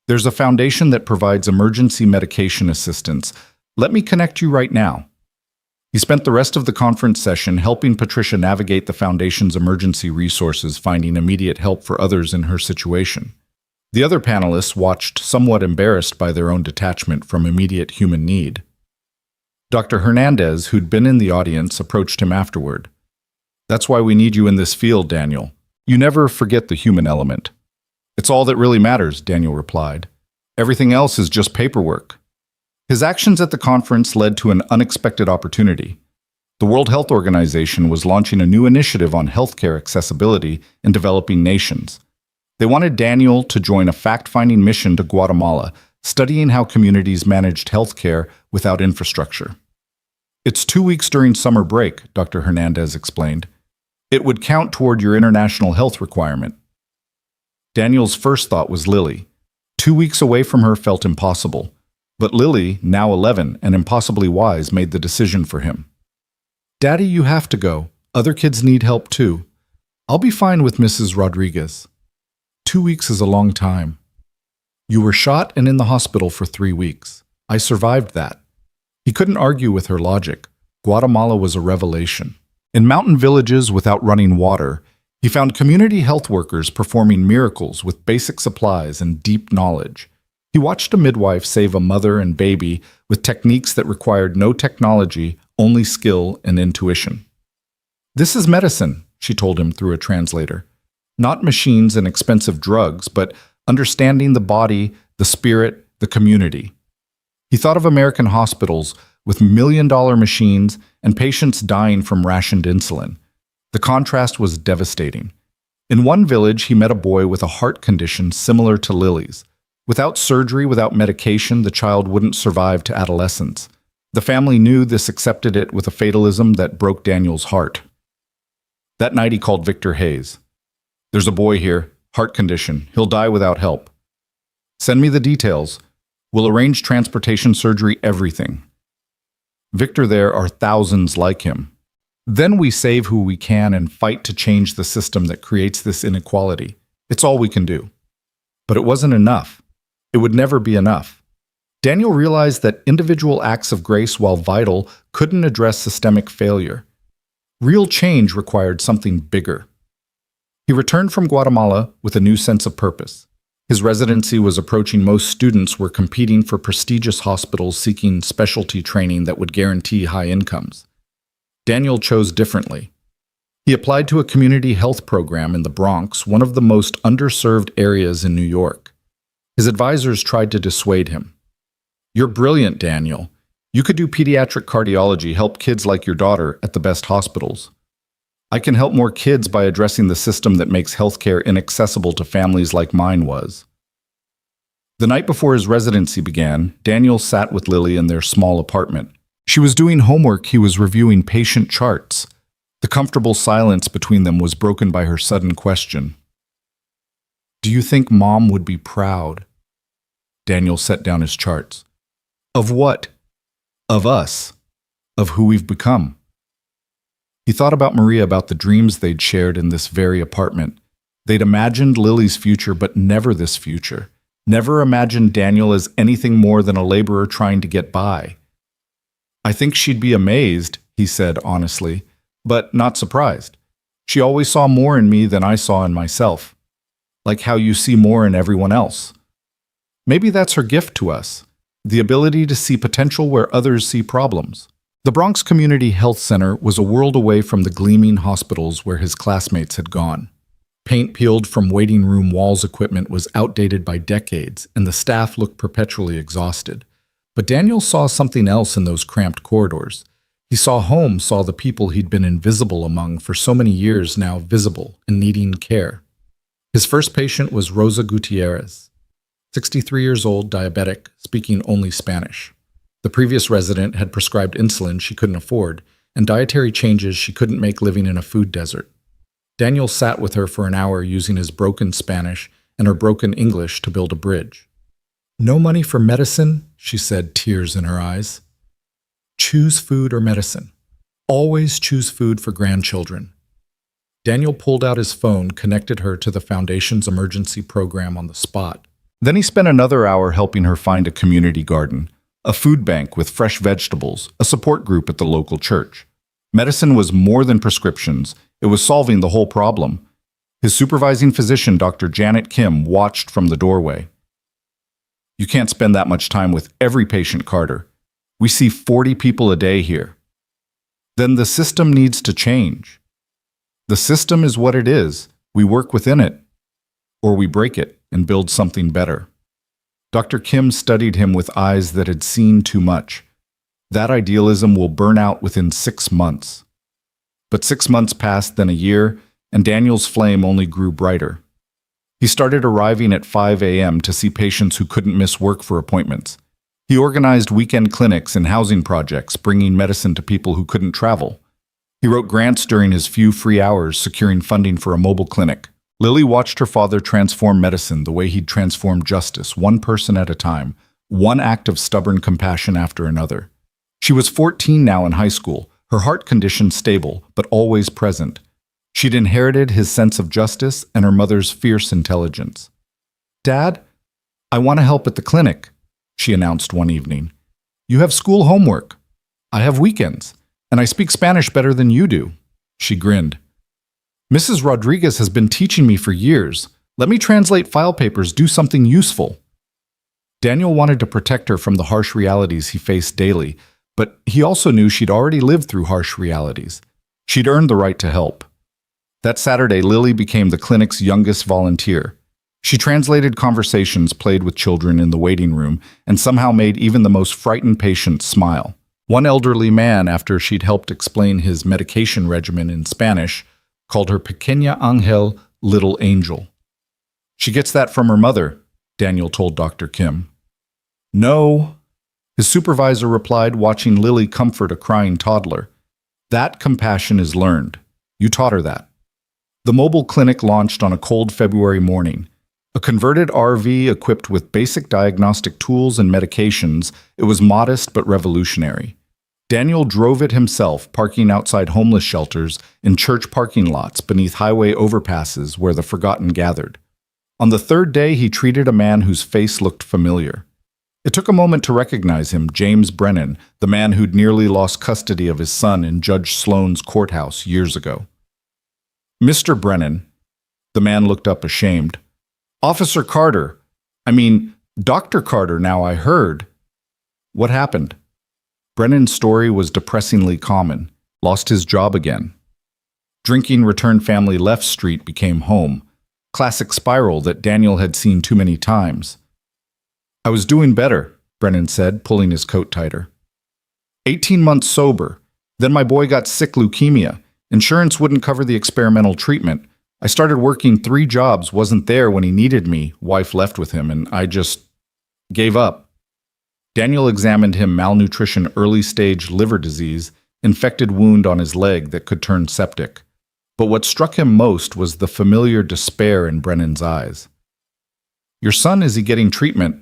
[SPEAKER 1] There's a foundation that provides emergency medication assistance. Let me connect you right now. He spent the rest of the conference session helping Patricia navigate the foundation's emergency resources, finding immediate help for others in her situation. The other panelists watched, somewhat embarrassed by their own detachment from immediate human need. Dr. Hernandez, who'd been in the audience, approached him afterward. That's why we need you in this field, Daniel. You never forget the human element. It's all that really matters, Daniel replied. Everything else is just paperwork. His actions at the conference led to an unexpected opportunity. The World Health Organization was launching a new initiative on healthcare accessibility in developing nations. They wanted Daniel to join a fact-finding mission to Guatemala, studying how communities managed healthcare without infrastructure. It's 2 weeks during summer break, Dr. Hernandez explained. It would count toward your international health requirement. Daniel's first thought was Lily. 2 weeks away from her felt impossible. But Lily, now 11 and impossibly wise, made the decision for him. Daddy, you have to go. Other kids need help too. I'll be fine with Mrs. Rodriguez. 2 weeks is a long time. You were shot and in the hospital for 3 weeks. I survived that. He couldn't argue with her logic. Guatemala was a revelation. In mountain villages without running water, he found community health workers performing miracles with basic supplies and deep knowledge. He watched a midwife save a mother and baby with techniques that required no technology, only skill and intuition. This is medicine, she told him through a translator. Not machines and expensive drugs, but understanding the body, the spirit, the community. He thought of American hospitals with million-dollar machines and patients dying from rationed insulin. The contrast was devastating. In one village, he met a boy with a heart condition similar to Lily's. Without surgery, without medication, the child wouldn't survive to adolescence. The family knew this, accepted it with a fatalism that broke Daniel's heart. That night he called Victor Hayes. There's a boy here, heart condition. He'll die without help. Send me the details. We'll arrange transportation, surgery, everything. Victor, there are thousands like him. Then we save who we can and fight to change the system that creates this inequality. It's all we can do. But it wasn't enough. It would never be enough. Daniel realized that individual acts of grace, while vital, couldn't address systemic failure. Real change required something bigger. He returned from Guatemala with a new sense of purpose. His residency was approaching. Most students were competing for prestigious hospitals seeking specialty training that would guarantee high incomes. Daniel chose differently. He applied to a community health program in the Bronx, one of the most underserved areas in New York. His advisors tried to dissuade him. You're brilliant, Daniel. You could do pediatric cardiology, help kids like your daughter at the best hospitals. I can help more kids by addressing the system that makes healthcare inaccessible to families like mine was. The night before his residency began, Daniel sat with Lily in their small apartment. She was doing homework, he was reviewing patient charts. The comfortable silence between them was broken by her sudden question. Do you think Mom would be proud? Daniel set down his charts. Of what? Of us. Of who we've become. He thought about Maria, about the dreams they'd shared in this very apartment. They'd imagined Lily's future, but never this future. Never imagined Daniel as anything more than a laborer trying to get by. I think she'd be amazed, he said honestly, but not surprised. She always saw more in me than I saw in myself. Like how you see more in everyone else. Maybe that's her gift to us, the ability to see potential where others see problems. The Bronx Community Health Center was a world away from the gleaming hospitals where his classmates had gone. Paint peeled from waiting room walls, equipment was outdated by decades, and the staff looked perpetually exhausted. But Daniel saw something else in those cramped corridors. He saw home, saw the people he'd been invisible among for so many years, now visible and needing care. His first patient was Rosa Gutierrez, 63 years old, diabetic, speaking only Spanish. The previous resident had prescribed insulin she couldn't afford and dietary changes she couldn't make living in a food desert. Daniel sat with her for an hour using his broken Spanish and her broken English to build a bridge. No money for medicine, she said, tears in her eyes. Choose food or medicine. Always choose food for grandchildren. Daniel pulled out his phone, connected her to the Foundation's emergency program on the spot. Then he spent another hour helping her find a community garden, a food bank with fresh vegetables, a support group at the local church. Medicine was more than prescriptions. It was solving the whole problem. His supervising physician, Dr. Janet Kim, watched from the doorway. You can't spend that much time with every patient, Carter. We see 40 people a day here. Then the system needs to change. The system is what it is. We work within it, or we break it and build something better. Dr. Kim studied him with eyes that had seen too much. That idealism will burn out within 6 months. But 6 months passed, then a year, and Daniel's flame only grew brighter. He started arriving at 5 a.m. to see patients who couldn't miss work for appointments. He organized weekend clinics and housing projects, bringing medicine to people who couldn't travel. He wrote grants during his few free hours, securing funding for a mobile clinic. Lily watched her father transform medicine the way he'd transformed justice, one person at a time, one act of stubborn compassion after another. She was 14 now in high school, her heart condition stable, but always present. She'd inherited his sense of justice and her mother's fierce intelligence. "Dad, I want to help at the clinic," she announced one evening. "You have school homework. I have weekends, and I speak Spanish better than you do." She grinned. "Mrs. Rodriguez has been teaching me for years. Let me translate file papers, do something useful." Daniel wanted to protect her from the harsh realities he faced daily, but he also knew she'd already lived through harsh realities. She'd earned the right to help. That Saturday, Lily became the clinic's youngest volunteer. She translated conversations played with children in the waiting room and somehow made even the most frightened patients smile. One elderly man, after she'd helped explain his medication regimen in Spanish, called her Pequeña Ángel, little angel. "She gets that from her mother," Daniel told Dr. Kim. "No," his supervisor replied, watching Lily comfort a crying toddler. "That compassion is learned. You taught her that." The mobile clinic launched on a cold February morning. A converted RV equipped with basic diagnostic tools and medications, it was modest but revolutionary. Daniel drove it himself, parking outside homeless shelters, in church parking lots, beneath highway overpasses where the forgotten gathered. On the third day, he treated a man whose face looked familiar. It took a moment to recognize him, James Brennan, the man who'd nearly lost custody of his son in Judge Sloan's courthouse years ago. "Mr. Brennan," the man looked up ashamed. "Officer Carter, Dr. Carter now, I heard." "What happened?" Brennan's story was depressingly common. Lost his job again. Drinking, returned family, left street, became home. Classic spiral that Daniel had seen too many times. "I was doing better," Brennan said, pulling his coat tighter. 18 months sober. Then my boy got sick leukemia. Insurance wouldn't cover the experimental treatment. I started working 3 jobs, wasn't there when he needed me, wife left with him, and I just gave up. Daniel examined him: malnutrition, early-stage liver disease, infected wound on his leg that could turn septic. But what struck him most was the familiar despair in Brennan's eyes. "Your son, is he getting treatment?"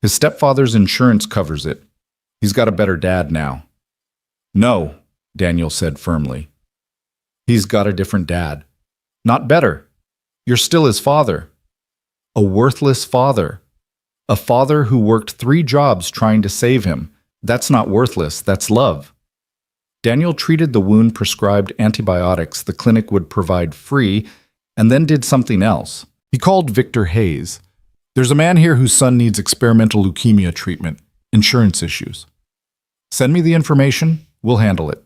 [SPEAKER 1] "His stepfather's insurance covers it. He's got a better dad now." "No," Daniel said firmly. "He's got a different dad." "Not better. You're still his father." "A worthless father. A father who worked 3 jobs trying to save him. That's not worthless, that's love." Daniel treated the wound, prescribed antibiotics the clinic would provide free, and then did something else. He called Victor Hayes. "There's a man here whose son needs experimental leukemia treatment. Insurance issues. Send me the information, we'll handle it."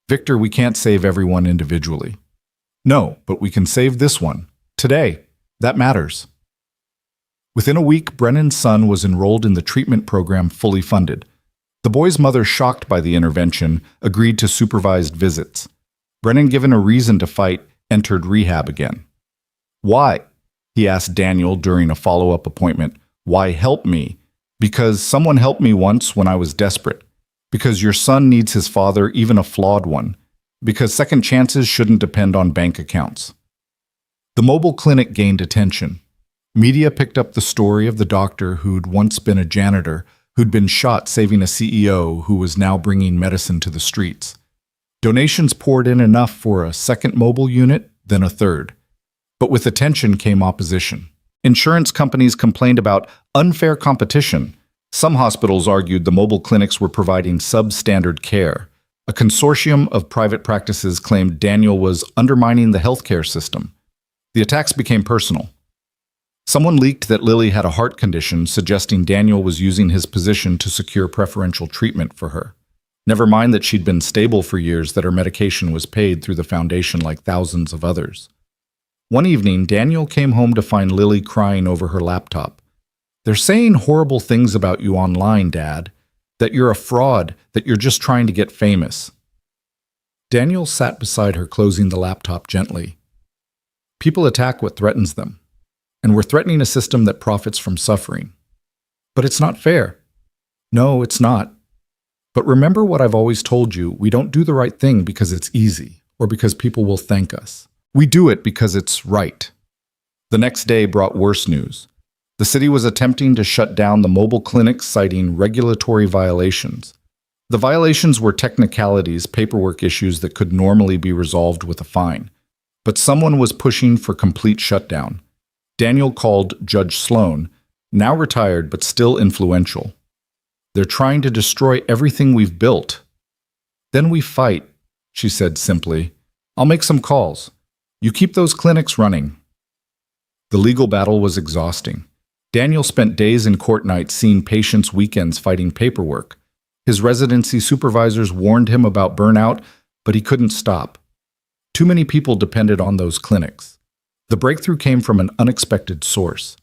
[SPEAKER 1] "Victor, we can't save everyone individually." "No, but we can save this one. Today. That matters." Within a week, Brennan's son was enrolled in the treatment program, fully funded. The boy's mother, shocked by the intervention, agreed to supervised visits. Brennan, given a reason to fight, entered rehab again. "Why?" he asked Daniel during a follow-up appointment. "Why help me?" "Because someone helped me once when I was desperate. Because your son needs his father, even a flawed one. Because second chances shouldn't depend on bank accounts." The mobile clinic gained attention. Media picked up the story of the doctor who'd once been a janitor, who'd been shot saving a CEO who was now bringing medicine to the streets. Donations poured in, enough for a second mobile unit, then a third. But with attention came opposition. Insurance companies complained about unfair competition. Some hospitals argued the mobile clinics were providing substandard care. A consortium of private practices claimed Daniel was undermining the healthcare system. The attacks became personal. Someone leaked that Lily had a heart condition, suggesting Daniel was using his position to secure preferential treatment for her. Never mind that she'd been stable for years, that her medication was paid through the foundation like thousands of others. One evening, Daniel came home to find Lily crying over her laptop. "They're saying horrible things about you online, Dad. That you're a fraud, that you're just trying to get famous." Daniel sat beside her, closing the laptop gently. "People attack what threatens them. and we're threatening a system that profits from suffering. But it's not fair. No, it's not. But remember what I've always told you, we don't do the right thing because it's easy, or because people will thank us. We do it because it's right. The next day brought worse news. The city was attempting to shut down the mobile clinics, citing regulatory violations. The violations were technicalities, paperwork issues that could normally be resolved with a fine. But someone was pushing for complete shutdown. Daniel called Judge Sloan, now retired but still influential. They're trying to destroy everything we've built. Then we fight, she said simply. I'll make some calls. You keep those clinics running. The legal battle was exhausting. Daniel spent days in court nights seeing patients weekends fighting paperwork. His residency supervisors warned him about burnout, but he couldn't stop. Too many people depended on those clinics. The breakthrough came from an unexpected source.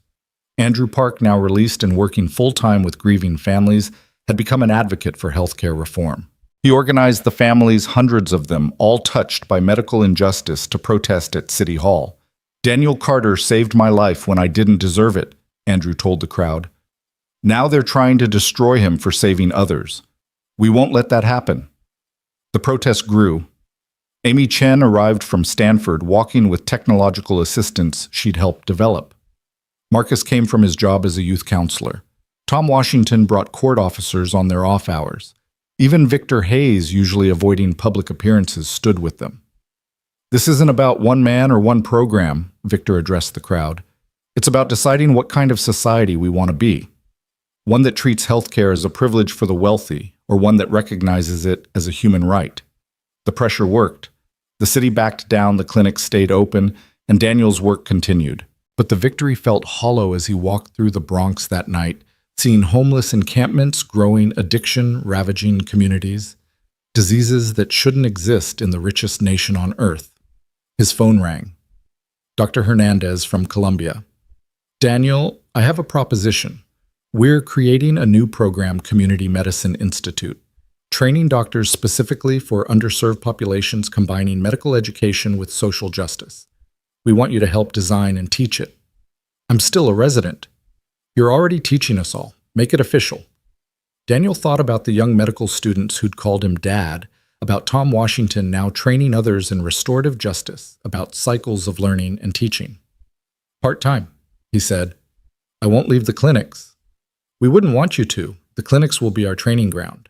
[SPEAKER 1] Andrew Park, now released and working full-time with grieving families, had become an advocate for healthcare reform. He organized the families, hundreds of them, all touched by medical injustice, to protest at City Hall. Daniel Carter saved my life when I didn't deserve it, Andrew told the crowd. Now they're trying to destroy him for saving others. We won't let that happen. The protest grew. Amy Chen arrived from Stanford, walking with technological assistants she'd helped develop. Marcus came from his job as a youth counselor. Tom Washington brought court officers on their off hours. Even Victor Hayes, usually avoiding public appearances, stood with them. This isn't about one man or one program, Victor addressed the crowd. It's about deciding what kind of society we want to be. One that treats healthcare as a privilege for the wealthy, or one that recognizes it as a human right. The pressure worked. The city backed down, the clinics stayed open, and Daniel's work continued. But the victory felt hollow as he walked through the Bronx that night, seeing homeless encampments, growing addiction, ravaging communities, diseases that shouldn't exist in the richest nation on earth. His phone rang. Dr. Hernandez from Colombia. Daniel, I have a proposition. We're creating a new program, Community Medicine Institute, training doctors specifically for underserved populations, combining medical education with social justice. We want you to help design and teach it. I'm still a resident. You're already teaching us all. Make it official. Daniel thought about the young medical students who'd called him Dad, about Tom Washington now training others in restorative justice, about cycles of learning and teaching. Part-time, he said. I won't leave the clinics. We wouldn't want you to. The clinics will be our training ground.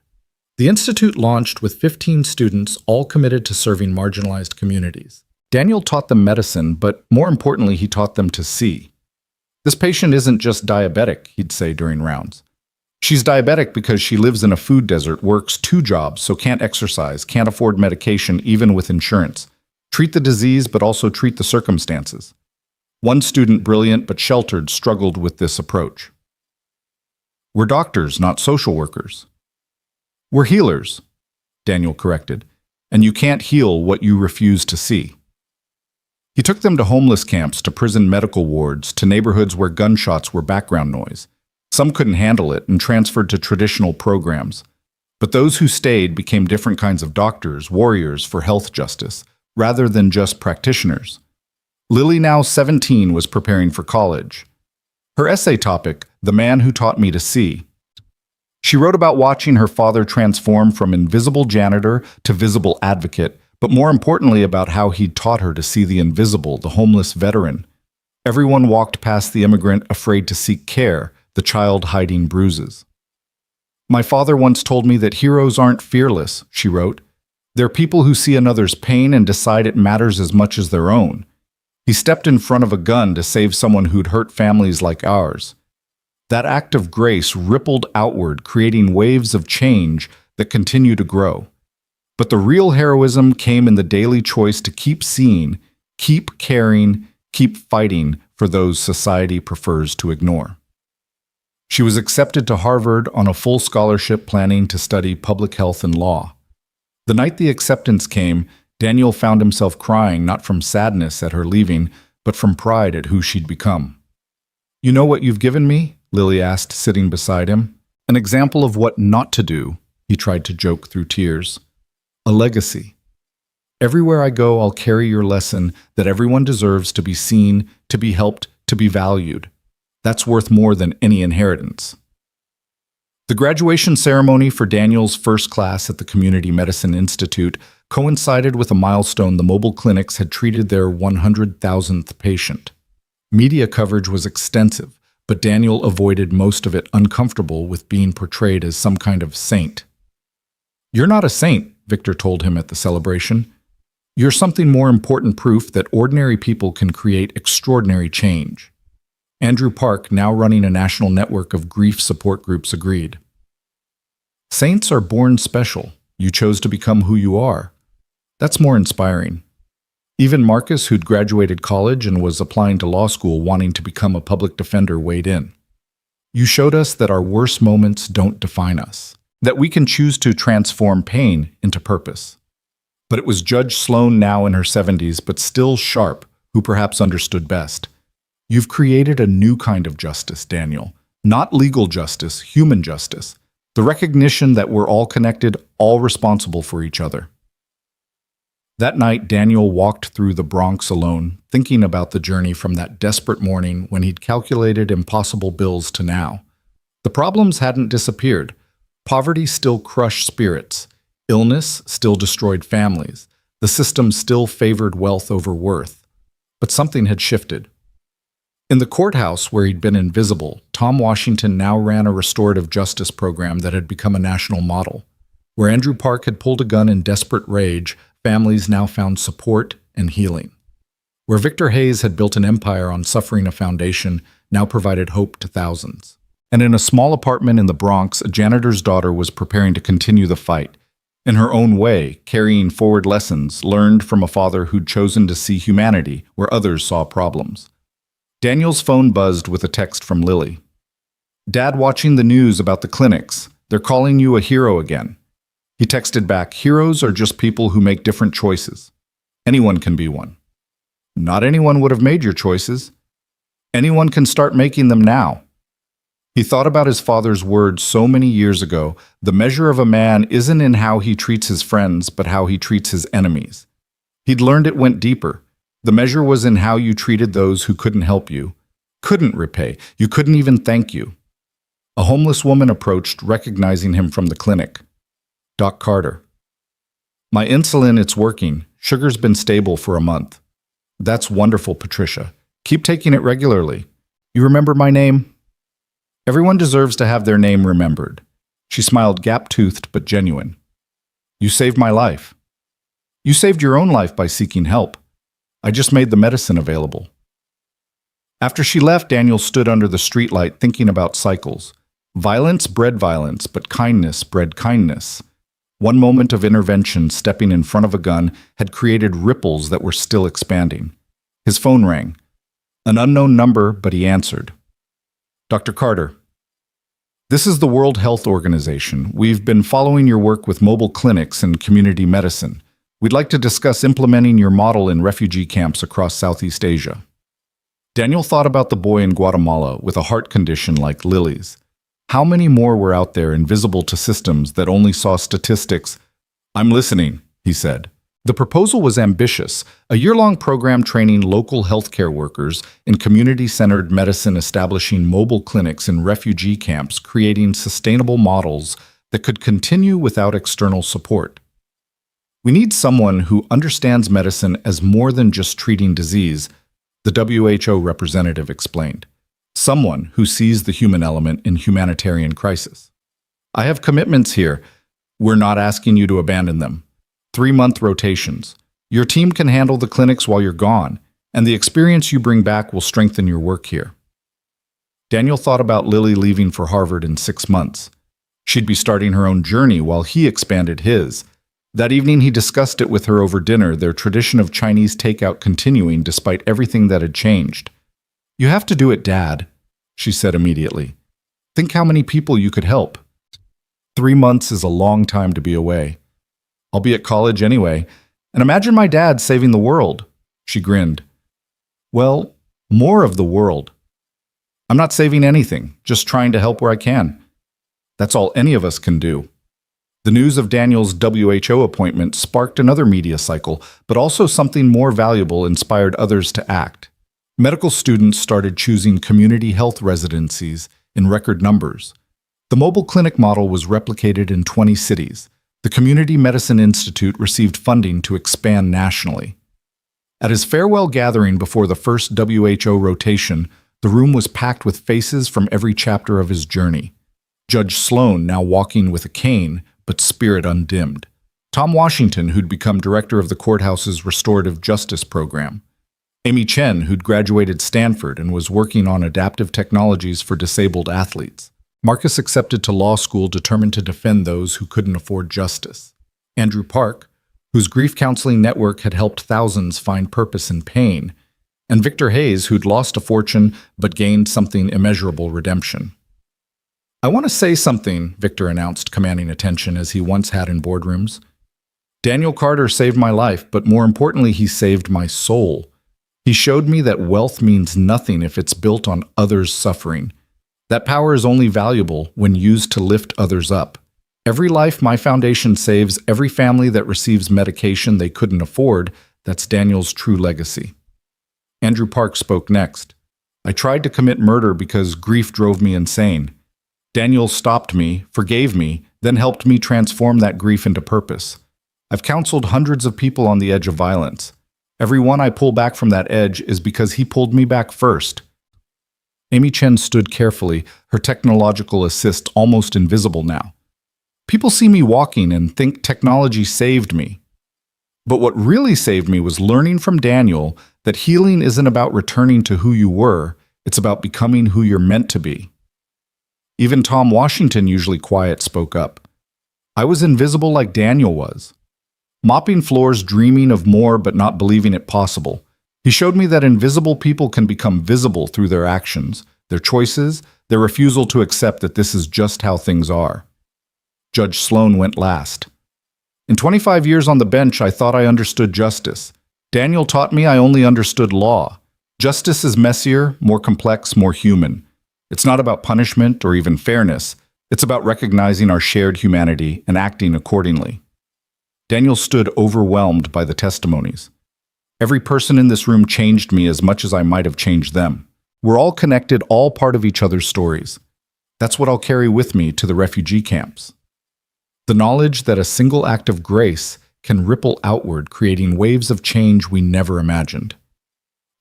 [SPEAKER 1] The institute launched with 15 students, all committed to serving marginalized communities. Daniel taught them medicine, but more importantly, he taught them to see. This patient isn't just diabetic, he'd say during rounds. She's diabetic because she lives in a food desert, works 2 jobs, so can't exercise, can't afford medication even with insurance. Treat the disease, but also treat the circumstances. One student, brilliant but sheltered, struggled with this approach. We're doctors, not social workers. We're healers, Daniel corrected, and you can't heal what you refuse to see. He took them to homeless camps, to prison medical wards, to neighborhoods where gunshots were background noise. Some couldn't handle it and transferred to traditional programs. But those who stayed became different kinds of doctors, warriors for health justice, rather than just practitioners. Lily, now 17, was preparing for college. Her essay topic, The Man Who Taught Me to See. She wrote about watching her father transform from invisible janitor to visible advocate, but more importantly about how he'd taught her to see the invisible, the homeless veteran. Everyone walked past the immigrant afraid to seek care, the child hiding bruises. My father once told me that heroes aren't fearless, she wrote. They're people who see another's pain and decide it matters as much as their own. He stepped in front of a gun to save someone who'd hurt families like ours. That act of grace rippled outward, creating waves of change that continue to grow. But the real heroism came in the daily choice to keep seeing, keep caring, keep fighting for those society prefers to ignore. She was accepted to Harvard on a full scholarship, planning to study public health and law. The night the acceptance came, Daniel found himself crying, not from sadness at her leaving, but from pride at who she'd become. You know what you've given me? Lily asked, sitting beside him. An example of what not to do, he tried to joke through tears. A legacy. Everywhere I go, I'll carry your lesson that everyone deserves to be seen, to be helped, to be valued. That's worth more than any inheritance. The graduation ceremony for Daniel's first class at the Community Medicine Institute coincided with a milestone the mobile clinics had treated their 100,000th patient. Media coverage was extensive, but Daniel avoided most of it, uncomfortable with being portrayed as some kind of saint. "You're not a saint," Victor told him at the celebration. "You're something more important, proof that ordinary people can create extraordinary change." Andrew Park, now running a national network of grief support groups, agreed. "Saints are born special. You chose to become who you are. That's more inspiring." Even Marcus, who'd graduated college and was applying to law school wanting to become a public defender, weighed in. "You showed us that our worst moments don't define us, that we can choose to transform pain into purpose." But it was Judge Sloan, now in her 70s but still sharp, who perhaps understood best. "You've created a new kind of justice, Daniel. Not legal justice, human justice. The recognition that we're all connected, all responsible for each other." That night, Daniel walked through the Bronx alone, thinking about the journey from that desperate morning when he'd calculated impossible bills to now. The problems hadn't disappeared. Poverty still crushed spirits. Illness still destroyed families. The system still favored wealth over worth. But something had shifted. In the courthouse, where he'd been invisible, Tom Washington now ran a restorative justice program that had become a national model. Where Andrew Park had pulled a gun in desperate rage, families now found support and healing. Where Victor Hayes had built an empire on suffering, a foundation now provided hope to thousands. And in a small apartment in the Bronx, a janitor's daughter was preparing to continue the fight. In her own way, carrying forward lessons learned from a father who'd chosen to see humanity where others saw problems. Daniel's phone buzzed with a text from Lily. "Dad, watching the news about the clinics. They're calling you a hero again." He texted back, "Heroes are just people who make different choices. Anyone can be one." "Not anyone would have made your choices. Anyone can start making them now." He thought about his father's words so many years ago. The measure of a man isn't in how he treats his friends, but how he treats his enemies. He'd learned it went deeper. The measure was in how you treated those who couldn't help you, couldn't repay, you couldn't even thank you. A homeless woman approached, recognizing him from the clinic. "Doc Carter." "My insulin, it's working. Sugar's been stable for a month." "That's wonderful, Patricia. Keep taking it regularly. You remember my name?" "Everyone deserves to have their name remembered." She smiled, gap-toothed but genuine. "You saved my life." "You saved your own life by seeking help. I just made the medicine available." After she left, Daniel stood under the streetlight thinking about cycles. Violence bred violence, but kindness bred kindness. One moment of intervention, stepping in front of a gun, had created ripples that were still expanding. His phone rang. An unknown number, but he answered. "Dr. Carter, this is the World Health Organization. We've been following your work with mobile clinics and community medicine. We'd like to discuss implementing your model in refugee camps across Southeast Asia." Daniel thought about the boy in Guatemala with a heart condition like Lily's. How many more were out there, invisible to systems that only saw statistics? "I'm listening," he said. The proposal was ambitious, a year-long program training local healthcare workers in community-centered medicine, establishing mobile clinics in refugee camps, creating sustainable models that could continue without external support. "We need someone who understands medicine as more than just treating disease," the WHO representative explained. "Someone who sees the human element in humanitarian crisis." "I have commitments here. We're not asking you to abandon them. 3-month rotations. Your team can handle the clinics while you're gone, and the experience you bring back will strengthen your work here." Daniel thought about Lily leaving for Harvard in 6 months. She'd be starting her own journey while he expanded his. That evening he discussed it with her over dinner, their tradition of Chinese takeout continuing despite everything that had changed. "You have to do it, Dad," she said immediately. "Think how many people you could help." 3 months is a long time to be away. "I'll be at college anyway. And imagine my dad saving the world." She grinned. "Well, more of the world. I'm not saving anything, just trying to help where I can. That's all any of us can do." The news of Daniel's WHO appointment sparked another media cycle, but also something more valuable inspired others to act. Medical students started choosing community health residencies in record numbers. The mobile clinic model was replicated in 20 cities. The Community Medicine Institute received funding to expand nationally. At his farewell gathering before the first WHO rotation, the room was packed with faces from every chapter of his journey. Judge Sloan, now walking with a cane, but spirit undimmed. Tom Washington, who'd become director of the courthouse's restorative justice program. Amy Chen, who'd graduated Stanford and was working on adaptive technologies for disabled athletes. Marcus accepted to law school determined to defend those who couldn't afford justice. Andrew Park, whose grief counseling network had helped thousands find purpose in pain. And Victor Hayes, who'd lost a fortune but gained something immeasurable: redemption. "I want to say something," Victor announced, commanding attention as he once had in boardrooms. "Daniel Carter saved my life, but more importantly, he saved my soul. He showed me that wealth means nothing if it's built on others' suffering. That power is only valuable when used to lift others up. Every life my foundation saves, every family that receives medication they couldn't afford, that's Daniel's true legacy." Andrew Park spoke next. "I tried to commit murder because grief drove me insane. Daniel stopped me, forgave me, then helped me transform that grief into purpose. I've counseled hundreds of people on the edge of violence. Every one I pull back from that edge is because he pulled me back first." Amy Chen stood carefully, her technological assist almost invisible now. "People see me walking and think technology saved me. But what really saved me was learning from Daniel that healing isn't about returning to who you were, it's about becoming who you're meant to be." Even Tom Washington, usually quiet, spoke up. "I was invisible like Daniel was. Mopping floors, dreaming of more but not believing it possible. He showed me that invisible people can become visible through their actions, their choices, their refusal to accept that this is just how things are." Judge Sloan went last. "In 25 years on the bench, I thought I understood justice. Daniel taught me I only understood law. Justice is messier, more complex, more human. It's not about punishment or even fairness. It's about recognizing our shared humanity and acting accordingly." Daniel stood overwhelmed by the testimonies. "Every person in this room changed me as much as I might have changed them. We're all connected, all part of each other's stories. That's what I'll carry with me to the refugee camps. The knowledge that a single act of grace can ripple outward, creating waves of change we never imagined."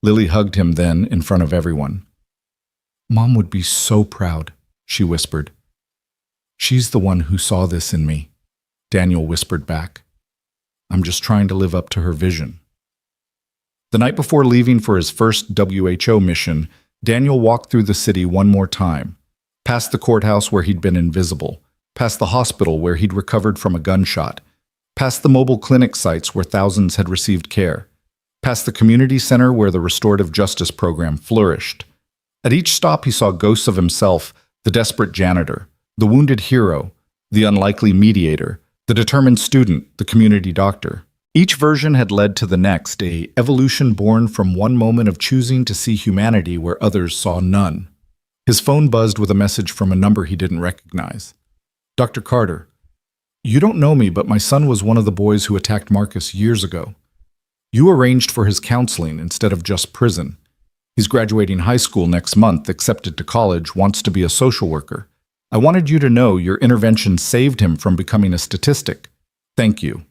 [SPEAKER 1] Lily hugged him then in front of everyone. "Mom would be so proud," she whispered. "She's the one who saw this in me," Daniel whispered back. "I'm just trying to live up to her vision." The night before leaving for his first WHO mission, Daniel walked through the city one more time, past the courthouse where he'd been invisible, past the hospital where he'd recovered from a gunshot, past the mobile clinic sites where thousands had received care, past the community center where the restorative justice program flourished. At each stop he saw ghosts of himself, the desperate janitor, the wounded hero, the unlikely mediator, the determined student, the community doctor. Each version had led to the next, a evolution born from one moment of choosing to see humanity where others saw none. His phone buzzed with a message from a number he didn't recognize. "Dr. Carter, you don't know me, but my son was one of the boys who attacked Marcus years ago. You arranged for his counseling instead of just prison. He's graduating high school next month, accepted to college, wants to be a social worker. I wanted you to know your intervention saved him from becoming a statistic. Thank you."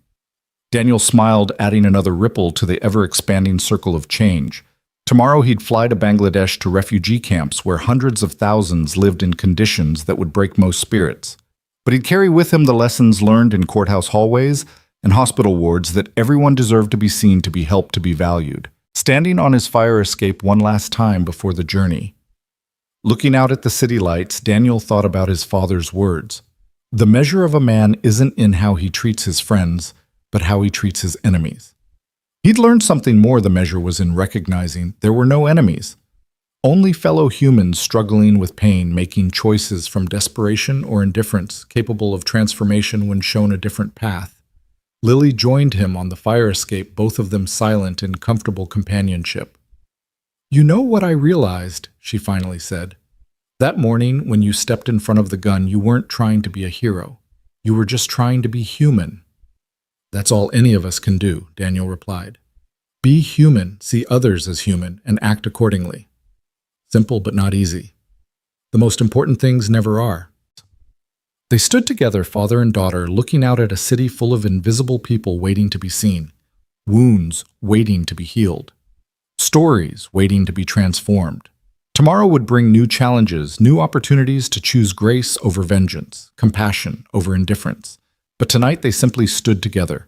[SPEAKER 1] Daniel smiled, adding another ripple to the ever-expanding circle of change. Tomorrow he'd fly to Bangladesh to refugee camps where hundreds of thousands lived in conditions that would break most spirits. But he'd carry with him the lessons learned in courthouse hallways and hospital wards that everyone deserved to be seen, to be helped, to be valued. Standing on his fire escape one last time before the journey, looking out at the city lights, Daniel thought about his father's words. The measure of a man isn't in how he treats his friends, but how he treats his enemies. He'd learned something more. The measure was in recognizing there were no enemies, only fellow humans struggling with pain, making choices from desperation or indifference, capable of transformation when shown a different path. Lily joined him on the fire escape, both of them silent in comfortable companionship. "You know what I realized," she finally said. "That morning when you stepped in front of the gun, you weren't trying to be a hero. You were just trying to be human." "That's all any of us can do," Daniel replied. Be human, see others as human, and act accordingly. Simple but not easy. The most important things never are. They stood together, father and daughter, looking out at a city full of invisible people waiting to be seen, wounds waiting to be healed, stories waiting to be transformed. Tomorrow would bring new challenges, new opportunities to choose grace over vengeance, compassion over indifference. But tonight they simply stood together.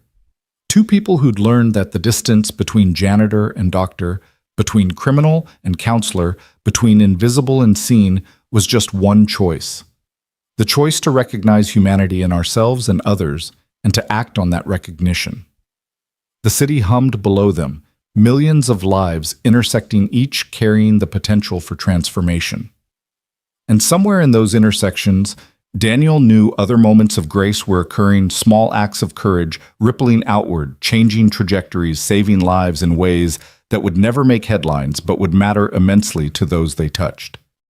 [SPEAKER 1] Two people who'd learned that the distance between janitor and doctor, between criminal and counselor, between invisible and seen, was just one choice. The choice to recognize humanity in ourselves and others, and to act on that recognition. The city hummed below them, millions of lives intersecting, each carrying the potential for transformation. And somewhere in those intersections, Daniel knew other moments of grace were occurring, small acts of courage, rippling outward, changing trajectories, saving lives in ways that would never make headlines but would matter immensely to those they touched.